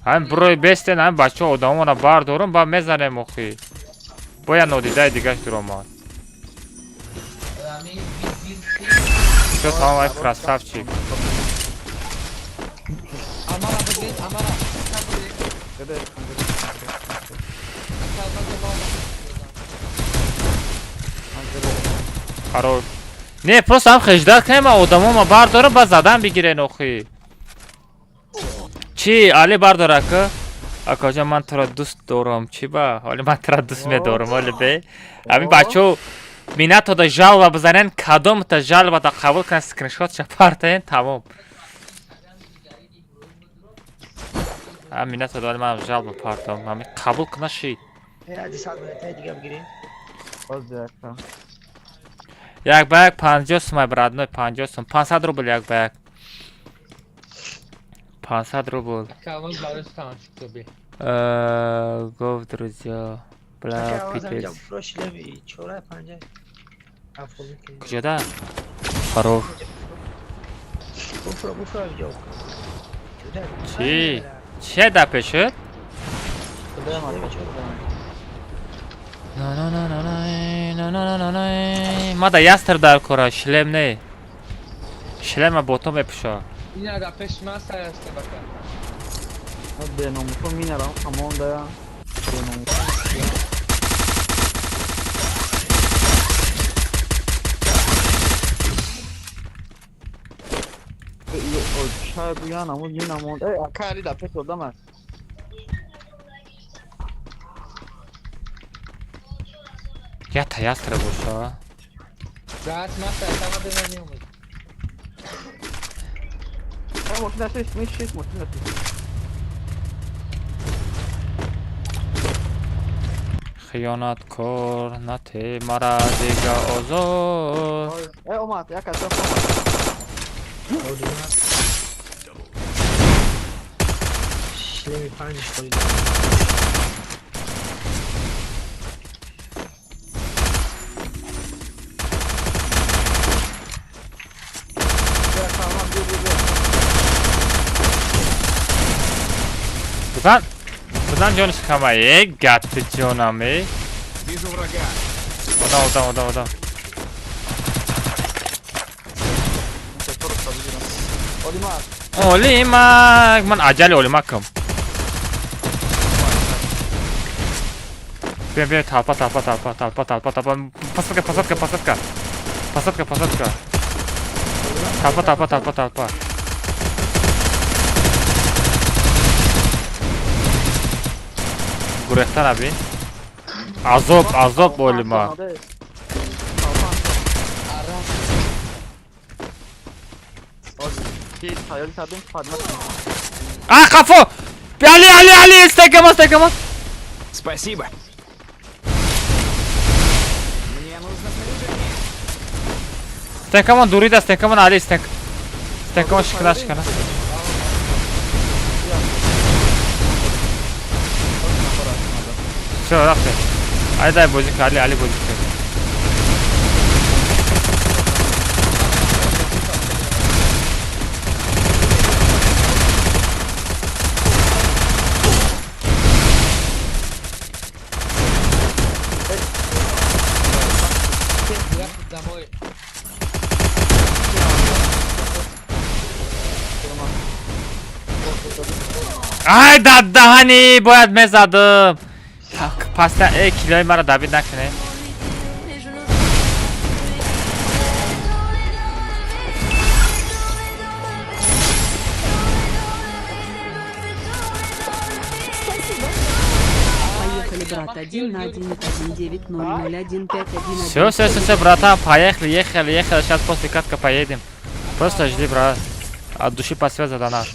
هم برای بستن هم بچه آدمونه بار دارم با میزنه مخی باید نادیده دیگاش دروما شو تمام های کراساف چی نه پروست هم خجدت کنیم آدم ها بار دارم با زدن بگیره نوخی چی؟ علی بار داره که؟ اکا جا من تو را دوست دارم چی با؟ حالی من تو را دوست می دارم حالی به همین بچه ها مینه تا دا جلوه بزنین کدام تا جلوه تا قبول کنن سکرینشات شا پرتین تمام هم مینه تا دا من جلوه پرتم همین قبول کنه شید یک بایک 50 سوم براد نه 50 سوم 500 روبل یک بایک 500 روبل گفت друзья бля пипец کجا ده خروف چی چه دپه شد ما دا ястер дар кора шлем не шлема бо то мепуша ина да пешма саясте бака беномусо минерам команда شاید بگن همون مینموند اکا علی دپه شدم است یا تا ястер боша брат маса сама бенани умид ماشین هستش میشید ماشین هستش خیانتکار نته مرا دیگه آزار اومد یک از شلمی پنجش کنید Buradan canı sıkamayı. Gattı canımı. Вижу врага. Oda. Olimak. Man acele olimakım. Ben talpa. Pasatka. Talpa. Gurektan abi. Azop olima. Ah kafo! Ali! Стекамон! Спасибо. Мне нужно снаряжение. Стекамон дурида, стекамон Ali, стекамон шикана. Все, рахте. Дай бозик, Ali бозик. Домой. Ay dadda hani boyad mezadım. Pasta kiloyu mara David nakne. Поехали, брат, 1 на 1-1-9-0-0-1-5-1-1. Все, братан, поехали. Сейчас после катка поедем. Просто жди, брат. От души по связи донат.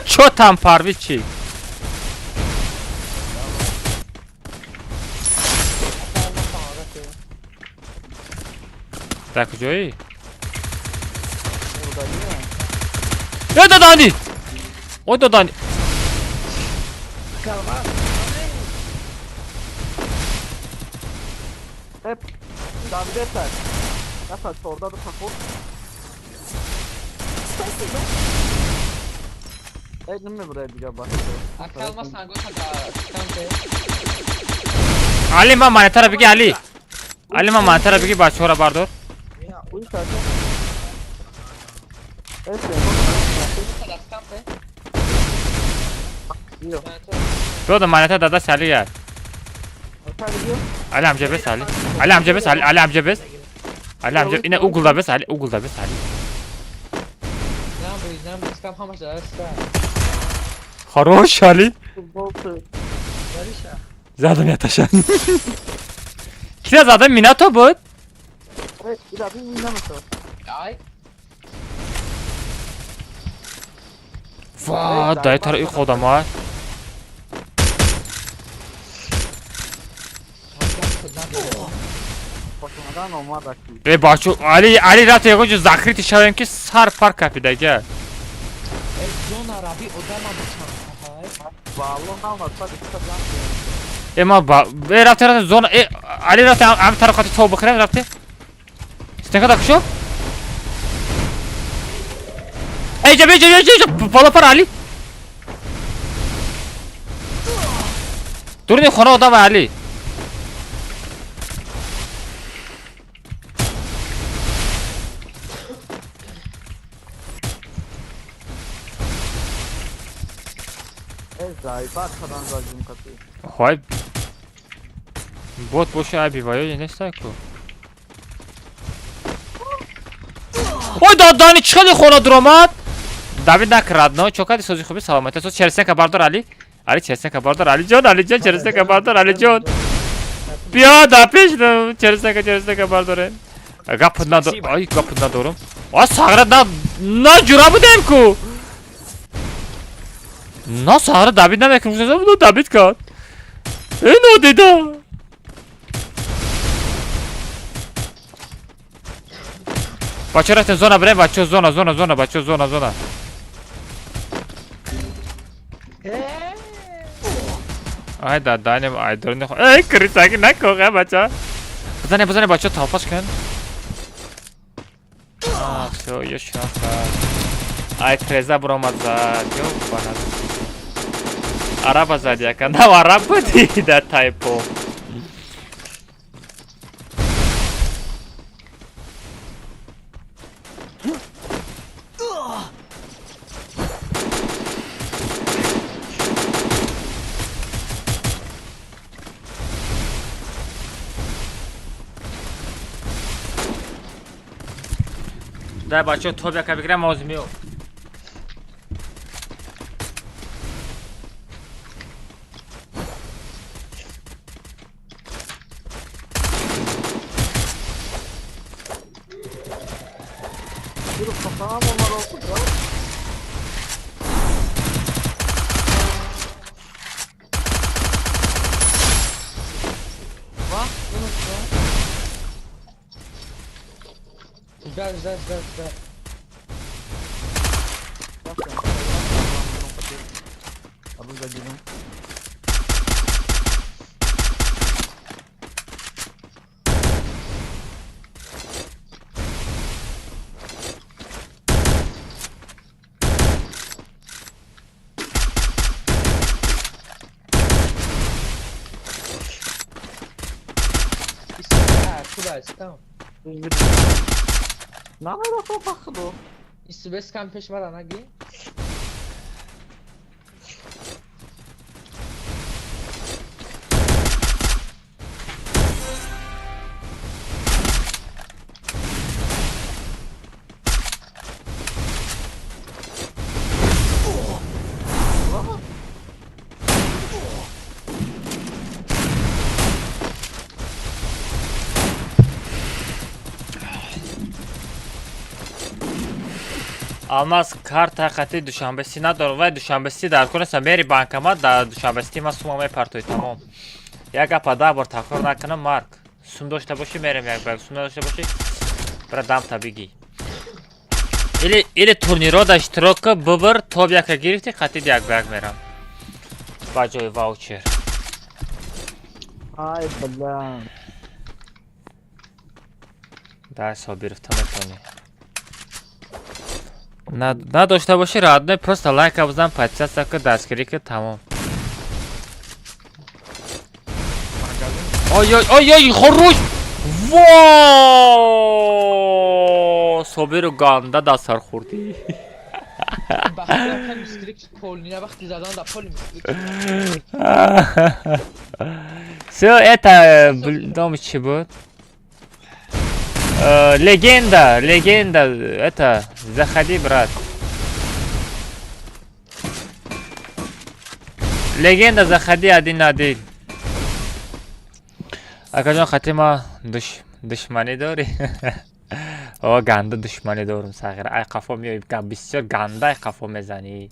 Чё там, парвичи? Так, Джои. Это Дани! Ой, это Дани! Akalmazsan gosa da stante. Ali mama tarafı ki Ali. Ali mama tarafı ki baş çora bardor. تو da maneta dada sali gel. Ali amca bes Ali. Ali amca bes. Ali amca yine Google'da bes Ali. Znam, skam hamaş da sta. Хорош Ali. Yarışa. Zadım yataşan. Kira zadım minato bu. Ay. Va, dayı tarafı kodam var. Bacho Ali rahat yagocu zakriti şavem ki sar park kapıda gel. Zona rabi odama Ema rahat zona Ali rahat am tarakati çoğu bakırım rahat. Stenka da kuşu. Ece pala para Ali. Durun khona odam Ali. Hoy. Bot boşu abi vayo ne sayko. Oy dani çıkalı khona dramat. David nakradno çokadi sozi خوبی سلامت تو چرسن خبردار علی چرسن خبردار علی جان چرسن خبردار علی جان بیا دا پیش چرسن خبردار Kapından doğru. O sağırda na cürabı dem ku. Na sağırda David ne bekliyorsun? Bu David kan. Ne dedi? Бачо рафтем зона брем, бачо зона. ای دادانم ای درون خو ای کریساکی نکوغه بچه بزنه بچه تاپاش کن все یه شناخت ای ترزه برامد زد یو باند عرب زد یکن نه عرب بودی در تایپو ده بچه تو بیا که بگیرم موزمیو Ждай. Куда там? Нахуй походу. Из себя скампиш вара наги. Алмаз карта хати душанбести надорм вай душанбести дар кунасам бери банкомат дар душанбести ман сумам мепартои тамом як гапа 10 бор такрор накунам марк сум дошта боши мерем як баг сум дошта боши бара дамта биги или турниро да иштирока бибир тоб яка гирифти хати як баг мерам ба ҷои ваучер Ай, бля. дай собирифта метони надошта боши родной просто лайка бизан подписаться дастгирӣ ки тамом ой хорош во собиру ганда да сар хурдӣ всё это дом чи буд легенда, это, заходи, брат. Легенда, заходи один на один. Акажон хатима душмани дори. О, ганда душмани дорум сагир. Ай қафо миёй, бисёр гандай қафо мезани.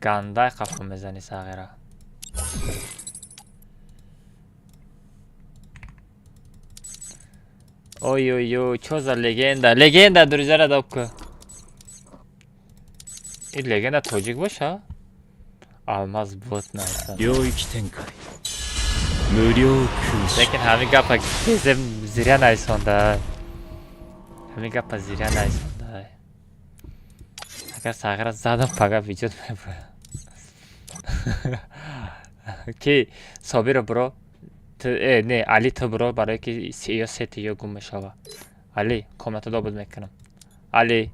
Гандай қафо мезани сагира. Ой, чё за легенда? Легенда, друзья, добка. И легенда тоджик баша? Алмаз бот найсан. Lekin hamma gapga bezim zirya найсан да. Hamma gapga zirya найсан да. Agar sag'ira zadam paga video Ki Sobira bro. نه علی تو برو برای که یا سیتی یا گم شوا علی کامنت دو بود میکنم علی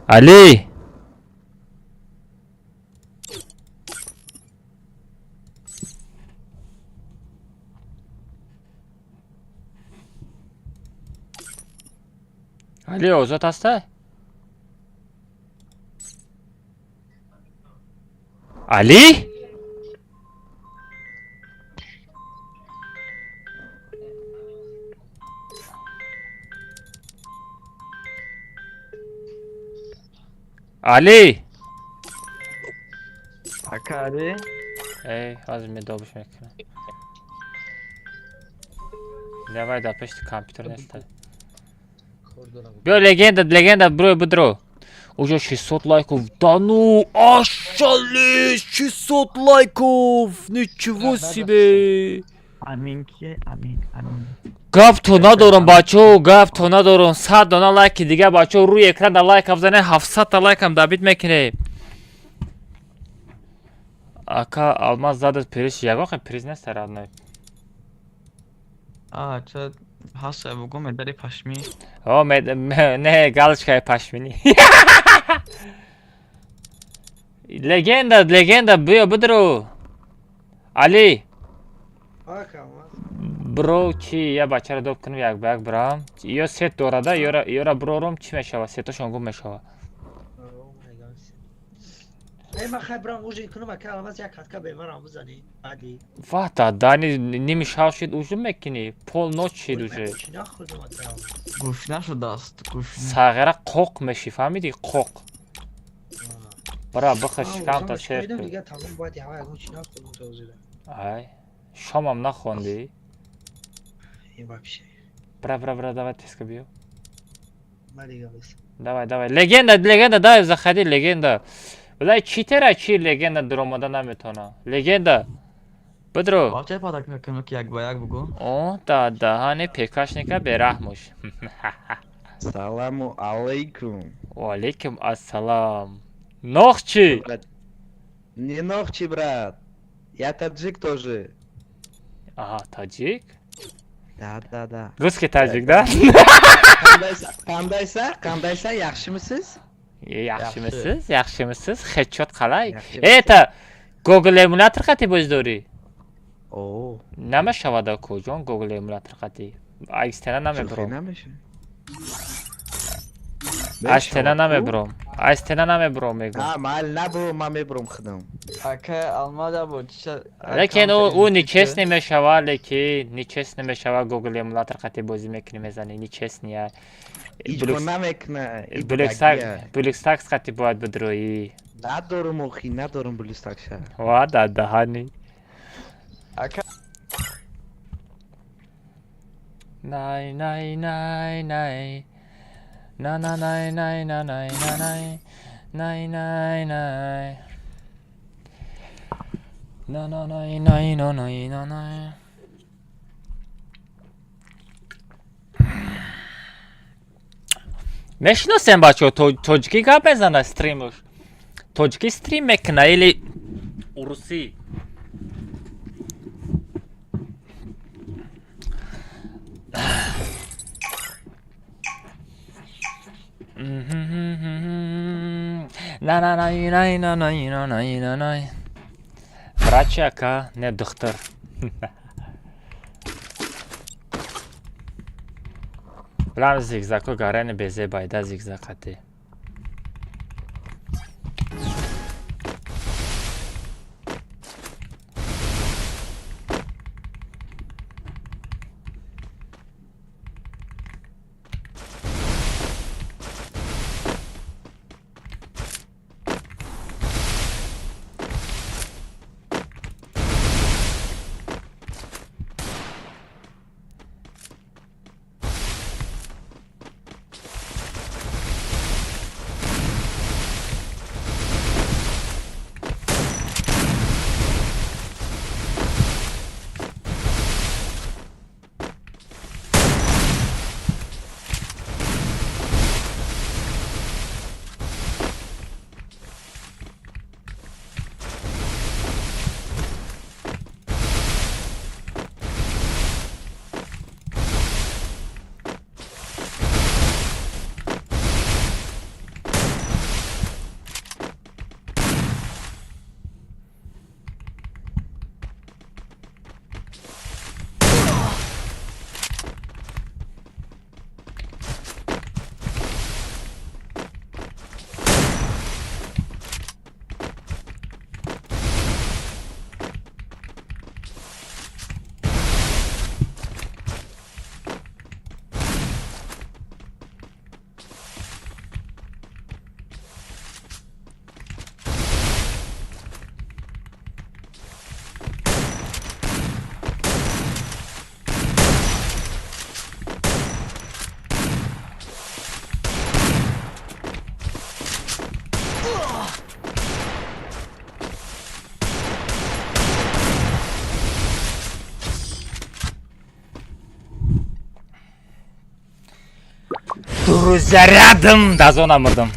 علی اوزات هسته علی؟ علی؟ Akari. ای از میدابش میکنم давай да пешти компьютер нестай بیا لگندا برو بدرو Уже 600 лайков. Да ну, ошалеть! 600 лайков! Ничего себе! Аминки, амин. Гап то надорам бачо, гап то надорам. 100 дона лайки дига бачо руи экран да лайк авзане 700 та лайкам дабит мекине. Ака алмаз задат приз ягоха приз нест радной. Чё, хаса бугу медали пашми. О, не, галочка пашмини. Легенда, бедро. Али. Бро, чи я бачара доп кунам як ба як брам. Ё сет дорада, ёра брорум чи мешава? Сетошон гум мешава. من خبرم وجود کنم که الان یک خط به من آموزانی بعدی Vata, dani nimishal shid ujum mekini. Pol noch shid uje. چینا خودم اترام Гушна шудаст, гушна. Sagara qoq meshi, famidi qoq. Bra bixsh kam ta شد shert. دیگه تمام باید همه اون چینا خودم توضیح بدم Ay. Shomam nakhondi. این вообще Bra, давай тиска биё. من دیگه بس Давай. Легенда, дай заходи, легенда. Блай, читера чи легенда дромада наметона. Легенда. Бедро. Бача падак мекунам ки як ба як бугу. О, да, ҳани пекашника бераҳмуш. Саламу алейкум. Ва алейкум ассалам. Нох чи? Не ногчи, брат. Я таджик тоже. Ага, таҷик? Да. Русский таҷик, да? Qandaysa, yaxshimisiz? Yaxshimisiz? Headshot qalay? Eta, Google emulator qati bo'z dori? Oo. Nima shavada ko'jon Google emulator qati? Aytana nima bro? Aytana nima bro mego? Ha, mal nabro, man mebrom khidam. Aka almada bu. Lekin u nechesni meshava, lekin nechesni meshava Google emulator qati bo'zi mekni mezani, nechesni ya. Bluestax qati boyad bidroyi. Nadorum Bluestax-a. Va da hani. Aka Nay. Na. Na. Мешиносем бачо, тоҷики гап мезана стримуш. Тоҷики стрим мекуна или уруси? На. Брачака, не духтар. Bilам zigzagga garani beze bayda zigzag qati. Друзья, рядом! До зона мырдым.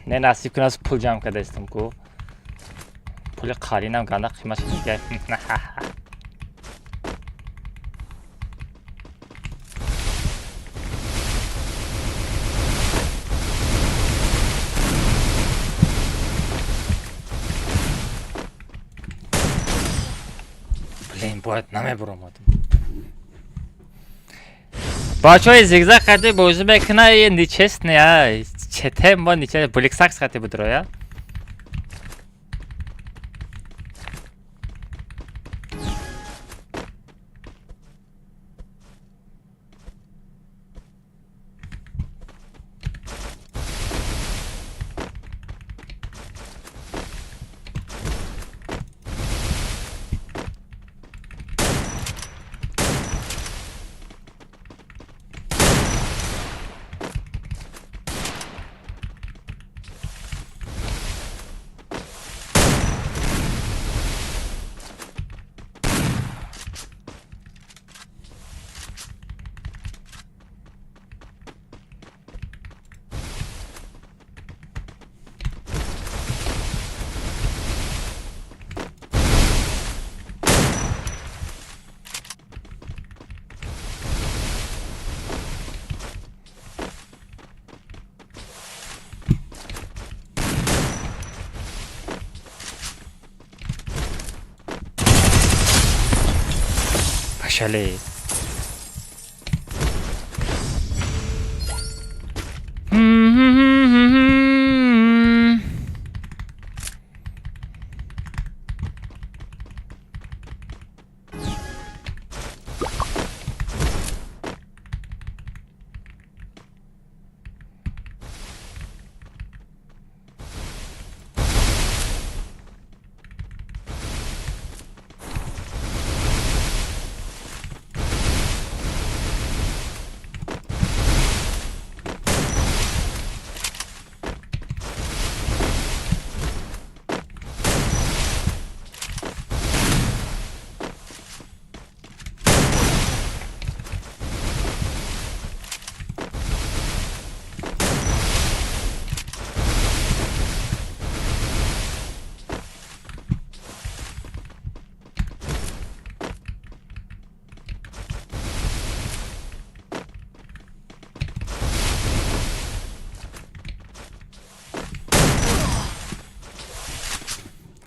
Не насип кунас пул жам кадастым ку. Пули қаринам ганда қимаш деге. Блин, боят наме буромадым. Бачои зигзаг қати бозу мекуна и нечестный, а. Чете мо нечестный. Бликсакс қати будро, я? Пошали.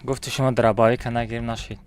گفت شما دربایی که نگیریم نشید.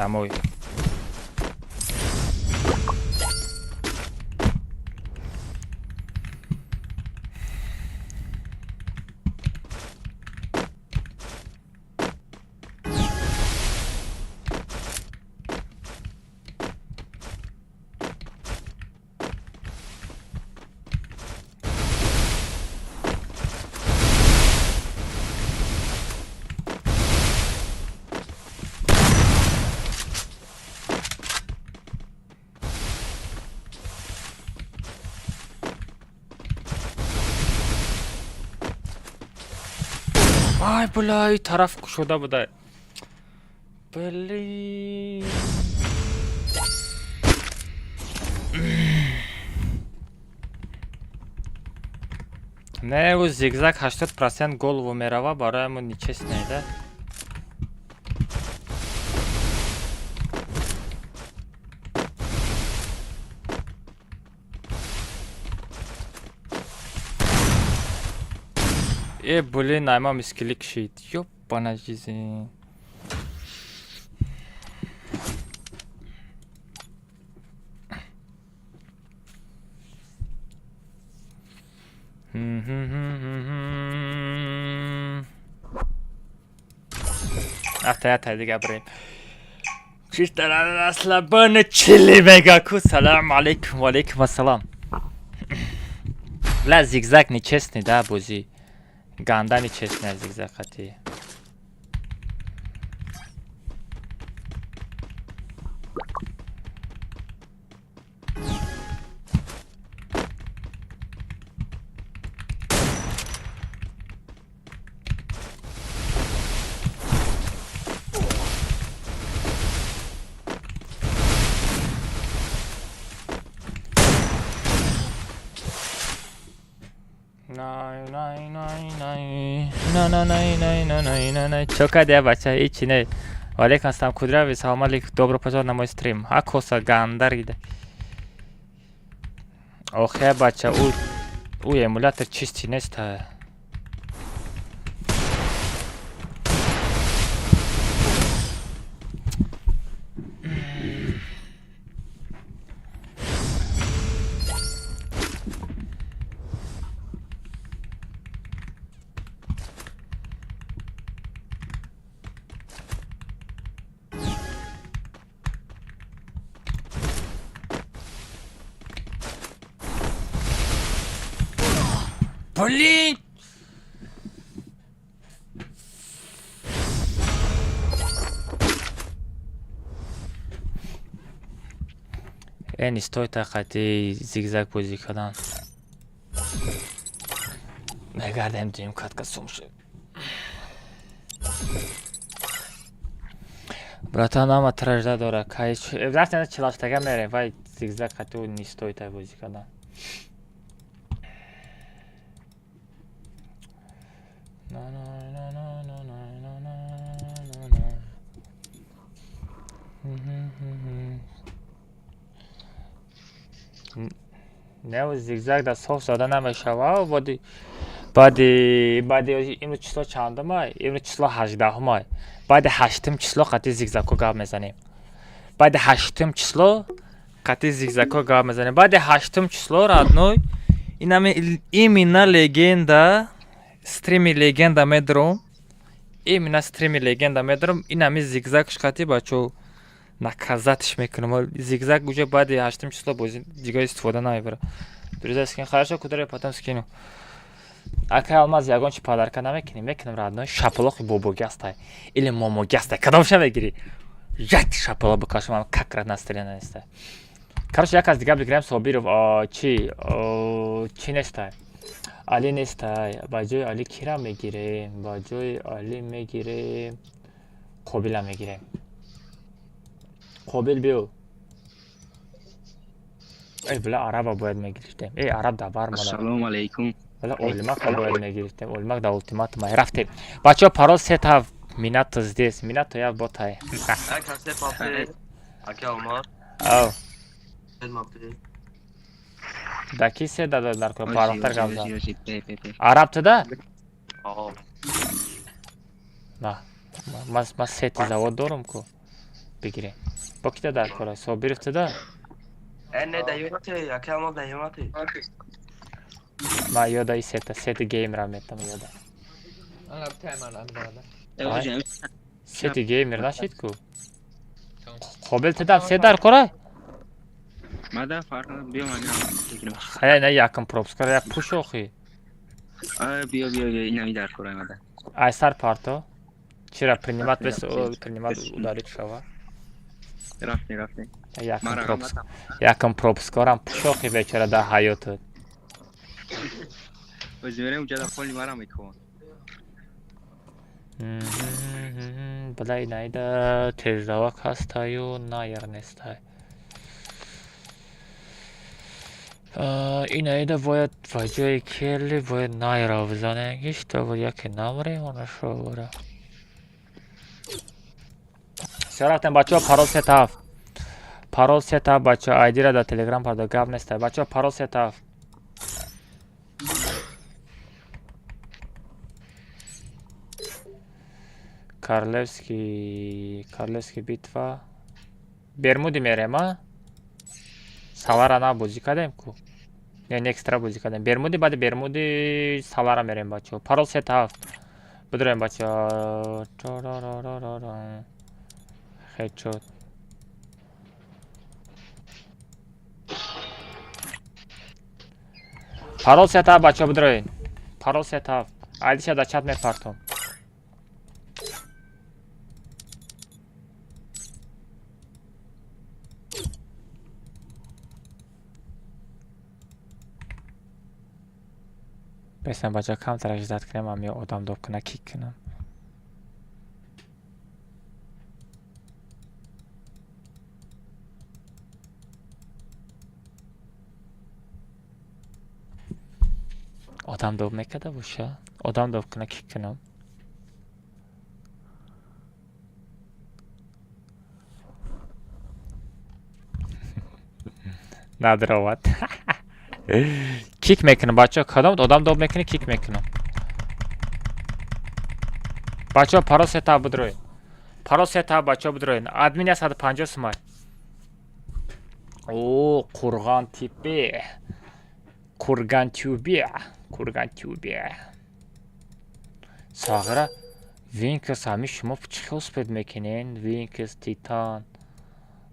Домой. Ай, бля, тарaf шуда буда. Блин. Не, у зигзаг 80% голову мерава бароямон нечестный, да? Блин, найма мискилик шит. Ёпана жизнь. Atay دیگه بریم. چیستر اصلا بن چلی بگاکو سلام علیکم و علیکم السلام. لا زیگزاگ نیچسنی دا بوزی. گاندا نیچسنی زیگزاگ خطی. Чока де бача ичи не. Валейкум ассалам кудрави салам алейкум. Добро пожаловать на мой стрим. Акоса гандар иде. Охе бача у эмулятор чисти неста. Блин! Не стоит ахати зигзаг бозӣ кардан. Мегардем дуюм катка сумши. Братан, ама тражда дора. Власне чилаштага мерем, вай зигзаг хату не стоит бозӣ кардан. Не зигзаг да соф зада намешава. баъди имрӯз число чандумай? Имрӯз число 18-умай. Баъди 8-ум число қатъи зигзагҳо гап мезанем. Баъди 8-ум число қатъи зигзагҳо гап мезанем. Баъди 8-ум число родной именно легенда стрими легенда медорам. Именно стрими легенда медорам. Инами зигзагш қатъи бачо наказатш мекунам. Зигзаг уже баъди 8-ум число бози дига истифода намебарам. Друзья, скин хорошо, куда потом скину. Ака алмаз ягон чи подарка намекунем. Мекунем родной шапалоқи бобоги астай или момоги астай. Кадомша мегири? Як шапало букашам как раз настроение нестай. Короче, як аз дига бигирем Собиров чи нестай. Али нестай. Ба ҷои Али кира мегирем? Ба ҷои Али мегирем Қобила мегирем. Қобил биё. Була араба бояд мегирифтем. Араб да бар мада. Ассалому алейкум. Була олимака бояд мегирифтем. Олимак да ултиматума рафтем. Бачаҳо парол сетав минато здесь. Минато я ботай. Ав. Даки се да дар ко парохтар гамза. Араб туда? На. Мас сети завод дорам ку. Бигирем. Бо кида дар кора Собиров туда? Ма ёда и сети геймера метам ёда. Сети геймер нашид ку. Қобил туда се дар кора? Мада фарна биё мана. Хая на якам пропускар як пуш охи. Биё инами дар кора мада. Айсар парто. Чира принимат ударит шава. Рафте. Якам пропускарам пуш охи вечера да ҳаётот. Возьмем уҷада холи мара мекун. Балай найда тезравак ҳастаю на як нестай. Ин айда бояд ва ҷои келли бояд найро бизанем. Иштобу яке намрем она шо бора. Все рафтем бачаҳо парол сетав. Парол сетав бачаҳо айдира дар телеграм парда гап нестай. Бачаҳо парол сетав. Карлевский битва. Бермуди мерем, а? Салара на бозӣ кардем ку. Не экстра бозӣ кардем. Бермуди баъди Бермуди Салара мерем бачаҳо. Парол сетав. بدریم بچه خیلی شد پارول ستاپ بچه بدرین پارول ستاپ آیدیش در چت میپرتم بسیم بچه کم ترش زد کنم هم یا آدم دوب کنه کیک کنم آدم دوب میکده باشه آدم دوب کنه کیک کنم ندراوت کیک میکنم بچه کدام آدم دوب میکنه کیک میکنم بچه پارو ستا بدروین پارو ستا بچه بدروین ادمین 150 سومای او قرغان تیپی قرغان تیوبی ساغره وینکس همی شما چی خود میکنین وینکس تیتان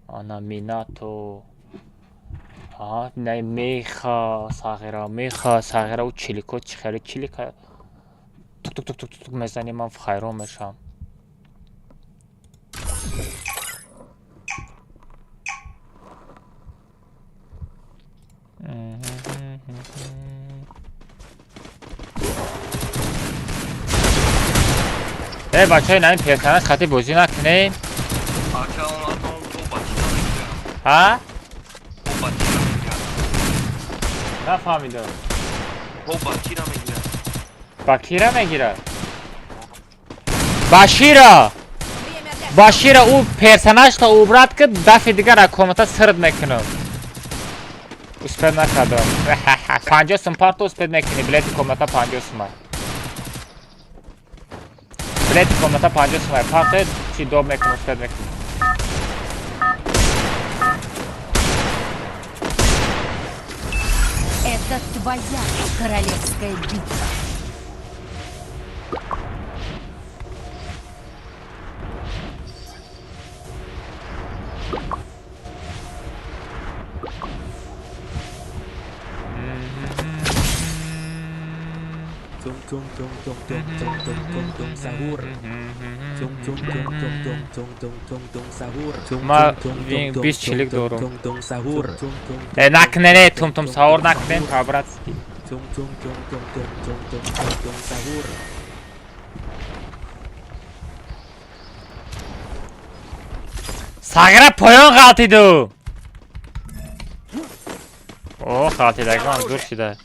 آنا میناتو نه میخا ساغره و چلیکو چی خیلی چلیکا توک میزنی من خیرون میشم ای بچه های نمین پیرکنه خطی بازی نکنین ها؟ نفهمیدم باکیره میگیره باشیره او پرسناج تا او برد که دفع دیگر اکومتا سرد میکنم اسپید نکردم 50 سمپارتو اسپید میکنی بلیتی کومتا 50 سمای بلیتی کومتا 50 سمای پارت چی دوب میکنم اسپید میکنی Это твоя королевская битва. ما بیست چلیک دارم نکنه تم ساور نکنه کابراتسکی ساغره پایان غلطیدو اوه غلطیدگان دور شده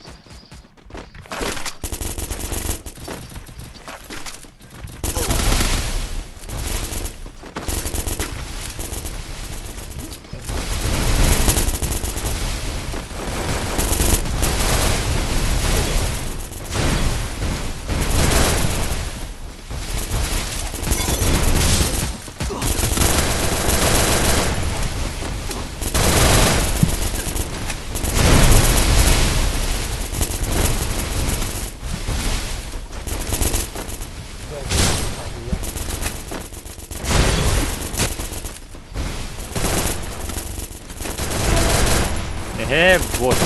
вот.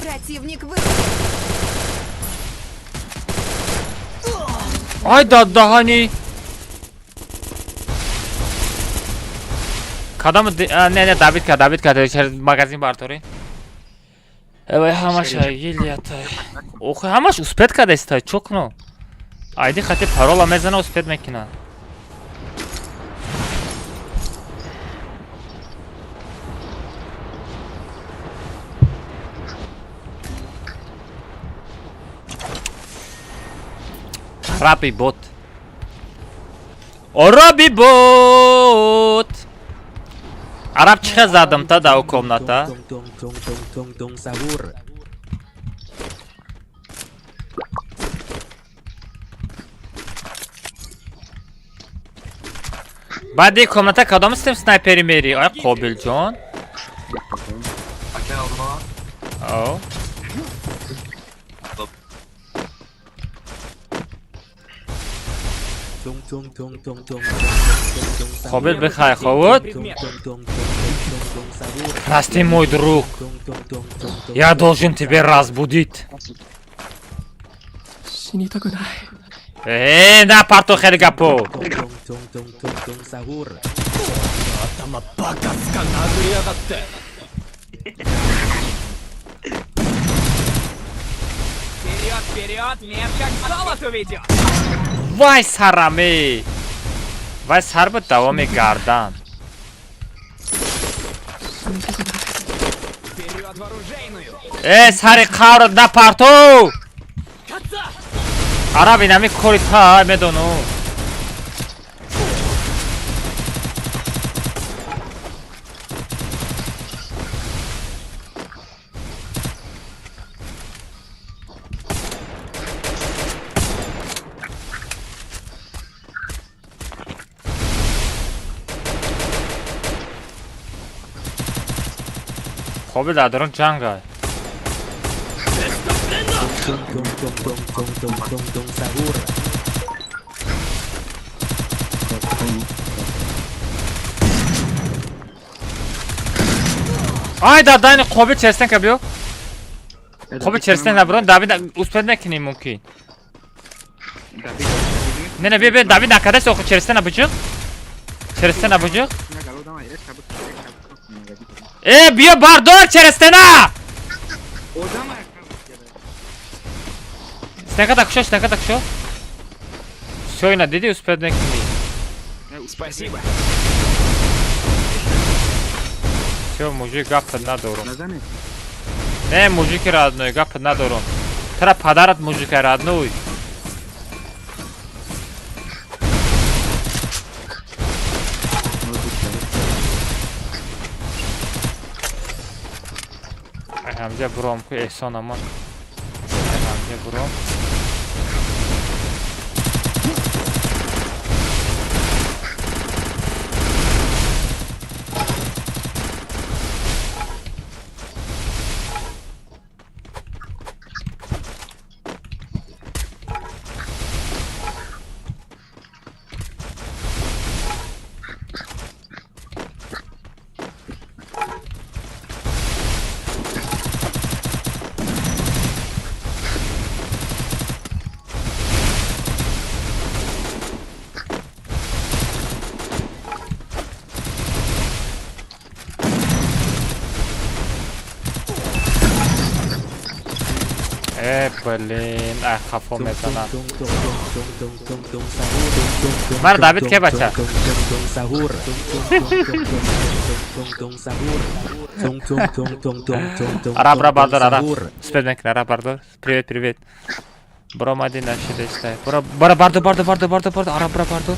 Противник вы. Ай да дагани. Kadam ne David ka magazin bartori. Ey hamash yeliyatay. Oxu hamash usped kada istay chokno. Aydi khati parola mezana usped mekina. Rapi bot. Orabi bot. Arab çıxa zadım da o komnata. بعد یک کامنت کدام سیستم سنایپری میری آیا قابل جان او قابل بخیر خود Прости, мой друг. Я должен тебе разбудить. На парту хелигапо. Вперед, меч как золото ведет! Вай сарами. Вай сарба давами гардан. Вперед в оружейную! сари қавр на парту. Араби нами кори та медону. خوبه دادرون جنگه آی دادن خوبه چرستن که بیو خوبه چرستن نبرون داوید اوسپد نکنیم ممکن نه بیا داوید نکده سوخو چرستن نبوچق چرستن نبوچق بیا باردار چرستنا снега так шо всё и надо успеть на Спасибо. всё мужик гапад надорум не мужики родной гапад надорум тара падарат мужика родной Hamza Bromku ehson aman. Hamza Brom. Блин, хафо мезанам. Мар Давид ке бача? Араб бардар, араб. Спедмек, араб бардар. Привет, привет. Бром один наши дестай. Бара бардар, араб бардар.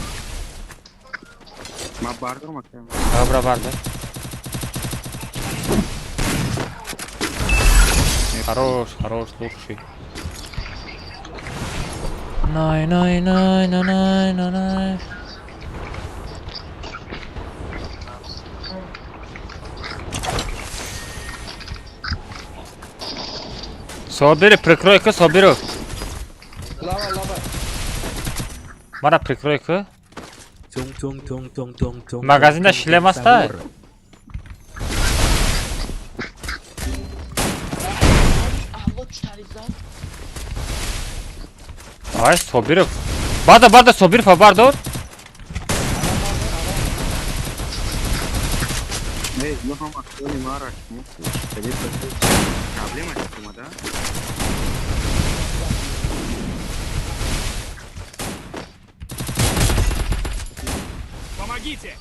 Ма бардар макем. Араб бардар. Хорош, лучший. Най. Собери, прикрой-ка, соберу. Лава. Мара прикрой-ка. Магазинда шлем оставь. Ay sobir. Barda sobir fa barda. Не, ну хам актуальный марак. Проблема с да? Помогите!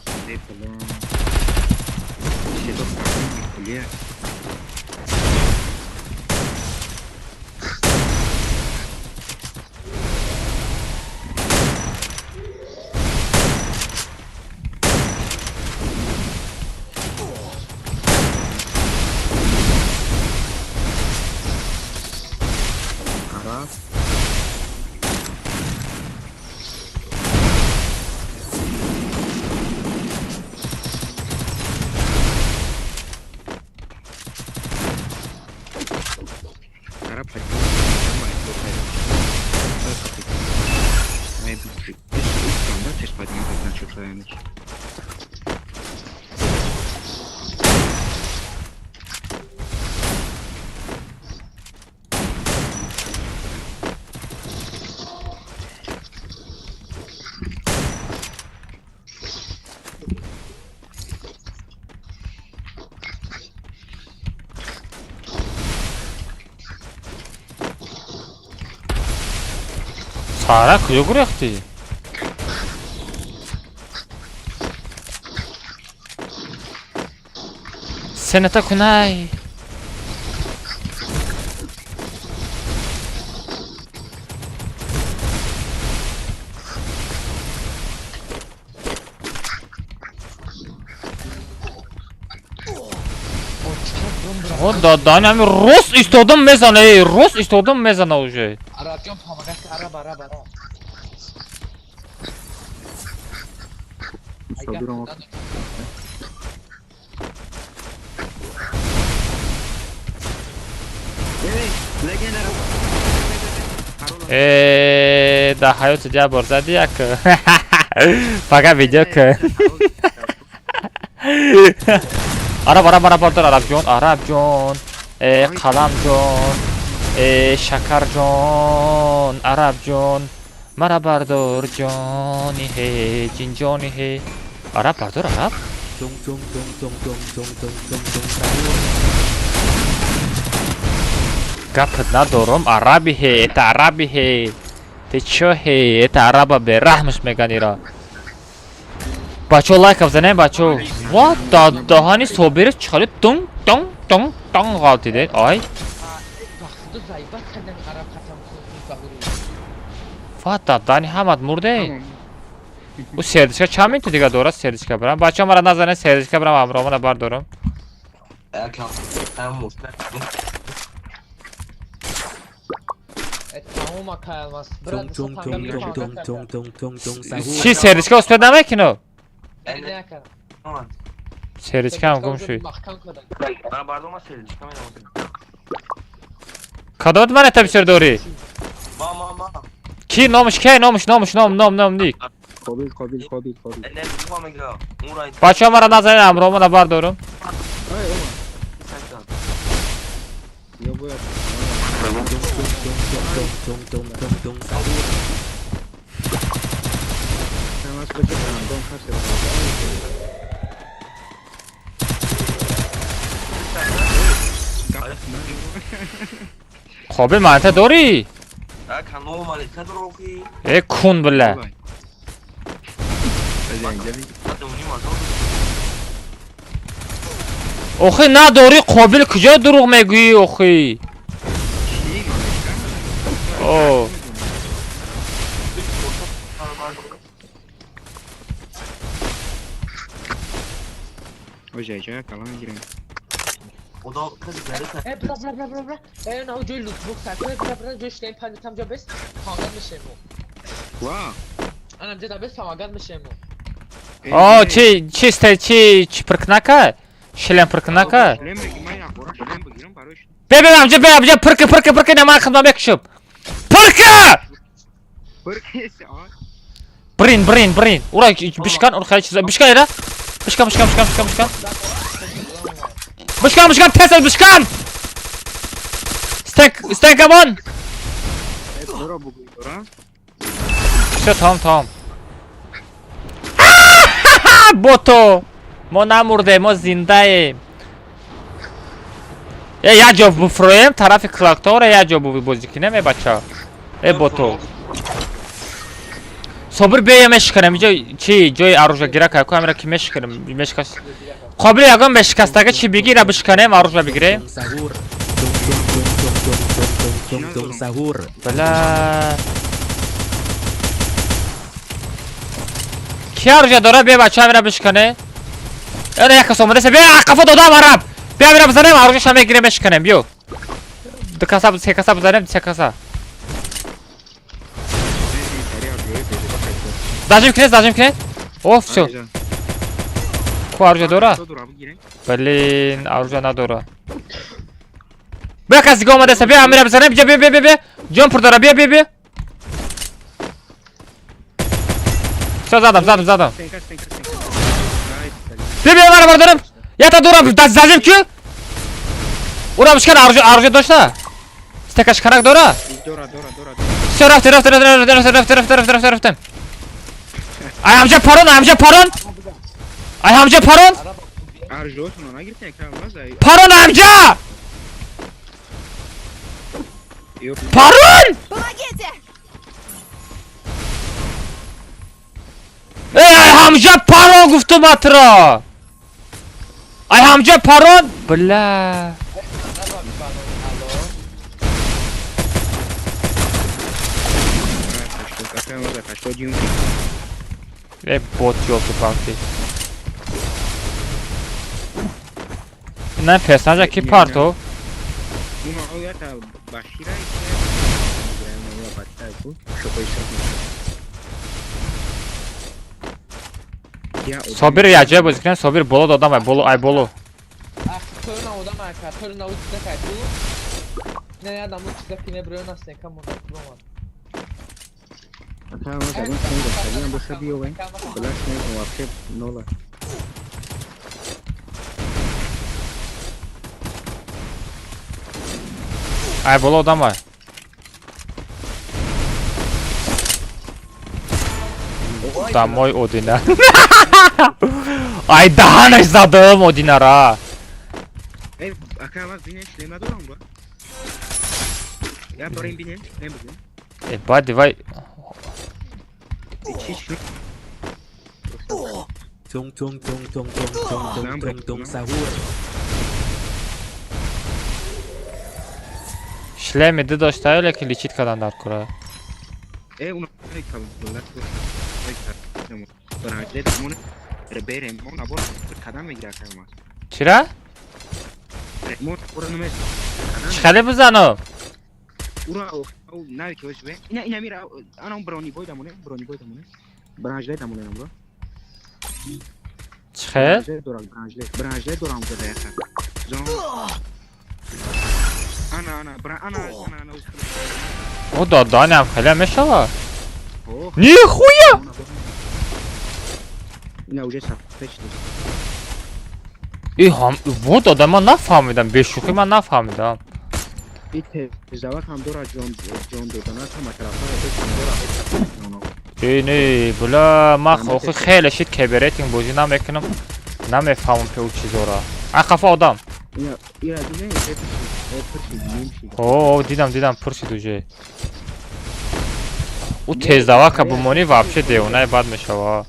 میگیرنش. Sara kuya gurekti. Senata kunay. O da nami Rus istedim mezana Rus istedim mezana уже. Arabcan pamagas arab. Sabırım. Da hayat sıcağı borzadı ya ki. Fakat video ki. Arap dur Arapcan. Kalamcan. Şakarcan. Arapcan. Marabardur Johnny he, Jin Johnny he. Arap bardur Arap. Gapet nadorum Arabi he, eta Arabi he. Te ço he, eta Araba be rahmış meganira. Bacho like abzane bacho. What the hani soberi çıkarıp tung kaldı de. Ay. Vaxtı zayıbat senden Arap katam kılsın. Fata Dani Hamad murde. Bu serdiska çamin tu diga dora serdiska bram. Bacho mara nazane serdiska bram amromuna bar dorum. Tamam akayalmaz. Biraz Şi serdiska usped demek ki no. Ne yakar? Serdiska am komşu. Bana bardo ma serdiska mı yaptın? Kadot man tabi serdori. Ma. Ki nomuş nom dik. Qabil. Ne bu ma gira? Umray. Bacho mara nazane amromuna bar dorum. Ya bu ya. Sen nasıl kaçırdın? Don kaç Qabil manta dori. Kan normal kadro ki. Kun billa. Oxi nadori Qabil kuja duruq meguyi oxi. Oh. Hoje já kalan girin. O da kız geldi. Bra. Ne ucu lootbook saklı. Bra joşlayın panitam jobes. Kangan میشه مو. Wow. Anam جدا بس kangan میشه مو. O çi pırknaka? Şilen pırknaka? Lem bagi ya qora lem bagiram barosh. Be amca pırkı ne man xidma bekşup. Pırkı! Pırkesi ay. Brin. Ura bişkan ur xayç bişkan era. Bişkan. Bişkan tez bişkan. Stank come on. Dora bu dora. İşte tamam. Boto. Mo namurde, mo zindayim. Я джоб буфроем, тарафи клактора, я джоб бозикинем, бача. Бото. Собир бея мешканем, чи ҷои оружие гира кай, камера ки мешканем, мешкас. Қобил ягон мешкастага чи бигира бишканем, оружие бигирем. Бла. Ки оружие дора бе бача камера бишкане. Эра якас омаде се бе қафа додам араб. Бия мира бзанем, оружие шаме гире мешканем, биё. Се каса бзанем, се каса. Зажим кинет. О, всё. Ко оружие дора? Блин, оружие надора. Бия каси га омаде се бия мира бзанем, бия. Ҷон пур дора, бия. Все, задом. Стенка. Бери бардорим. Я та дурам зазим ки? Урам шкан аржу дошта. Стека шкарак дора. Дора. Все, рафтем. Ayamca paron. Arjosunu ona girken kalmaz ay. Paron amca! Yok. Paron! Ey amca paron guftum hatıra. Ay amca paron. Bla. Kaçtı diyorum. Ve bot yoktu kanki. Ne personaja ki parto? Bunu o ya ta başira ise yani ya batta bu şu koysa. Sobir yacı bozuklen sobir bolo dodam ay bolo. Torna odam arka. Torna uçta kaydı. Ne ya adamı uçta kine buraya nasıl yakam orada bulamadım. Acá vamos a ver cómo estarían vos sabío, ven. Flash ne o вообще нола. Ay bolo adam var. Домой Одина. Ay daha ne zadım Odinara. Ey, acá vas bine işleme duran bu. Ya dorayım bine, ne bugün? Badi vay. Hiç. Tung sahur. Шлемеди доштаю, лекин личиткадан дар кура. Uno hay kalın. Bunlar bu. Hay kalın. Bana acele bunu. Reberem onu abor kadar mı girer kalmaz? Чира? Remon oranı mes. Chikale buzano. Ura o navi ki hoş be. İna mira ana brownie boy da mı? Bana acele da mı lan bro? Chikhe? Branjle doram da ya. Zon. Ana. O da danam khale meshala. Oh. Нихуя! İna уже sapıştı. Вот adama nafhamidam, beshukhi man nafhamidam. İte zava ham dora John dodana tam tarafa Ne bula ma xokhi khele shit keberating bozi namekinam namefhamam pe u chizora. A khafa odam. İra dine hepsi О, дидам пурсид уже. У тездава ка бумони вообще деунай бад мешава.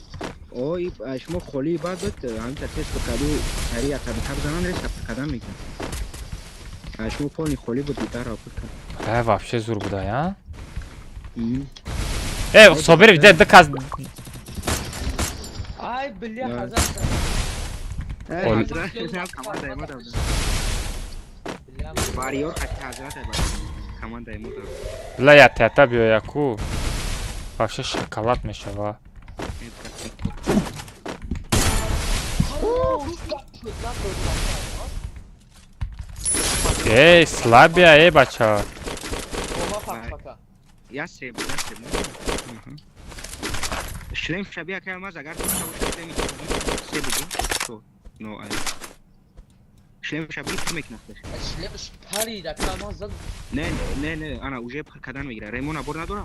Ой, ашмо холи бадот ҳамта тест каду ҳария каду табзанан рес кадам мекан. Ашмо полни холи буд битара пука. Ай вообще зур буда, я? Собери де каз. Ay bля hazar. Команда ему дал. Вариор хазрат команда ему дал. Бля я тета биояку. Вообще шоколад мешава. Эй, слабия, эй, бача. Я се. Шлем шабия калмаз агар то шлем се буди. То, но ай. Шлем шаби кимек нахташ. Шлем шпари да kalmaz zad. Ne, ana уже kadan мегира. Ремон абор надора.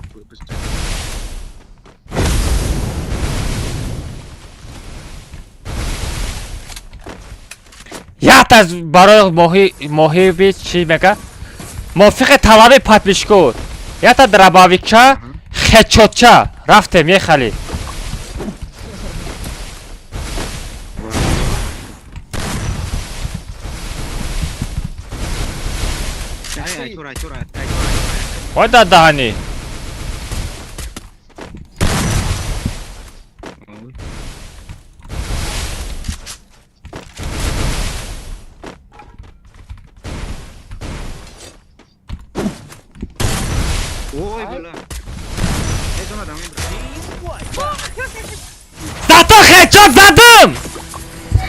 Я таз барои моҳиби чи мега? Мувофиқи талаби подписчикор. Я та драбовича, хечотча. Рафтем ехали. Ой да дани. Ой, бля. Это надо мне. Зато хечот задым!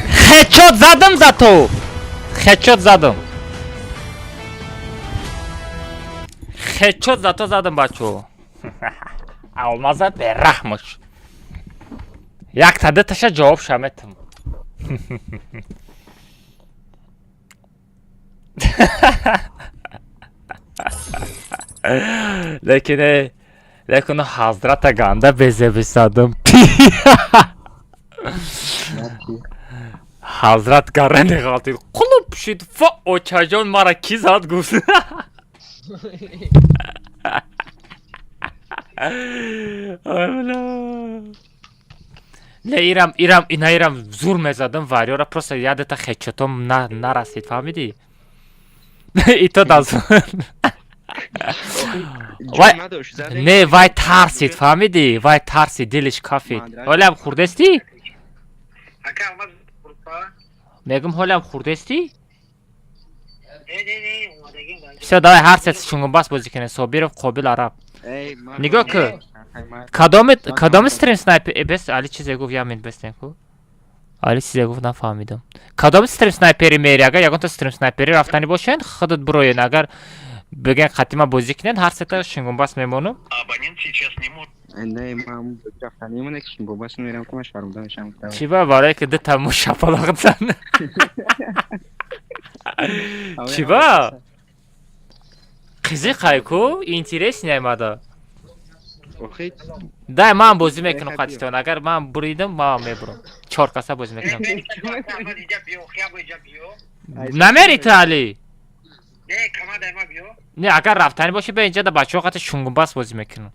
Хечот задым зато! Хечот задым. Хечот зато задым бачо. Алмаза берахмыш. Як та диташа жавоб шаметим. Lekin Hazrat aganda beze bisadim. Hazrat garani qaldi. Qulub shid fa ochajon mara ki zad guz. Ne İram zur mezadım var. Ora просто ядета хечотом нарасид, фамиди? И то дазун. Не, вай тарсид, фамиди? Вай тарсид, дилиш кафид. Ҳолам хурдести? Мегум ҳолам хурдести? Всё, давай ҳар сет шунгунбас бозӣ кунем. Собиров, Қобил, Араб. Нигоҳ кун. Кадоми стрим снайпер бес али чизе гуфт ямин бестен ку. Али чизе гуфт нафаҳмидам. Кадоми стрим снайпери мери? Агар ягонта стрим снайпери рафтани бошанд, худут бироен. Агар бигӯян қатима бозӣ кунед, ҳар сета шунгунбас мемонам. Абонент сейчас не может. Не, мам, рафтани мон ek шунгунбас мерам ку ман шармда мешам. Чӣ ба барои ки ду тамо шапалоқ зан. Чӣ ба? Қизиқай ку, интерес намада. Дай ман бозӣ мекунам қатитон. Агар ман буридам, ман мебурам. 4 каса бозӣ мекунам. Намери ту али? Не, агар рафтани боши ба инҷа да бачаҳо қати шунгунбас бозӣ мекунам.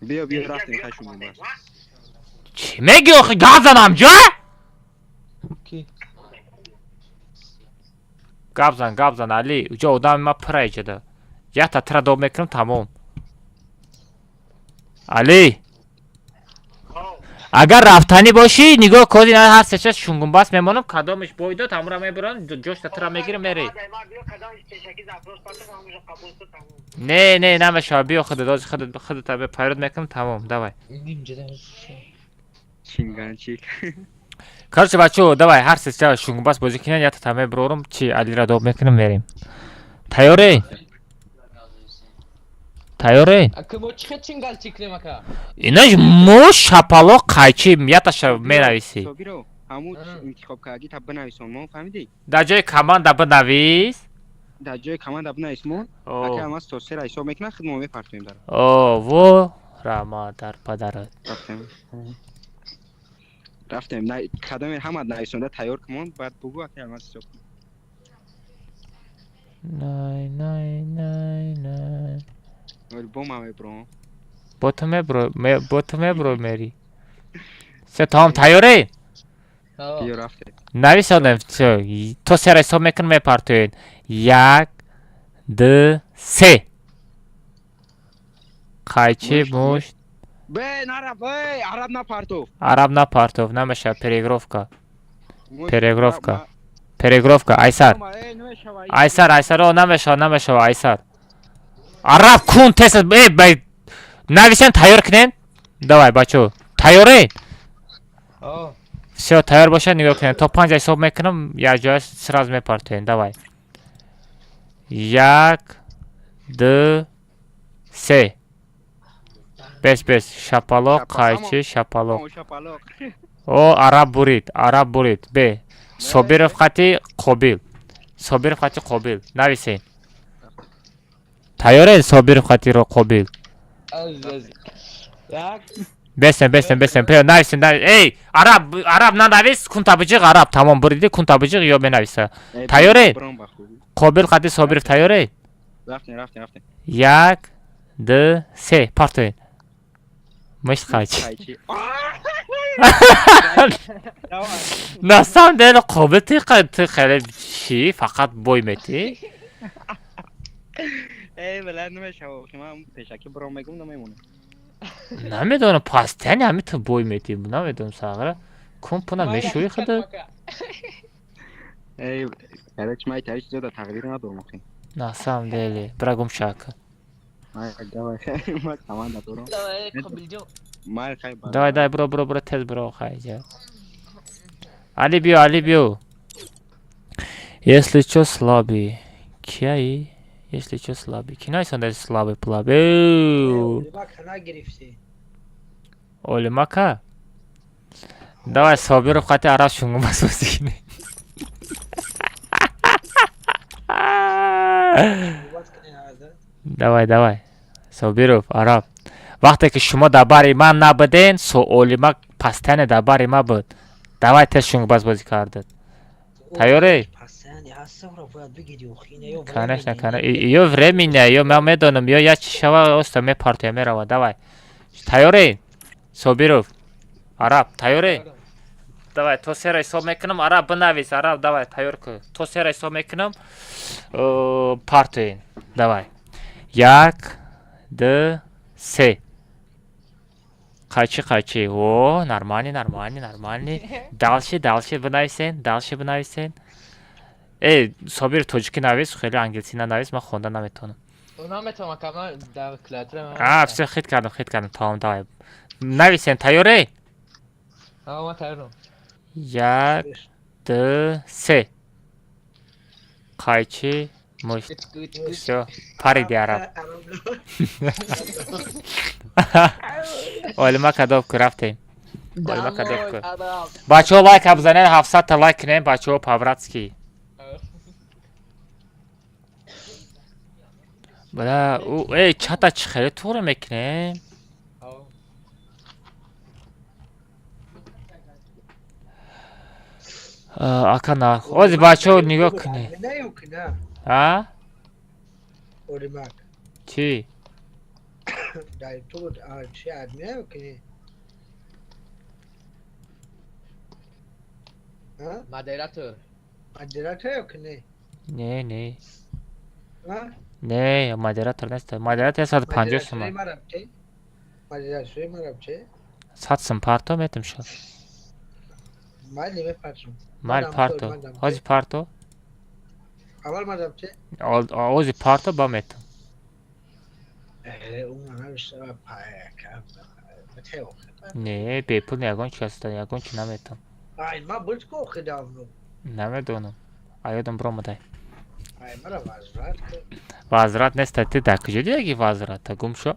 Биё рафтем хай шунгунбас. Чӣ меги охи гап занам ҷо? Гап зан али. Уҷо одами ма пура иҷада. Як татра доб мекунам тамом. Али. Агар рафтани боши, нигоҳ коди на ҳар сеча шунгунбас мемонам, кадомиш бойдо тамура мебурам, ҷош татра мегирам мери. Не, намешава, биё худут ози худут абе пайрод мекунам тамом, давай. Чинганчик. Короче, бачо, давай ҳар сеча шунгунбас бозӣ кунем, як татра мебурам, чи алира доб мекунам мерим. Тайёре? Тайёре? Инаш мо шапалоқ қайчи яташа менависи. Собиро, ҳамун интихоб карди таб бинависон мо, фаҳмидӣ? Дар ҷои команда бинавис. Дар ҷои команда бинавис мо. Ака ҳамас то сера ҳисоб мекунад, худмо мепартоем дар. Во, рама дар падарат. Рафтем, кадоме ҳама нависонда тайёр кумон, баъд бугу ака ҳамас ҳисоб кун. Най. Бо ма мебурам. Бо ту мебуро мери. Все, тамом тайёре? Биё рафте. Нависонем, все. То сера ҳисоб мекунем мепартоен. 1, 2, 3. Қайчи мушт. Араб на партов, намеша перегровка, Айсар. Айсар, о, намешава, Айсар. Араб кун теса, нависен тайёр кунен. Давай, бачо. Тайёре? Все, тайёр бошад, нигоҳ кунен. То 5 ҳисоб мекунам, як ҷоя сразу мепартоен. Давай. 1, 2, 3. Бес. Шапалоқ, қайчи, шапалоқ. О, араб бурид. Б. Собиров қати Қобил. Нависен. Тайёре Собиров қатиро Қобил. Бесен. Пеё нависен. Эй, араб нанавис, кунтабиҷиқ араб. Тамом буриди, кунтабиҷиқ ё менависа. Тайёре? Қобил қати Собиров тайёре? Рафтем. 1, 2, 3. Партоен. Мышт қайчи. На самом деле Қобил ты хеле чӣ? Фақат бой метӣ? Бала намешава, ман пешаки бурам мегум намемонам. Намедонам, пастяни ҳамин ту бой метӣ, намедонам сағра. Компуна мешӯи худут? Карач май тариш зода тағдир надорам охи. На самом деле, брагум шака. Давай, бро, тез бро, хайҷа. Али биё. Если чё слабый. Кияи? Если чё слабый. Кинайсан дар слабый плабы. Олимака? Давай, Собиров, хотя араб шунгумас бозигини. Давай. Собиров, араб. Вақте ки шумо дар бари ман набуден, суоли ма пастане дар бари ма буд. Давай тез шунгубас бозӣ кардед. Тайёре? Конечно. Ё времени, ё ман медонам, ё як чи шава оста мепарто я мерава. Давай. Тайёре? Собиров. Араб, тайёре? Давай, то сера ҳисоб мекунам, араб бинавис, араб, давай, тайёр кун. То сера ҳисоб мекунам, партоин. Давай. 1, 2, 3. Qaychi. О, нормальный. Дальше бинависен. Собир тоҷики навис, хеле англиси навис, ман хонда наметавонам. Наметавонам, каман дар клавиатура. Всё, хит кардам, тамом, давай. Нависен, тайёре? Ман тайёрам. 1, 2, 3. Qaychi, мушт. Всё, париди араб. Олима кадобку рафтем. Бачаҳо лайк бизанед, 700 та лайк кунем, бачаҳо по-братски. Бля, чата чӣ хеле туғра мекунем? Ака на. Ози бачаҳо нигоҳ кунед. Чӣ? Moderator. Не. Не, модератор нест. Модератор 150 сум. 100 сум парто метам шо. Майли парто. Ози парто. Ози парто ба метам. Не, бепул ягон чи аст, ягон чи наметам. Намедонам. Аёдам бромадай. Вазрат нест, ти дар куҷо дидаги вазрата гум шо?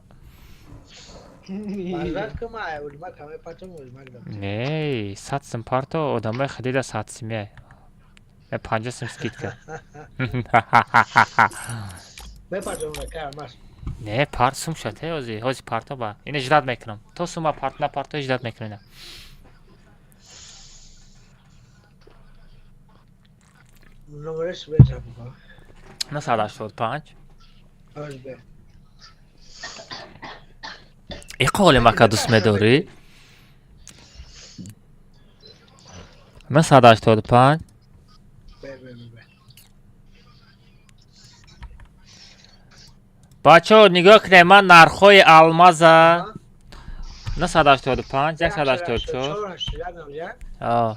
Не, 100 сум парто одамои хадида 100 сумия. 50 сум скидка. Не, парт сум шад, ози парто ба. Ина ждат мекунам. То сума парт на парто ждат мекунам. На 185. Иқоли мака дӯст медорӣ? На 185. Бачаҳо нигоҳ кунед, ман нархҳои алмаза на 185, 184.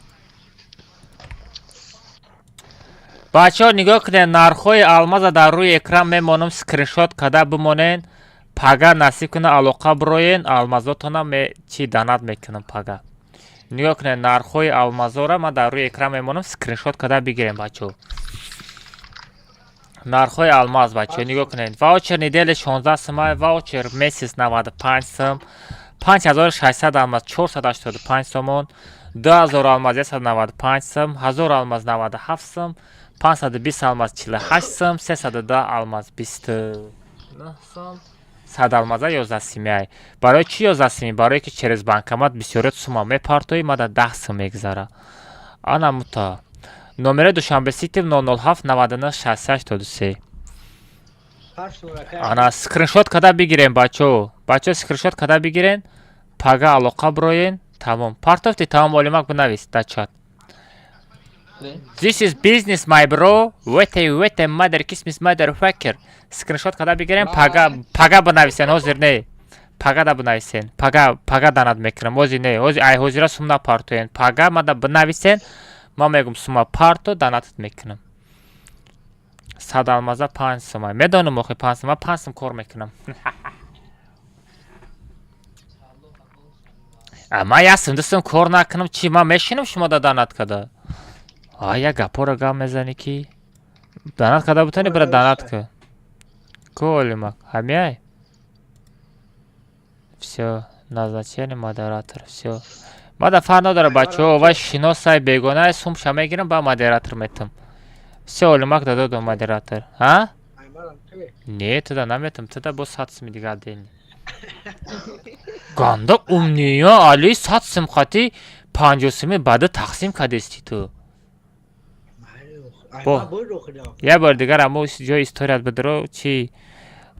бачаҳо нигоҳ кунед, нархҳои алмаза дар рӯи экран мемонам, скриншот карда бимонен. Пага насиб кунед, алоқа бироен, алмазотонам чи данат мекунам пага. Нигоҳ кунед, нархҳои алмазора ман дар рӯи экран мемонам, скриншот карда бигирем бачаҳо. нархҳои алмаз бачаҳо нигоҳ кунед. Ваучер недели 16 сум, ваучер месяц 95 сум, 5600 алмаз 485 сомон, 2000 алмаз 195 сум, 1000 алмаз 97 сум, 520 алмаз 48 сум, 310 алмаз 29 сум, 100 алмаза 11 сумия. Барои чӣ 11 сумия? Барое ки через банкомат бисёрет сума мепартоӣ, мада 10 сум мегзара. Ана мута. Номери Душанбе Сити 007 99 68 ана скриншот када бигирем бачаҳо. Бачаҳо скриншот када бигирен, пага алоқа бироен, тамом. Партофти тамом олимак бинавис дар чат. This is business my bro. Wait mother kiss me motherfucker. Скриншот када бигирем, пага бинависен, ҳозир не. Пага да бинависен. Пага данад мекунам. Ҳозир не. Ай ҳозира сум напартоен. Пага мада бинависен. Ман мегум сума парто данатат мекунам. 100 алмаза 5 сума. Медонам охи 5 сума, 5 сум кор мекунам. Ман як сум 2 сум кор накунам чи ман мешинам шумо да данат када. Я гапора гап мезани ки данат када бутани бира данат ка. Колимак. Ҳамяй. Всё, назначение модератор. Всё. ما در فرق نداره بچه ها و شناسای بگانه سومش میگیرم با مدیراتور میتم 3 اولمک دادم مدیراتور ها؟ نه تو دا نمیتم تو دا با ساتسم دیگه دیل گاندا امنیا علی ساتسم خاطی 50 بعد تقسیم کردستی تو یه بار دیگر اما جای استوریت بدرو چی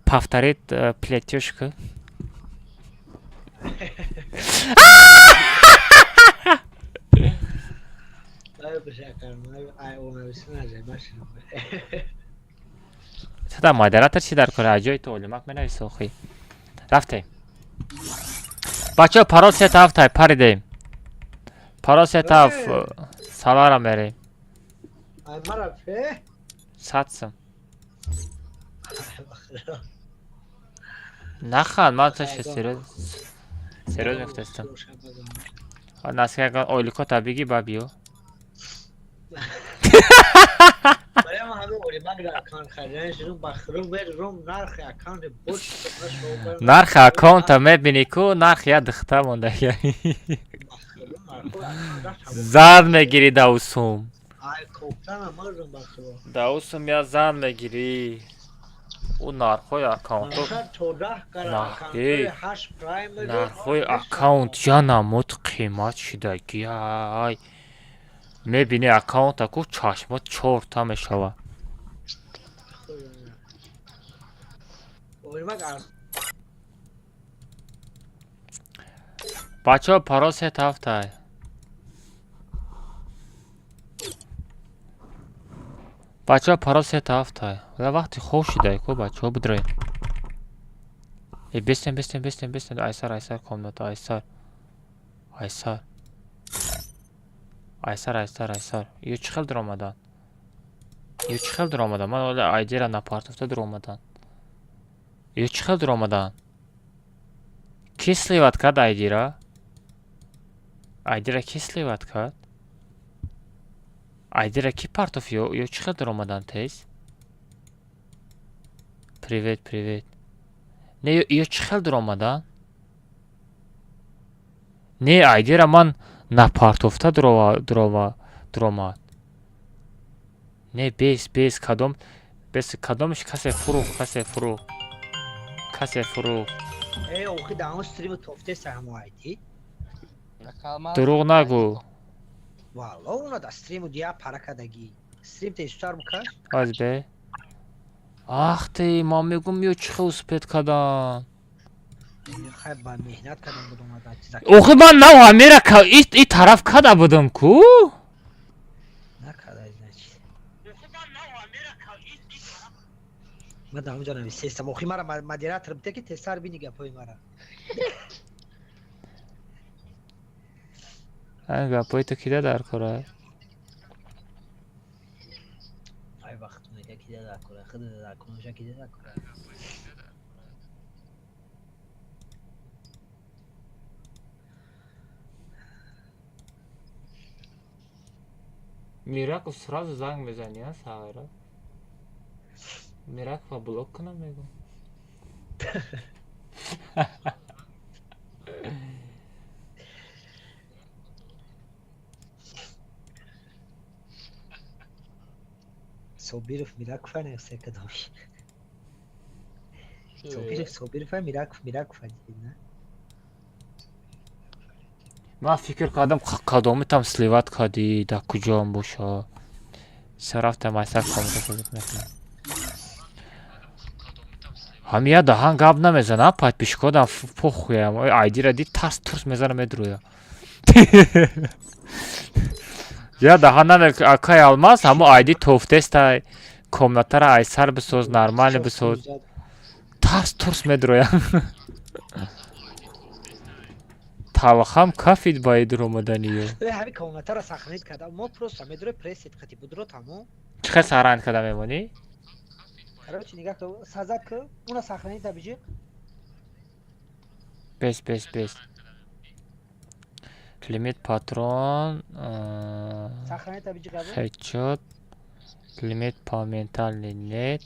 پفترید پلیتیوشکو تو دا مادراتر چی در کره جای تو علمک منوی سوخی رفتیم بچه پارال 3 هفته پریدیم پارال 3 هفته سالارم بریم ساتسم نخوان من تاشه سیروز میفتستم نسکه اگر اولیکو تا بگی با بیو نرخ اکانت میبینی کو نرخ یا دخته مونده زد میگیری دوسوم دوسوم یا زد میگیری او نرخوی اکانت نرخوی اکانت یا نمود قیمت شده گیای میبینی اکانت اکو چشمت چورتا میشوه بچه ها پارا 3 هفته بچه ها پارا 3 هفته وقتی خوش شده که بچه ها بدره بستیم ایسار کامنات ایسار یه چه خیل در آمدن من اولا ایدی را نپارتفته در آمدن یه چه خیل در آمدن کی سلیوت کرد ایدی را کی سلیوت کرد ایدی را کی پارتفیو یه چه خیل در آمدن تیز پریویت نه یه چه خیل در آمدن نه ایدی را من نپارتفته در آمد نه بیس کدامش کسی فروخ اوخی دامو استریم توفته سهم آیدی دروغ نگو والا اونا دا استریم دیا پارا کدگی استریم تیشتار مکش از به آخ تی ما میگم یو چه خوز پید کدان خیلی با مهنت کدن بودم آده چیزا اوخی من نو همیره که ای طرف کده بودم کو نکده از نچید من دامو جانم سیستم اوخی مرا مدیرات ربطه که تسار بینی گپوی مرا گپوی تو کده در کره ای وقت میگه کده در کره خود در کنوشا کده در کره میرک سراز زنگ بزنی ها سهره میرک و بلوک کنم میگم Sobirov Mirakufan é você que dois. Sobirov é Mirakufan, né? من فکر کردم کدومی تام سلیوت کردی در کجا هم باشه رفتم ایسر کامنت خودت میکنم همه دهان گاب نمیزنم پاید پیش کردم پخویم ایدی را دید ترس میزنم ادرویا یا دهان اکای الماس همه ایدی توفته است کامنت را ایسر بسوز نرمال بسوز ترس میدرویم талахам кафид ба идро омаданию ҳами комнатаро сахнид кардам мо просто медро пресид кати будро тамо чӣ хел саранд када мемонӣ короче нигоҳ кун сазад ку уна сахнид табиҷи бес лимит патрон сахнид табиҷи каби headshot лимит моментальный нет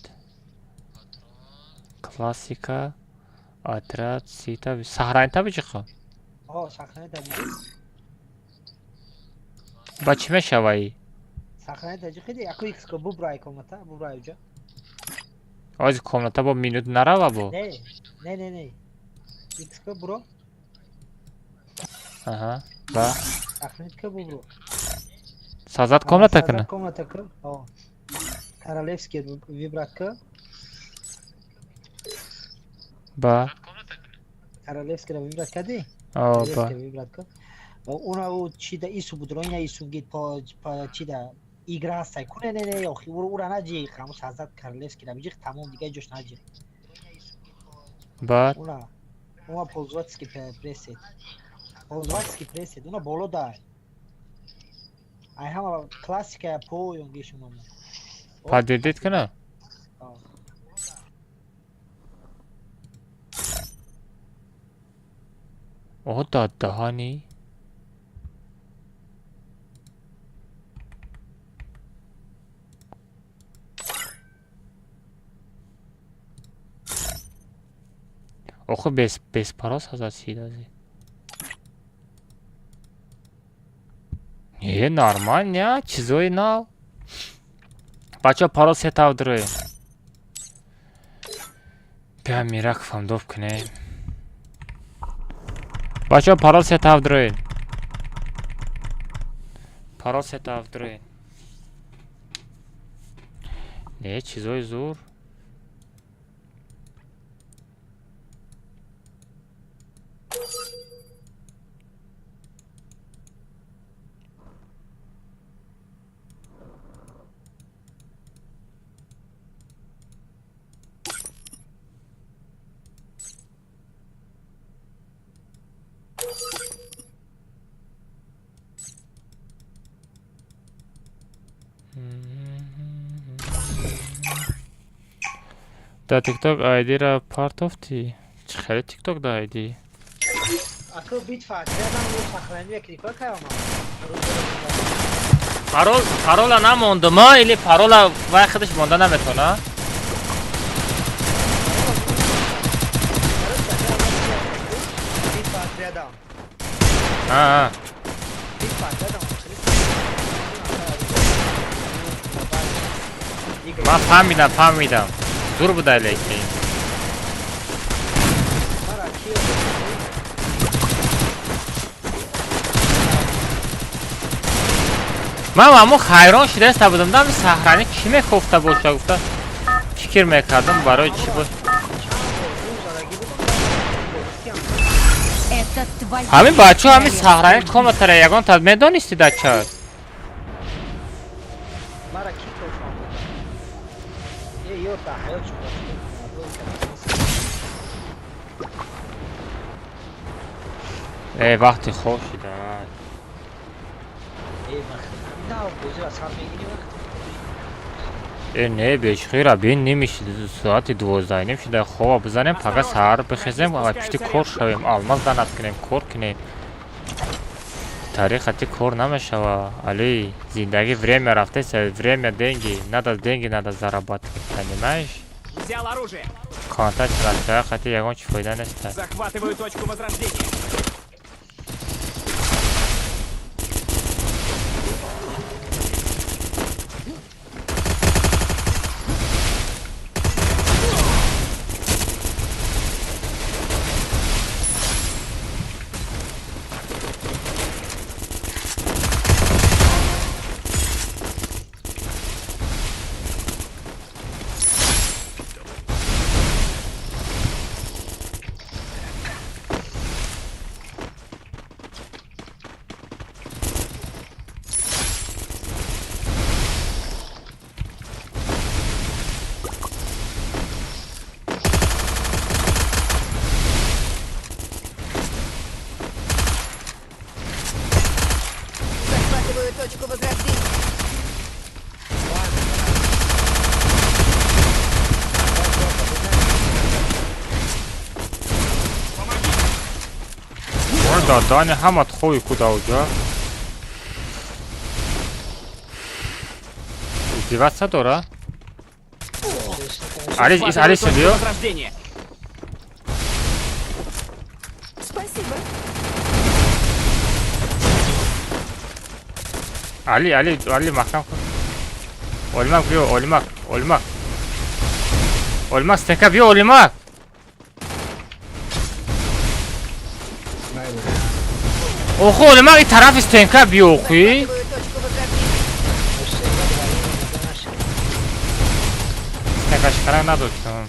классика отряд сита сахранд табиҷи ха сахнид табиҷи ба чӣ мешаваӣ? Сохранить таҷи хиди яку икско бубрай комната, бубрай уҷа. Ози комната бо минут нарава бо. Не. Икско бро. Аҳа. Ба. Сохранить ка бубро. Сазад комната кана. Комната ка. О. Королевский вибрат ка. Ба. Королевский вибрат кади? О, ба. Вибрат ка. Уна у чида ису будро, ина ису гит по чида игра сай. Куне не охи ура наҷи хаму сазад королевский да биҷи тамом дига ҷош наҷи. Ба. Уна пользовательский пресет. Пользовательский пресет. Уна боло дай. Ай ҳама классика по ёнги шумо. Падедит кана. О, дадаҳани. охо беспарос ҳазад сидази. Нормально, чизои нав. Бача парос сетав дурем. Биам миракфам дов кунем. Бача парос сетав дурем. Парос сетав дурем. Не, чизои зур. Да TikTok ID ра партофти. Чӣ хеле TikTok да ID? Аку битва, кредам ё сохранение клипа каяма. Парола намондама или парола вай худаш монда наметона? Битва, кредам. Битва, кредам. Ман фаҳмидам. Зур буда лекин. ман аммо хайрон шуда иста будам дами саҳранӣ чӣ мехофта боша гуфта фикр мекардам барои чӣ бош. ҳамин бачаҳо ҳамин саҳранӣ комнатара ягон тад медонисти дачат. вақти хоб шудааст. не бешхира бин немешид соати 12 шуда хоба бизанем фақат саҳар бихезем ва пишти кор шавем алмаз данат кунем кор кунем. тариқати кор намешава али зиндагӣ время рафтеса время деньги надо зарабатывать понимаешь? Взял оружие. Контакт тариқати ягон чӣ фоида неста. Захватываю точку возрождения. Точку возрождения. Ой, Даня ҳамат хои куда уҷа. Издеваться дора? Алис биё. Спасибо. علی محکم کن. اولمک بیو اولمک استنکا بیو اولمک. اوخو اولمک این طرف استنکا بیو اوخی. استنکا شکرک نداشتم.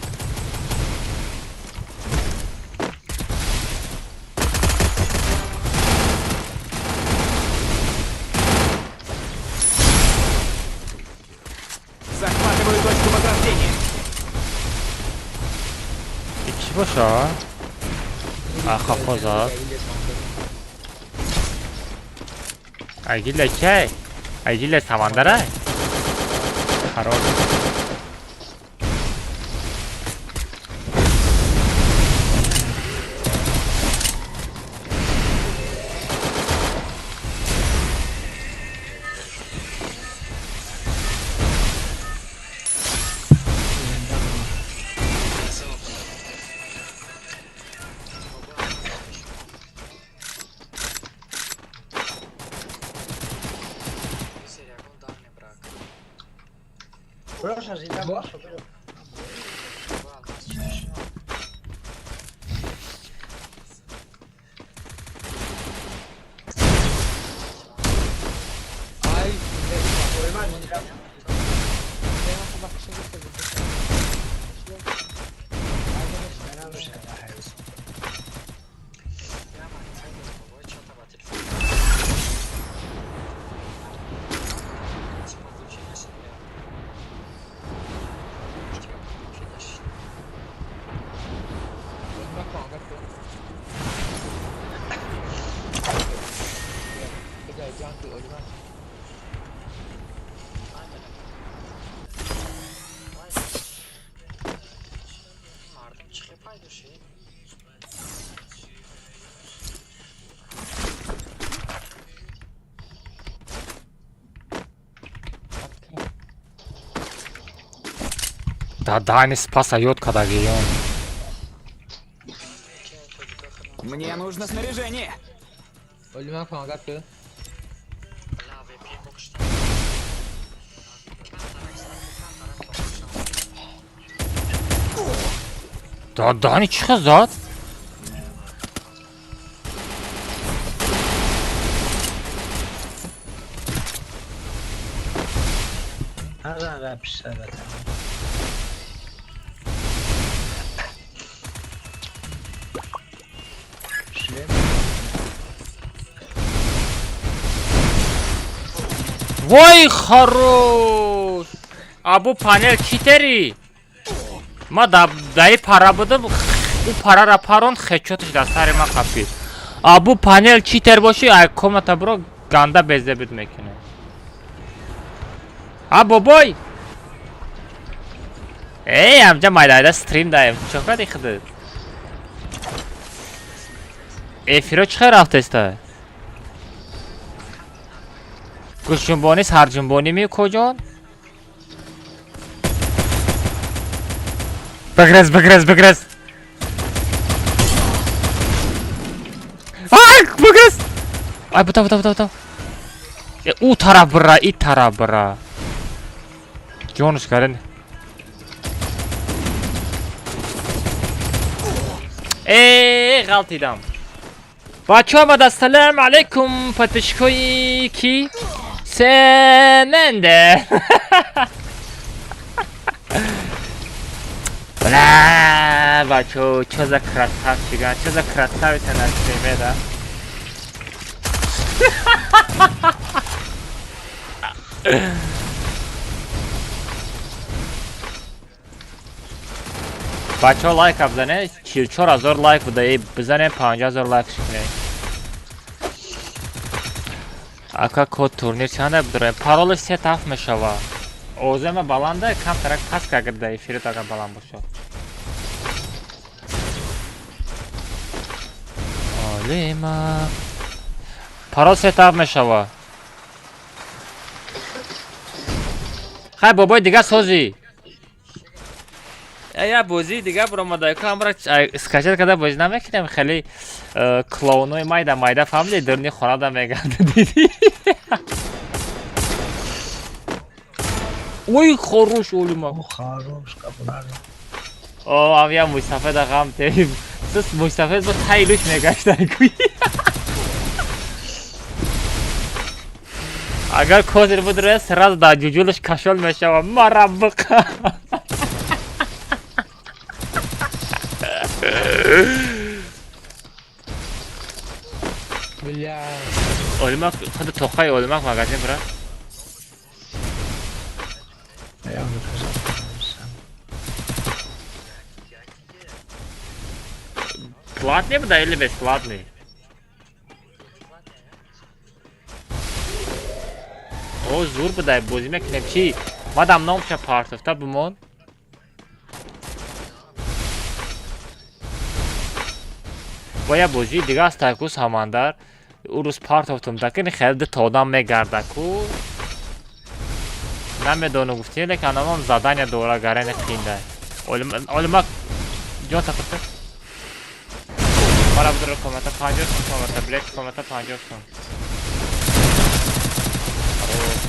Захватываю точку возрождения. چی باشه؟ آخه زاد. ایگیل که؟ ایگیل سمندره؟ خراب. Proszę, że tam masz. Ay. Да дай спаса йодка да геон. Мне нужно снаряжение. Ölüme kanka attı. Да Дани чиха зад? Ага, пишет. وای خروش ابو پانل چیتری ما دای پارا بودم او پارا را پارون خچوتش در سر ما خپید ابو پانل چیتر باشی ای کمتا برو گنده بزده بید میکنه ابو بای ای همجا مایدایده استریم دایم چوکا دیخده افیرو چخه رفته استه گوش جنبانی سر جنبانی می کجان بگرز آی بگرز آی بتا او طرف برا این طرف برا جونش کرن ای غلطی دام بچه ها مد السلام علیکم پتشکوی کی سننده بله بچه ها چه زکرتاب چیگن چه زکرتابی تنستیمه ده بچه ها لایک بزنه 44,000 لایک بوده بزنه 50,000 لایک شکنه اکا کد تورنیر چنده بدره پارولش 3 میشوه اوزم بلنده کم ترک پس که اگر ده افیرت اگر بلند باشه آلیما پارول 3 میشوه خیلی بابای دیگه سوزی یا بازی دیگه برو مدایکا همرا اسکاچت کده بازی نمیکنم خیلی کلونوی مایده فهمیدی درنی خونه دا میگرده دیدی Ой, хорош Олимак. Хорош, капулар. О, авиа Мустафа да гам тем. Сус Мустафа ба тайлуш мегаштай. Агар козир будре сраз да ҷуҷулаш кашол мешава мараббақ. Бля. Олимак худ тоқай Олимак магазин бра. Платный буда или бесплатный? О, зур будай бозӣ мекунем чӣ? Мадам номша партофта бимон. Бо я бозии дига аст ку самандар. Ӯ рӯз партофтум дакини хелди тодам мегардаку. Намедону гуфтӣ лекан амам задания дора гарени хиндай. Олимак ҷон тақита. Мара будро комата 50 сум комата блек комата 50 сум.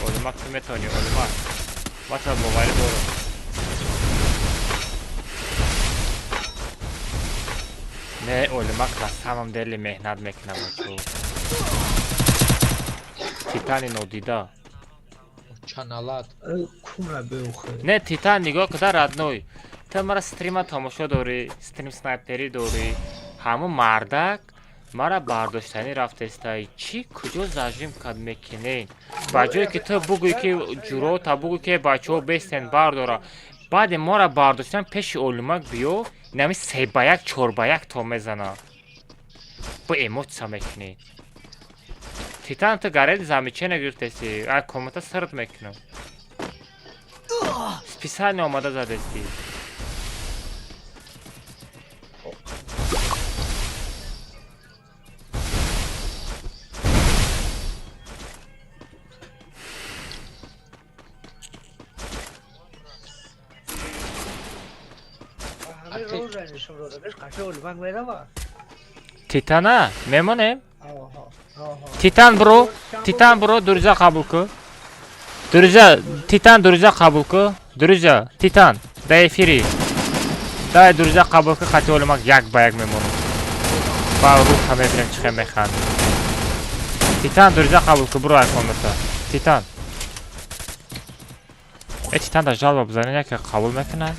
Олимак ту метони Олимак. Бача бовари боро. Не Олимак на самом деле меҳнат мекунам бачо. Титани нодида. Чаналат. Кумра беухе. Не Титан нигоҳ куда радной. Та мара стрима тамошо дорӣ, стрим снайпери дорӣ. Ҳамон мардак мара бардоштани рафтестай чӣ куҷо зажим кад мекунен? Ба ҷое ки ту бугӯй ки ҷурота бугӯй ки бачаҳо бестен бардора. Баъди мора бардоштан пеши Олимак биё, инами 3 ба 1 4 ба 1 то мезана. Бо эмоция мекунӣ. Титан ту гареди замичена гиртеси, ай комата сард мекунам. Списание омада задести. Титана, мемонем? Титан бро, дуруза қабул ку. Дуруза, Титан дуруза қабул ку. Дуруза, Титан, да эфири. Дай дуруза қабул ку, хати Олимак 1 ба 1 мемонем. Ба руха мебирем чихе механд. Титан дуруза қабул ку, бро айкомета. Титан. Титан да жалба бизанен яке қабул мекунад.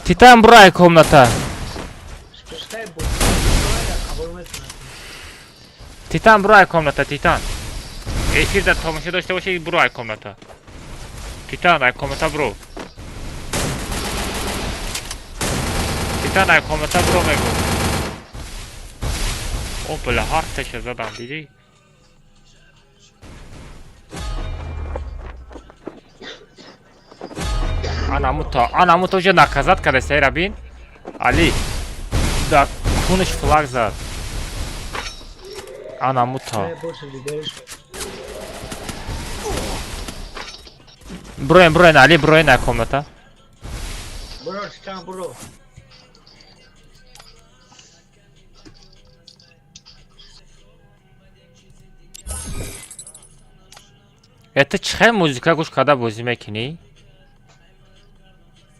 Титан брай комната. Титан брай комната, Титан. Эфирда тамоша дошта бошед брай комната. Титан ай комната бро. Титан ай комната бро мегу. О бля ҳарташ задам дидӣ? Анамуто уже наказат када сей рабин. Али. Да куниш флаг зад. Анамуто. Броен, Али броен на комната. Бро. Это чихел музыка гуш када бозӣ мекунӣ?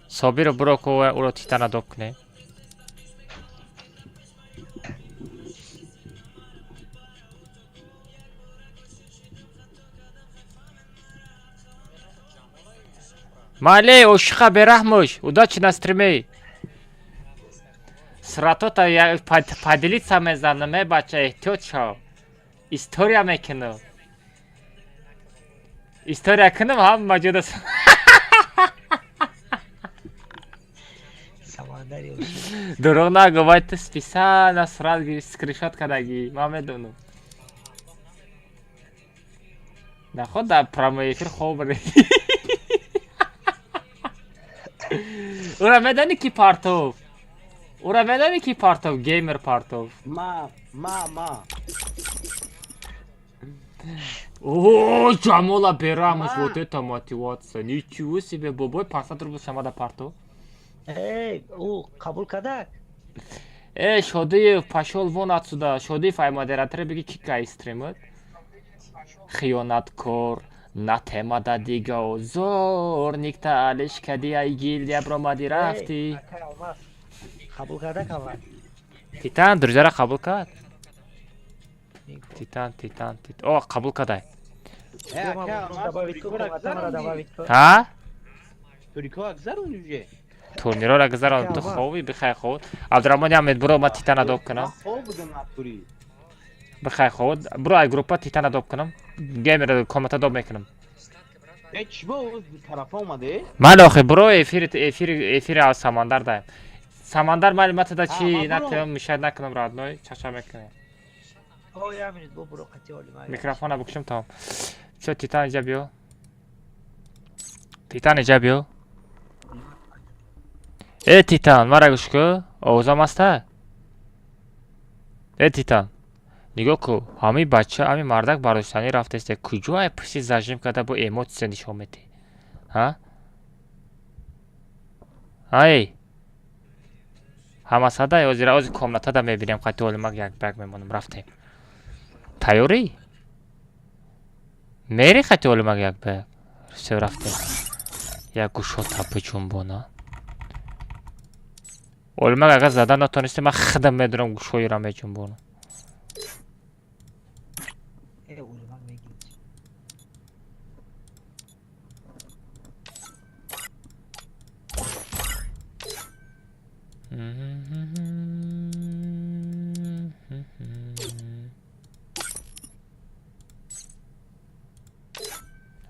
Собиро бро ко уро Титана доб кунем. Мале ошиқа бераҳмуш, уда чи на стримей? Сратота падилица мезанам, бача эҳтиёт шав. История мекунам. История кунам, ҳам маҷуда. Дурӯғ нагӯ, вай ту списана сурат скриншот кардагӣ, ман медонам. Наход дар прямой эфир хоб бирем. Ура медонӣ ки партов? Ура медонӣ ки партов? Геймер партов. Ма. О, Ҷамола берамуш, вот это мотивация. Ничего себе, бобой 500 рубл шамада партов. О, қабул кадак. Шодиев, пошел вон отсюда. Шодиев ай модератора беги кикай стримит. خیانتکار نتمده دیگه زور نیکته علش کدی ای گیلدیا برامدی رفتی قبول کرده کاور تیتان درجه را قبول کرد تیتان اوه قبول کرده ها؟ توریکو اکثر اونجوریه تورنیرو را گذارم تو خوبی بخیر خود عبدالرحمن امید برو ما تیتان ادوب کنم خوب بودم نپوری بخیر خود برو ای گروپا تیتان ادوب کنم گیم را کامنت ادوب میکنم چی بود طرف اومده من آخه برو افیر از سمندر دایم سمندر معلومات دا چی نتیم مشاهد نکنم رادنوی چشم میکنه او یا منید برو قطعی اولی ما میکروفون بکشم تمام چه تیتان اینجا بیو تیتان اینجا بیو ای تیتان مرا گوش کو اوزام هسته ای تیتان نگاه کو همه بچه همه مردک برداشتنی رفته است کجا ای پشتی زجیم کرده با ایموت زنیش آمده ها ای همه صدای از راز کامنت دا میبینیم قطعی علمک یک بگ میمونم رفتیم تیاری؟ میری قطعی علمک یک بگ رفتیم یک گوشو تپه جنبونه علمک اگر زدن نتونستی من خودم میدونم گوشوی را میجنبونه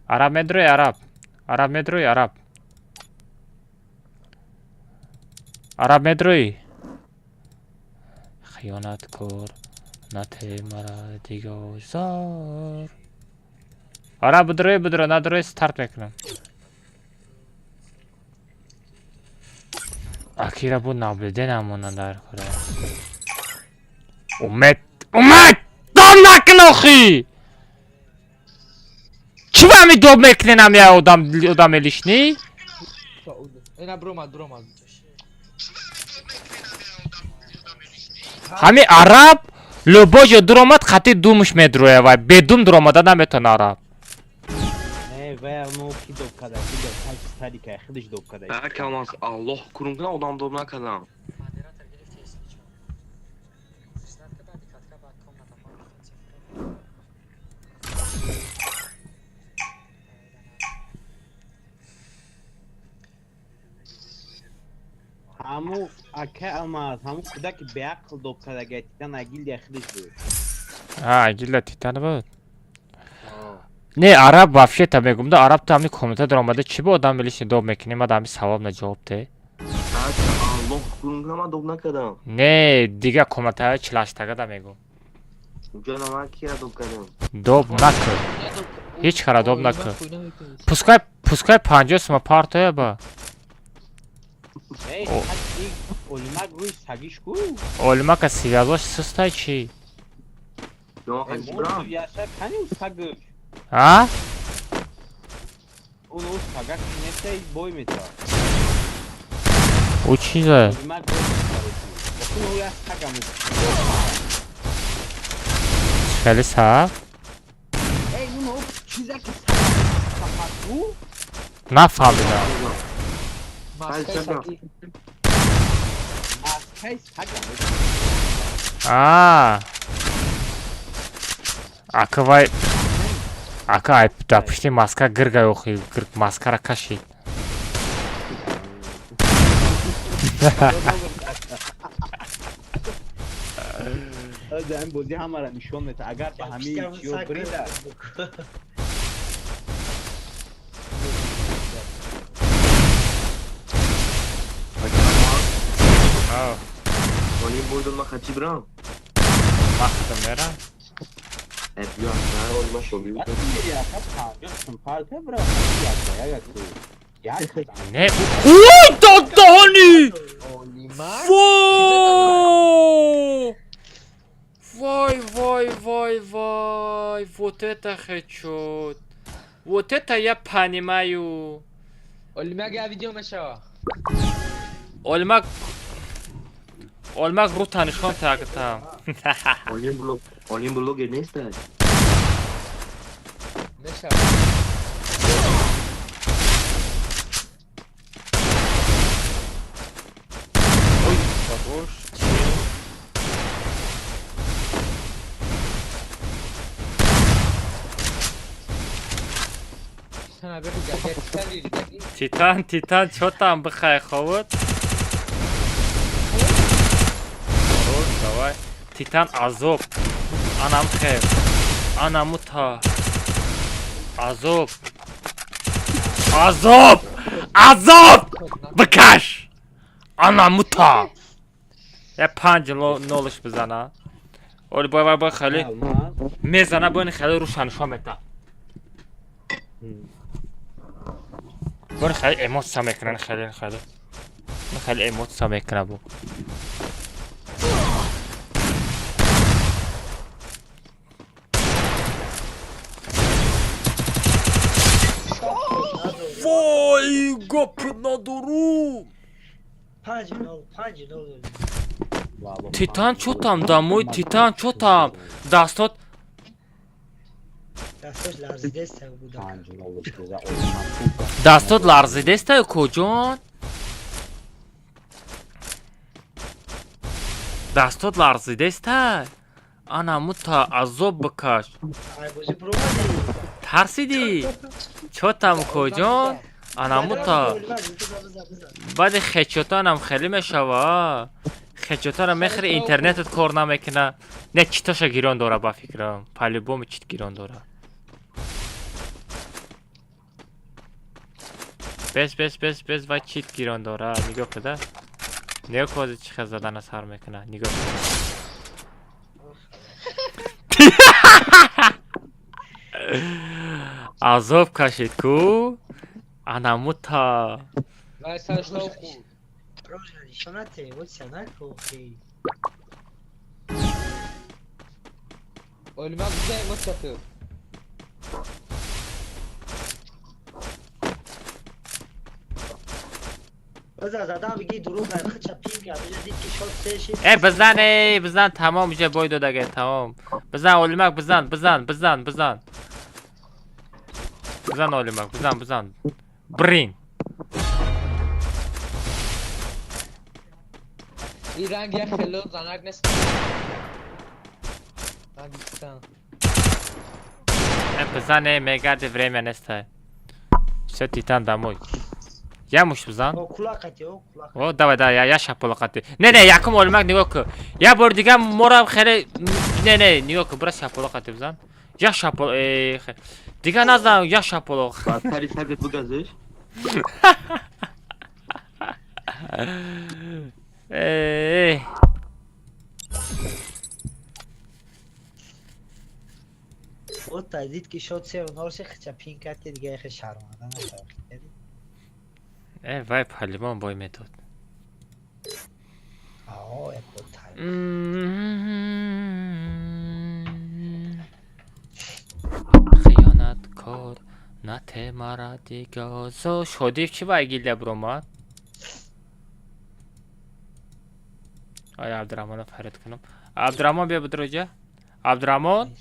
عرب مدروی عرب مدروی عرب مدروی خیانت کار نته مرا دیگه زار عرب بدروی ندروی ستارت میکنم اکیرا بود نابلده نمونن در خوره اومد دام نکن آخی چی با همی دوب میکنین همی آدم لیشنی؟ اینا برومد همی عرب لباج درامد خطی دومش میدروه وای بدوم درامده نمیتونه عرب و اونو کی دوب کرده کی دوب سری که خودش دوب کرده کاماس الله کرم کنه آدم دوب نکردم همو اکه اماز همو خدا که به عقل دوب کرده گه تیتان اگیل دی خودش بود اگیل تیتان بود نه عرب وافشه تا میگم ده عرب تا همی کامنت در آمده چی با آدم بلیش دوب میکنی ما همی ثواب نجواب ده الله کرم کنه من دوب نکردم نه دیگه کامنت های چلاشتگه ده میگم جانا من کیا دوب کردم دوب نکر هیچ خرا دوب نکر پوسکای 50 سما پارتویه با علمک روی سگیش کو علمک از سیوازاش سستای چی ها؟ اون سگک نمیشه بای میتا او چیزه؟ خیلی سخت؟ نفهمیدم اکا وای اکا دا پشتی ماسکا گرگای اوخی ماسکا را کشید این بودی همه را نشون میده اگر به همه چیو بریده ولی بودم ما خطی برام ما خطم میرم بیا نه ولی ما شوگی بود نه اوی دادانی وای вот это хэчот вот это я понимаю علمک یا ویدیو میشه علمک رو تنشان تاگتم олим блогер نیست نشم باش sana bir gerçekten تیتان چوتم بخای خود давай تیتان عذاب انم خیر انم تا عذاب بکش انم تا یه 5 نولش بزنه اولی بای خیلی میزنه باید خیلی روشنشا میده باید خیلی ایموت سا میکنن خیلی ایموت سا میکنه بو وای گپ ندارو 5-0 تیتان چوتم داموی تیتان چوتم دستات دستش لرزیده است بودم دستات لرزیده است کجان دستات لرزیده است انا متا عذاب بکش ترسیدی چوتم کجان انا متا بعد خیچوتانم خیلی میشوه خیچوتانم میخری اینترنتت کار نمیکنه نه چیتاشا گیران داره با فکرم پلی بوم چیت گیران داره بس و چیت گیران داره نگاه کده نگاه کده چی خیلی زدن سر میکنه نگاه کده عذاب کشید کو انا متا وای سرش تو خوب شانته و سنه کوخی ölmem bize emot yapıyor زدم بگی دروغ نخ چپیم کرد دید که شاد سه شید بزن تمام میشه باید داده تمام بزن اولمک بزن اولمک بزن برین این رنگ یک خیلی زنک نیست بزنه میگرد وریمه نسته چه تیتان دموی یه مش بزن او давай یا شپلقتی نه یکم اولمک نگاه که یه بار دیگه مورم خیلی نه نگاه که برای شپلقتی بزن یا شپل دیگه نزن یا شپلق بدتری سرت بگذش او تایید که شاد سه و نارش چپین کرد که دیگه خیلی شرمنده نشد وای پلیمان بای میداد خیانت کار نته مرا دیگه زو شدیف چی باید گیلده بروماد آیا عبدالرحمن رو فرد کنم عبدالرحمن بیا بدرو جا عبدالرحمن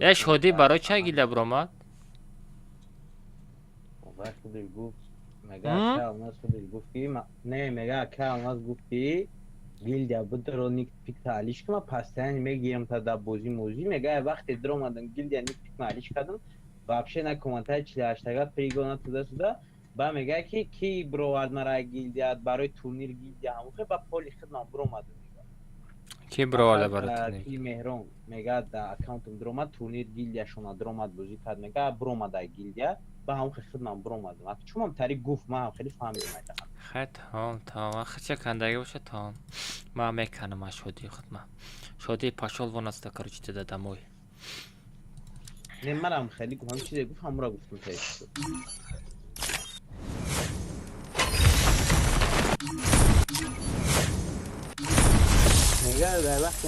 ای شدیف برای چه گیلده بروماد خودش گفت مگه اکرام خودش گفتی نه مگه اکرام گفتی گیلدیا بدرو نیک پیک تعلیش که ما پستن میگیم تا در بازی موزی مگه وقتی در اومدن گیلدیا نیک پیک معلیش کردم واپشه نه کومنتای 48 پریگونا تو با میگه که کی برو از مرا گیلدیا برای تورنیر گیلدیا همون با پولی خدمت برو اومد کی برو برای تورنیر کی مهران میگه در اکانتم در اومد تورنیر گیلدیا شما در اومد بازی کرد میگه برو اومد گیلدیا با همون خدمت برو اومدم چون من تری گفت من خیلی فهمیدم تمام خچه کندگی باشه تمام ما میکنم شدی خدمت شدی پاشول وناست کارچ داده دموی نه منم خیلی گفتم چیزی گفت همون را گفتم تایی نگاه در وقت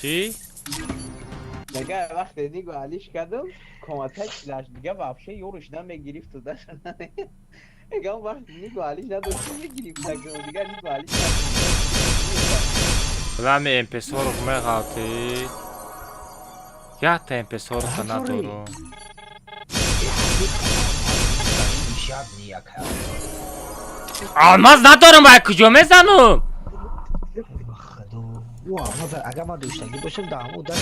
چی؟ نگاه وقت دیگه علیش کردم کماتش لاش دیگه واپشه یورش نمیگیریفت و داشت نگاه وقت دیگه علیش نداشت میگیریفت دیگه دیگه علیش Лами MP40 мегалти. Я та MP40 надору. Алмаз надорум ба куҷо мезанум? اگر ما دوشتگی باشیم دهمو دارم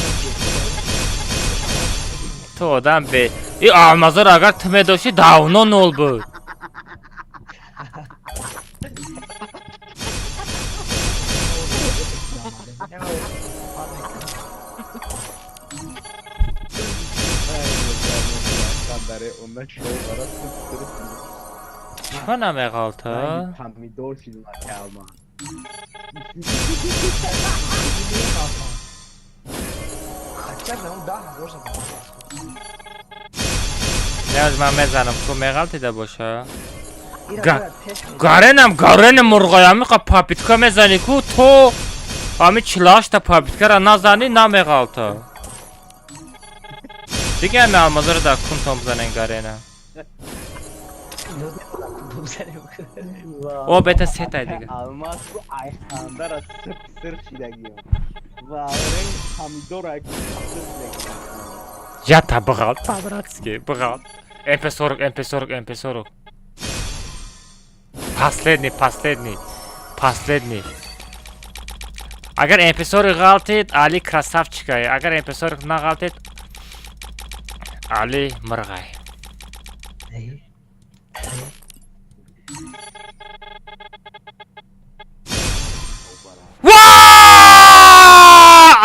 تو آدم به این алмаза ро агар ту медошти давно нол буд. چرا نمیغالتا؟ نیاز من میزنم تو میغلطیده باشه گارن مرغای همی خواه پاپیتکا میزنی کو تو همی چلاش تا پاپیتکا را نزنی نمیغلطه دیگه همی المازه رو در کن تا بزنین گارنه او بیتا سیتا دیگه الماس bu ayağında sırf şidagi. Varın hamdora Ya ta bğal, по-братски, бğал. MP40. Последний. Agar MP40 g'altit, Ali krasavchikay. Agar MP40 na g'altit, Ali mırgay.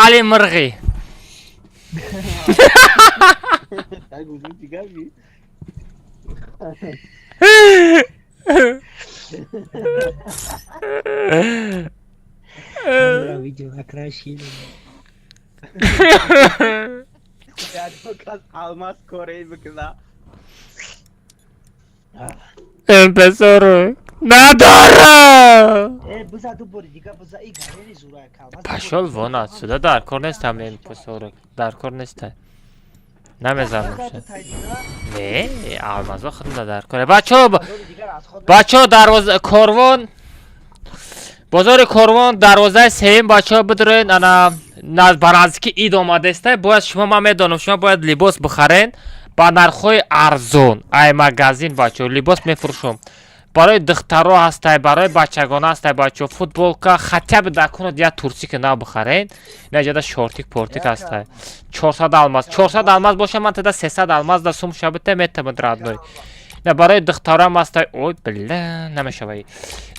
Ali mırgı. almaz Kore'yi bu kıza. MP40 ندارم. پشال وان отсюда در کار نیستم MP40 در کار نیسته نمیزنم نه алмаза خودم در کاره بچه ها دروازه کاروان بازار کاروان دروازه سیم بچه ها بدرین انا برازی اید آمده است باید شما من میدانم شما باید لباس بخرین با نرخ‌های ارزان ای مگازین بچه ها لباس میفروشم برای دخترها هسته برای بچگان هسته بچه فوتبولکا خطیب دکونو دیا تورسی که نه بخرین نجاده شورتیک پورتیک هسته 400 الماس باشه من تدا 300 الماس در سوم شبته میتمد رادنوی نه برای دخترها هم هسته اوی بله نمیشه بایی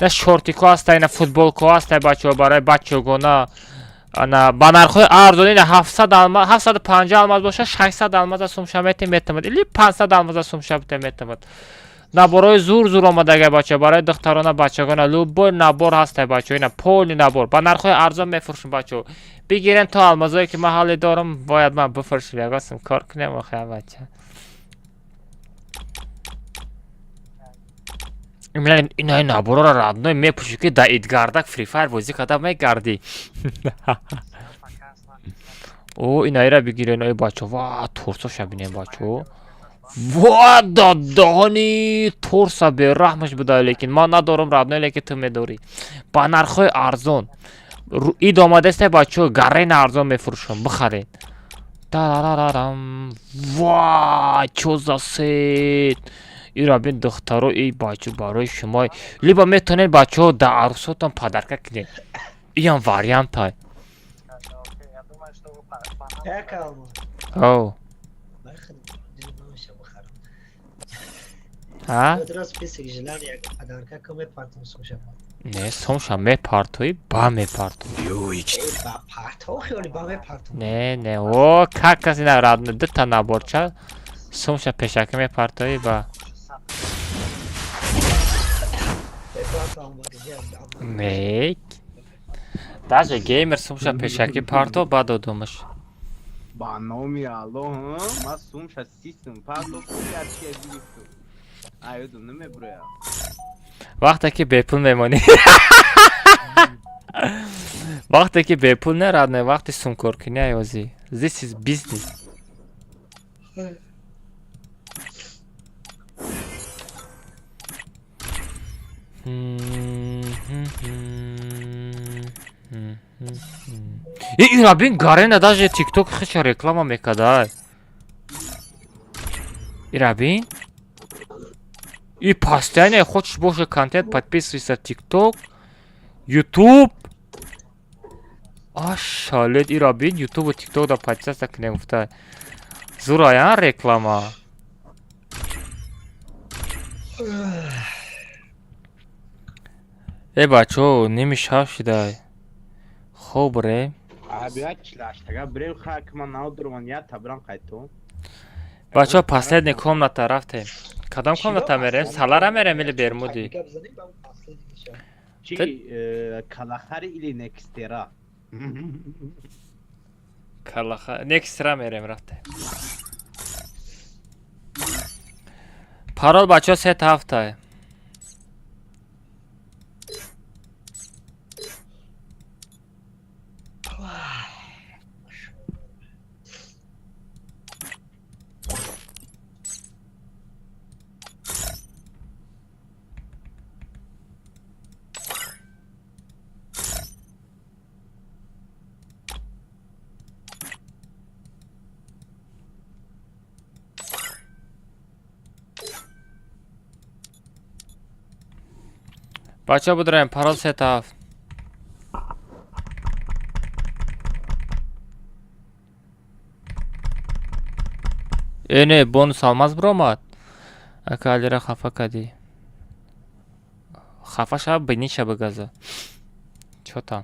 نه شورتیکا هسته نه فوتبولکا هسته بچه برای بچگانا نه بانرخوی ارزونی نه 700 الماس 750 الماس باشه 600 الماس در سوم شبته میتمد الی 500 الماس در سوم شبته میتمد نبارای زور آمده بچه برای دختران بچگان لوبر نبار هسته بچه اینا پول نبار با نرخ‌های ارزان میفروشم بچه بگیرن تا المازایی که من حالی دارم باید من بفروشم یگاسم کار کنم آخه بچه اینا نبارا را ردنای میپوشی که دا ایدگاردک فری فایر بازی کده میگردی او اینایی را بگیرن ای بچه واه تورسا شبینه بچه وای دادانی تورسا به رحمش بده لیکن ما ندارم رادنای لیکن تو میداری با نرخ‌های ارزان اید آمده است بچه گرین ارزان میفروشم بخرین وای چوزا سید ای را بین دخترو ای بچه برای شما لیبا میتونین بچه در عروساتون پدرکه کنین ای هم واریانت های او ها؟ نه سومشا میپارتوی با میپارتوی نه او که کسی نراد دو تا نبارچه سومشا پیشاکه میپارتوی با میک даже геймер сумша пешаки парто ба додумаш با نامی الله ما سومشا سیستم پارتو کارچی بیفتو آیو نمیبره وقتی که بپول میمونی وقتی که بپول نرادنه وقتی سوم کار کنی ایوزی this is business И Рабин Гарена даже ТикТок хича реклама мекадай. И Рабин? И постоянно хочешь больше контент, подписывайся ТикТок, YouTube. Шалет и Рабин YouTube и ТикТок да подписаться к нему. Зураян реклама. бачо, немишав шидай. Хоб ре. Бачо, последняя комната рафтем. Кадом комната мерем? Салара мерем или Бермуди? Калахари или Некстера? Калаха, Некстера мерем рафтем. Парол бачо 3 ҳафта. Бача будраем, парол 3 ҳафт. Не, бонус алмаз биромад. Ака алира хафа кади. Хафа шаб биниша бигаза. Чо там?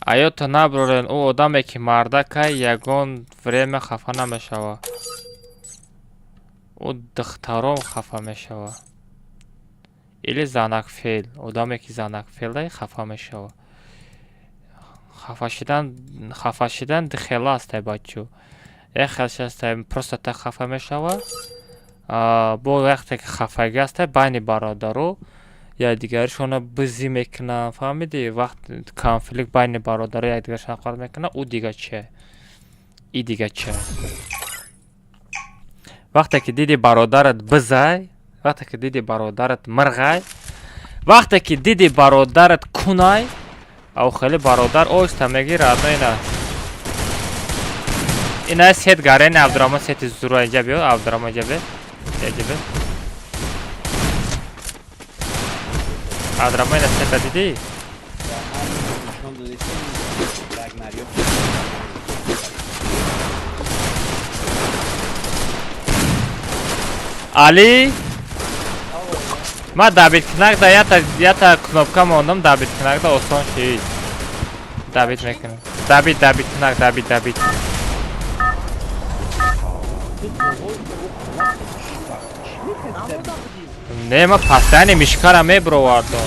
Аё то наброрен ӯ одаме ки мардакай ягон время хафа намешава. Ӯ духтаром хафа мешава. Или занакфел, одаме ки занакфелай хафа мешава. Хафа шидан дихела астай бачо. Хелш астай просто так хафа мешава. Бо вақте ки хафаги астай байни бародаро یا دیگرشون بزی میکنن فهمیدی وقت کانفلیکت بین برادرای یکدیگرشون قرار میکنن او دیگه چه ای دیگه چه وقتی که دیدی برادرت بزای وقتی که دیدی برادرت مرغای وقتی که دیدی برادرت کنای او خیلی برادر اوستا میگیره اینا سید گارین عبدالرحمن سید زورا اینجا بیو عبدالرحمن اینجا بیو Abdurrahman sen de dedi. Ali Ma David Knack da ya ta knopka mondım David Knack da oson şey. David Knack. David Knack David. Нема постоянно мишкара мебровардо.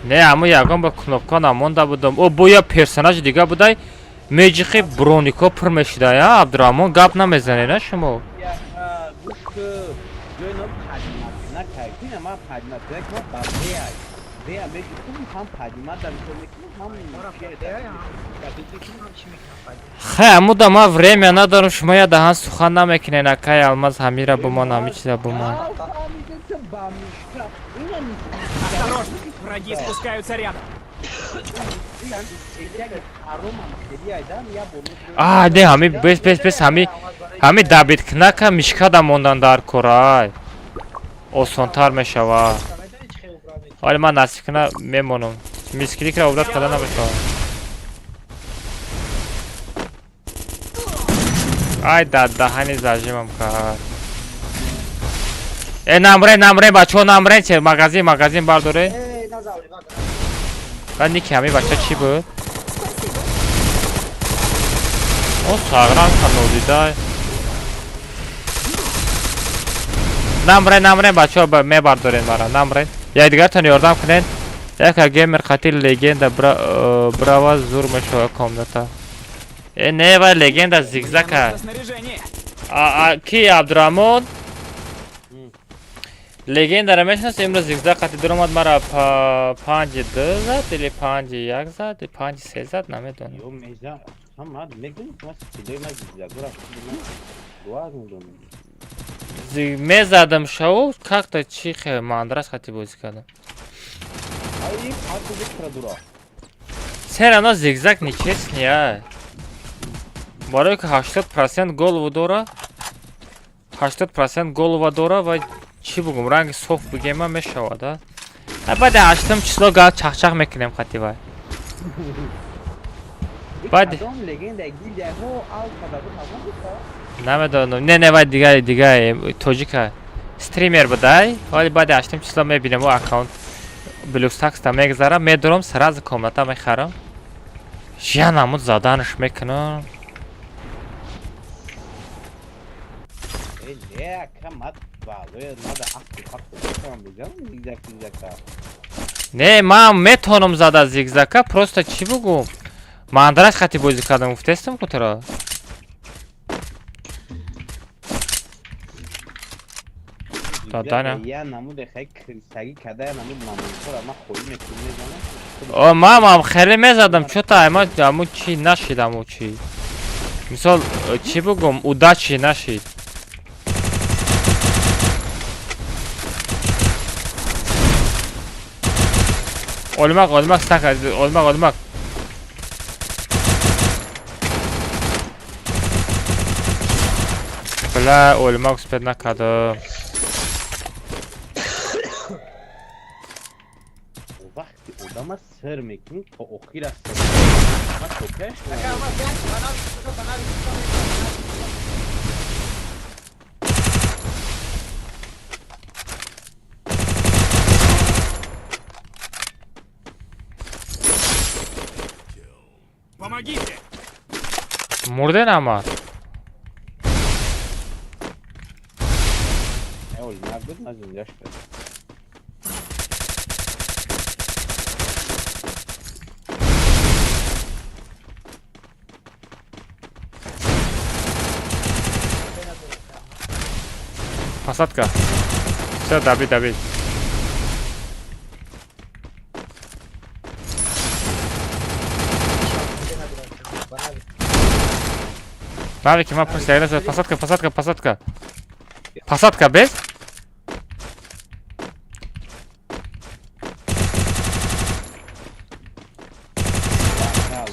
Не, аму ягон ба кнопка намонда будам. О, бо я персонаж дига будай. Меҷихи Бронико пур мешуда, я Абдурахмон гап намезане на шумо. Хай, амуда ма время надарум, шумо я даҳан сухан намекунед, акай алмаз ҳамира бумон, ҳами чиза бумон. Осторожно, враги спускаются рядом. Не, ҳами бес ҳами David Knack мишкада мондан дар корай. Осонтар мешавад. Вале ман насиб кунам мемонам. Мискиликро обдат када намешавад. Ай даҳани зажимам кард. Намре бачо намре че магазин бардоре. Ва ники ҳами бача чӣ буд? О саграм канодидай. Намре бачо мебардорен мара намре. Якдигартон ёрдам кунед. Яка геймер қатил легенда брава зур мешава комната. Не ва легенда зигзака. Ки Абдурахмон? Legenda meşnas imroz zigzag qati duromad mara 5-2 zad или 5-1 zad 5-3 zad namedonam. Yo meza. Tamam megun mas silay mas zagora. Duaz mudum. Me zadım şov как-то чихе мандраш qati bozi kardam. Ay hadi bir dura. Sen ana zigzag nechesniya. Барои ки 80% голову дора 80% голова дора ва чӣ бугум ранги соф бигема мешавад. Баъди 8 число гал чахчах мекунем хати вай. Баъди намедонам. Не вай дига тоҷика стример будай. Вали баъди 8 число мебинем о аккаунт блюстакста мегзарам медурам сразу комната мехарам. Янамуд заданаш мекунам. Ya kamat bağlı nada aktif tamam diyeceğim zigzag. Не, ман метонам зада зигзага, просто чӣ бугум? Мандраш хати бозӣ кардам, гуфтестам кутара. Дадана. Я намуд хай крисаги када намуд мамонтора ма холи метунем. О, мамам хеле мезадам, чота аму чӣ нашид аму чӣ. Мисол чӣ бугум? Удачи нашид. Olmak staka, olmak. Bla, olmak uspet nakadam. Vakti odama sır mekin to okhira sır. Ha tokeş. Помогите! Murde nama. Ne oldu? Ne yaptın? Nasıl yaşlı? Посадка. Все, дави. Навики, ма просто посадка. Посадка без?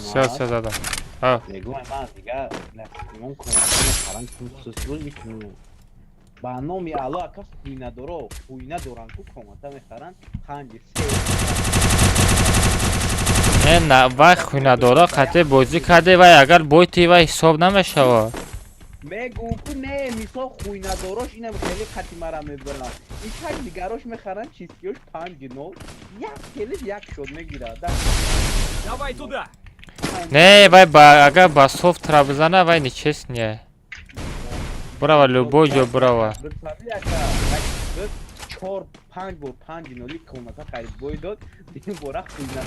Все, да. А. Ба номи ало акас хуйна доран ку комата мехаран ханҷи Не, вай хуйна дора қате бозӣ карде вай агар бойти вай ҳисоб намешавад. мегӯ ку не мисол хуйна дорош инам хеле қати мара мебарам исак дигарош мехаран чистиёш 5-0 як келиш як шод мегирад. Давай туда. Не, вай агар ба софтра бизана вай нечестния. Брава, любой ҷо брава. 4-5 бор 5-0 комата харид бой дод дин бора хуйна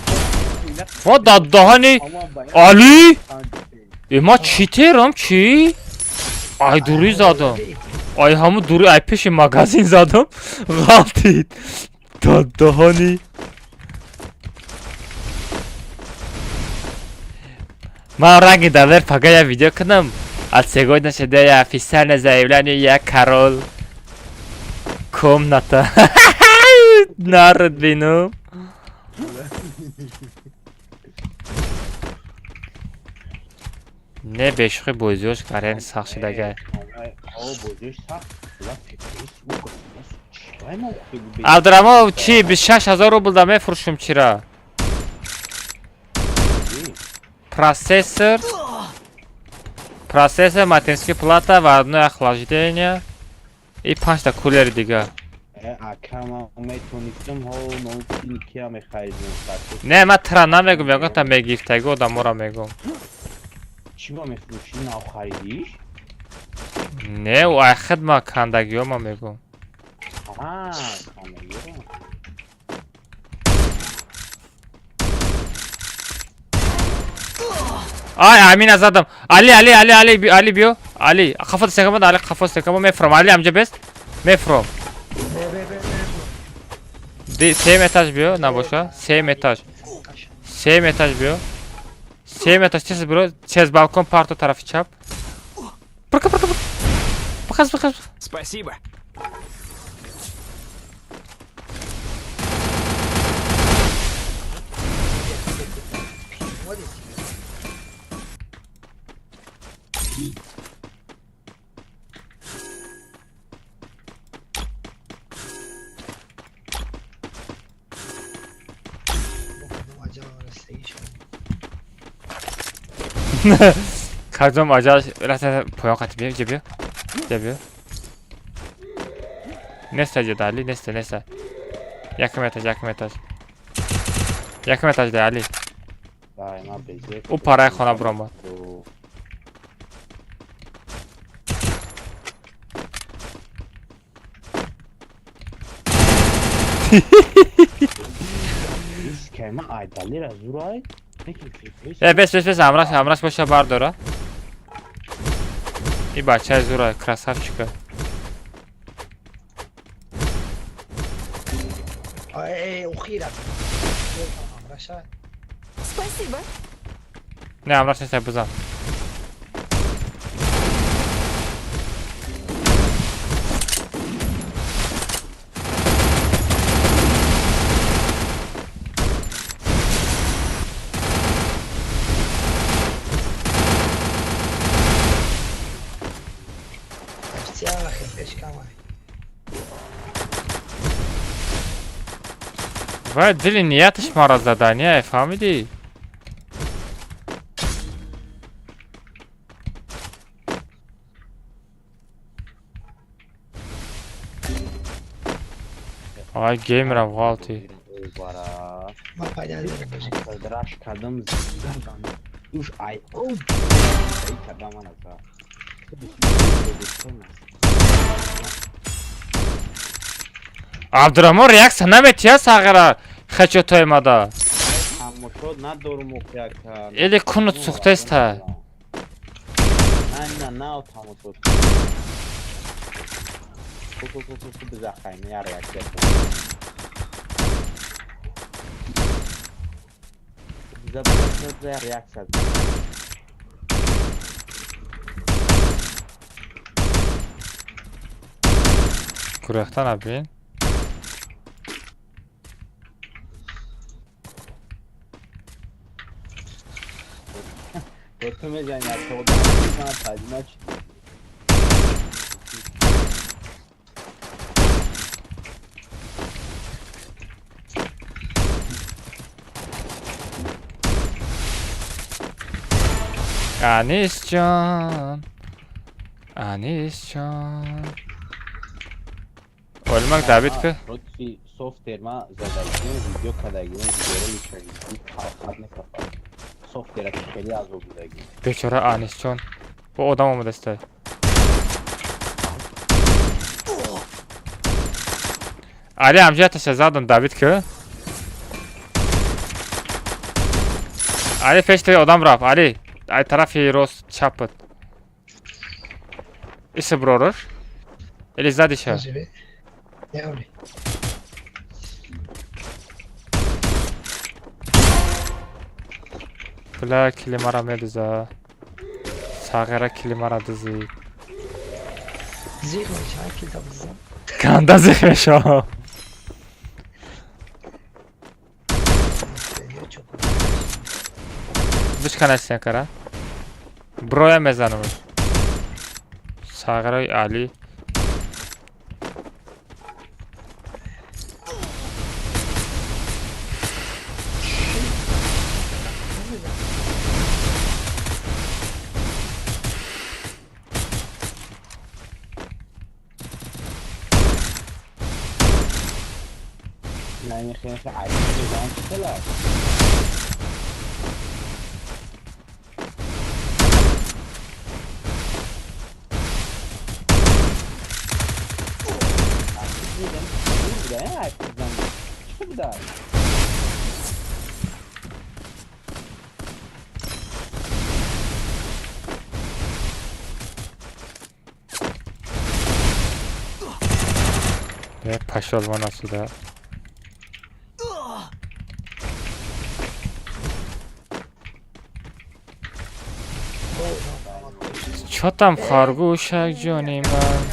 ва даддаҳани али эма читерам чӣ ай дурӣ задам ай ҳамун дурӣ ай пеши магазин задам ғалтид даддаҳани ман ранги давлер пага я видео кунам от сегодня я официально заявляю я король комната народ бинум не бешухи бозиёш карен сахт шудага абдурамонов чи 26 000 рубл да мефурӯшум чира процессор материнский плата ва одно охлаждение и 5 та кулер дига не ман тра намегум ягон та мегифтаги одамора мегум не ай хидма кандагиёма мегум ай амина задам али биё али қафот секамад али қафот секамад мефром али амҷа бест мефром Same etaj bio, nabosha. Same etaj. Same etaj bio. Same etaj tez bro. Через balkon parto tarafı chap. Bırak. Bakaz. Спасибо. Kazım acayip rasa poyon katı bir gibi. Nesta Ali, nesta. Yakın etaj de Ali. O parayı kona broma. Kema aydalir azuray. Бес, Амрас боша бардора. И бача Зура, красавчика. أخيرا رشاد Спасибо. Не, Амрас не бузам. Vay dili niye atışma razada niye family? Ay gamer avvalti. ما پایدار Drash kadam zırdan. Uş ay. Ay kadam anasa. Abdurrahman reaksiya nametya sagara хочу toymada. Hamuşo na dormokya. Eli kunut suxtesta. Na hamuşo. Ku bize kayma ya reaksiya. Bize bize reaksiya. Kuraktan abi. Götürmeyeceksin ya. Soğudan tacını aç. Aniscan. Ölmek David ki. Rotsi software ma zadajne video kadagine video lichagi kalkadne kafa. Software kheli az oludagi. Bechora Aniscan. Bu adam olmadı işte. Ali amca teşezzadın David ki. Ali feşte adam rap Ali. Ay tarafı Ross çapıt. İse brorur. Eliza dişe. Bula kilimara mediza. Sagara kilimara dizi. زيغ مش عارف كده بالظبط Kanda zehmeşo. Dış kanasya kara. Broya mezanımız. Sagara Ali. Yani خیلی عجیبه زن چطور؟ Ve paşa olma nasıl da. چاتم خرگوشک جانی من.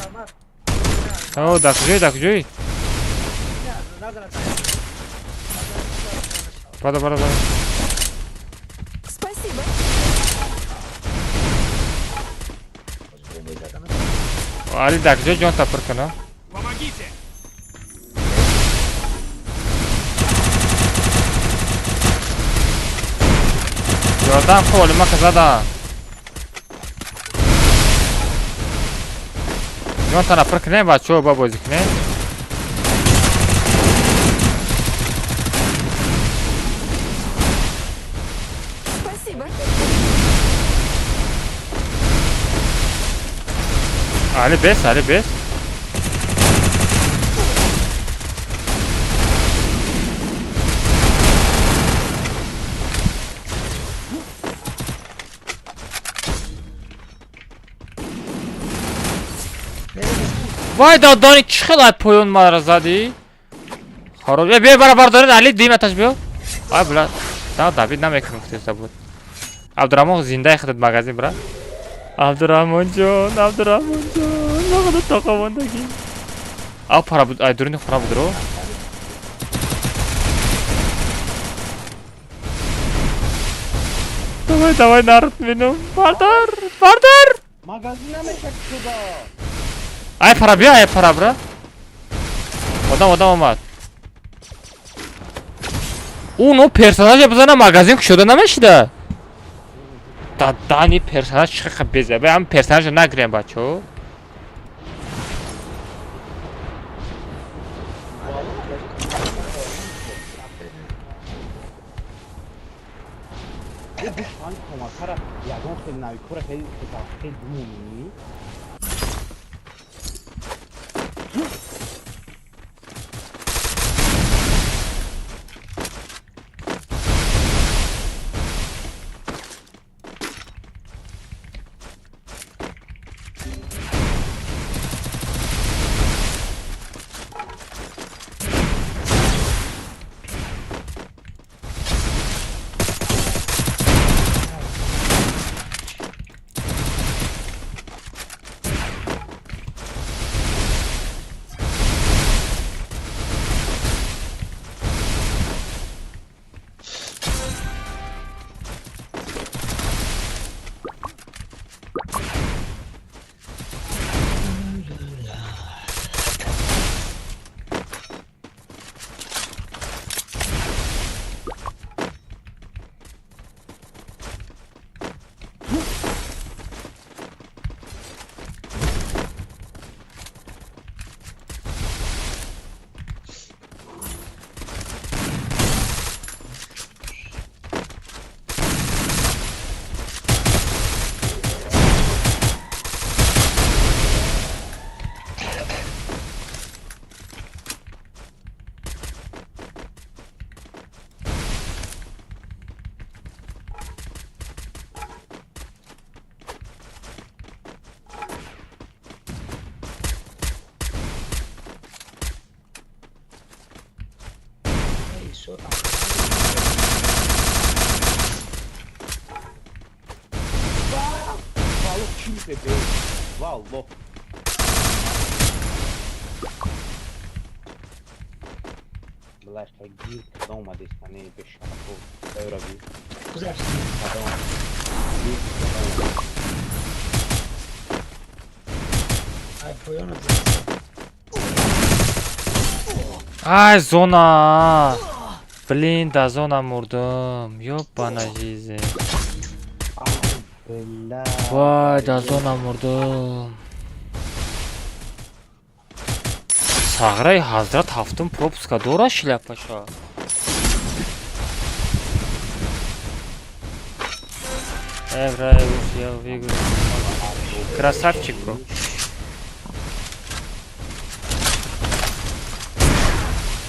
او دکجوی. Бада. Спасибо. Ali dakjo jon tapır kana. Помогите! Yordam koluma kazada. Jon tana pırkne bacho babozikne. Спасибо. Ali bes. Vay dadani ki xilay poyun mara zadi. Xarob. Be barabar dörin Ali diyim ataş biyo. Ay bula. David nam ekran xutesa bud. Abdurrahman zinda xidmat magazin bra. Abdurrahman jon. Ne kadar takavandaki. Aa para bud. Ay durun para budur o. Давай народ benim. Pardon. Magazine mi çaktı da? Ay para bra. Adam olmaz. Ну персонаж yapısına magazin kuşuyordu ne meşide? Dani personaj çıkıp bize. Ben personajı ne gireyim bacho? düşman komatara yagon khil navi kura khil khil dumuni. Balık kim bebe? Vallahi. Бляшка, гирка дома десь на неї бешако. Еврові. Ay zona. Блин, да зона мурдум. Ёбана жизнь. Вай, да зона мурдум. Саграй Hazrat haftım пропуска дора шляпаша. Евра, я выиграл. Красавчик, бро.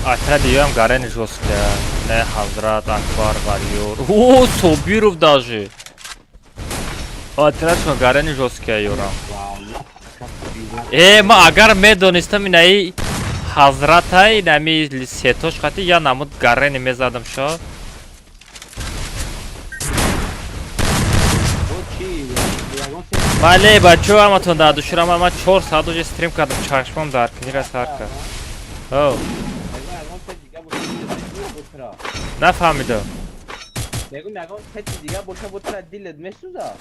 Atra diyorum Garen жесткая. Ne Hazrat Akbar varıyor. Oo, Sobirov даже. Atra что Garen жесткая юра. Ма агар медонистам инаи Hazraтай нами сетош хати я намуд Garen мезадам шо. Vale bachoo hammatun дар душурам ман 4 соат уже стрим кардам чашмам дар кинира сар кард. О. Нафаҳмидам. мегум ягон сети дига боша бутра дилет месуза.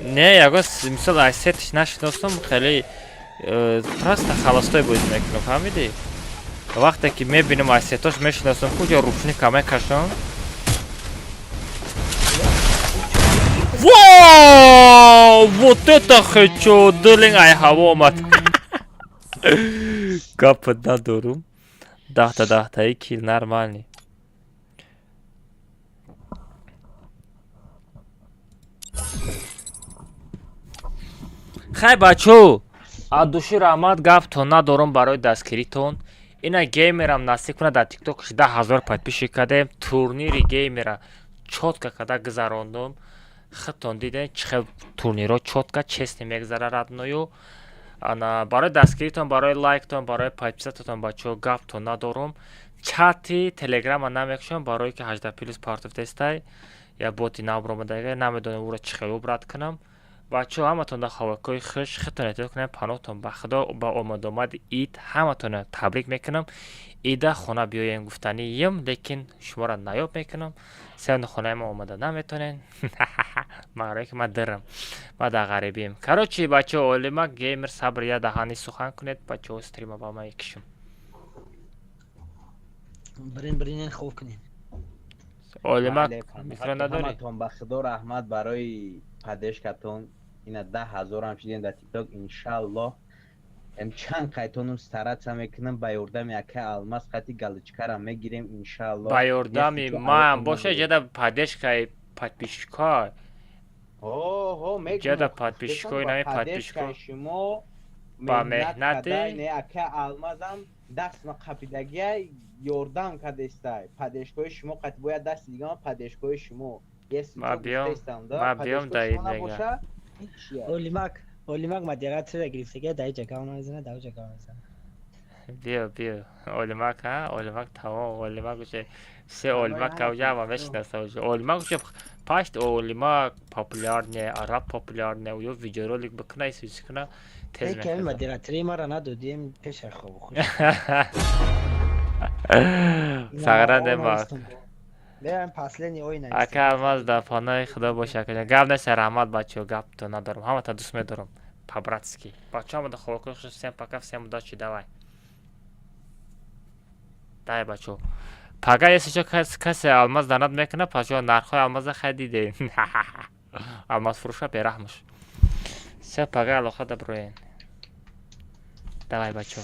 Не, ягон мисол аз сетиш нашиносам хеле просто халостой буд мекунам, фаҳмидӣ? Вақте ки мебинам аз сетош мешиносам куҷо рӯшника мекашам. Вау! Вот это хочу! Дылинг ай ҳаво омад. Гапа надорум. 10-10 кил нормальный. Хай бачо, аз души раҳмат гаптон надорум барои дастгиритон. Ина геймерам насиб кунад дар тикток 10000 подписчик кардем. Турнири геймера чотка када гузарондум. Хитон диден чӣ хел турниро чотка честно мегзара радною. Ана барои дастгиритон, барои лайктон, барои подписатон бачо гаптон надорум. Чати телеграма намекушам барои ки 18+ партов тестай. Я боти навбромадаге намедонам ура чӣ хел обрат кунам. бачо ҳаматон дар хавакои хуш хитон эҳтиёт кунем паноҳтон ба худо ба омадомади ид ҳаматонро табрик мекунам. Ида хона биёем гуфтанием лекин шуморо наёб мекунам. сен хонаи ма омада наметонен. маърои ки ман дирам ма дар ғарибием. Короче бачо олима геймер сабр я даҳани сухан кунед бачо стрима ба ма икишум. брин хуб кунед. олима микро надорӣ? ҳаматон ба худо раҳмат барои падешкатон. ина 10000 ам шидем дар тикток иншаллоҳ. чанд қайтонум старатса мекунам ба ёрдами ака алмаз қати галочкарам мегирем иншаллоҳ. ба ёрдами ман боша ҷада падешкаи подписчикой. Ого, мекунам. ҷада подписчикой нами подписчикой. шумо ба меҳнати не ака алмазам даст ма қапидагиай ёрдам кадестай. Падешкои шумо қати бояд дасти дигама падешкои шумо. ма биём да иднега. Олимак модератора гирифтага дай ҷага мезана дай ҷага мезана. биё олимак ҳа олимак тамом олимак уше се олимак кавҷама мешинаса уше олимак уше пашт олимак популярне араб популярне ё видеоролик бикуна исвич куна тез мекунад модератори маро надодем пеша хобу хуш сагара нема берам последний ойна ака алмаз дар паноҳи худо боша кунед гап нест раҳмат бачо гапто надорам ҳамата дӯст медорам по-братски бачо ҳамада хобакои хуш всем пока всем удачи давай дай бачо пага если чё касе алмаз данад мекуна пас ё нархҳои алмаза хадидем алмазфурӯша бераҳмуш все пага алоха даброен давай бачо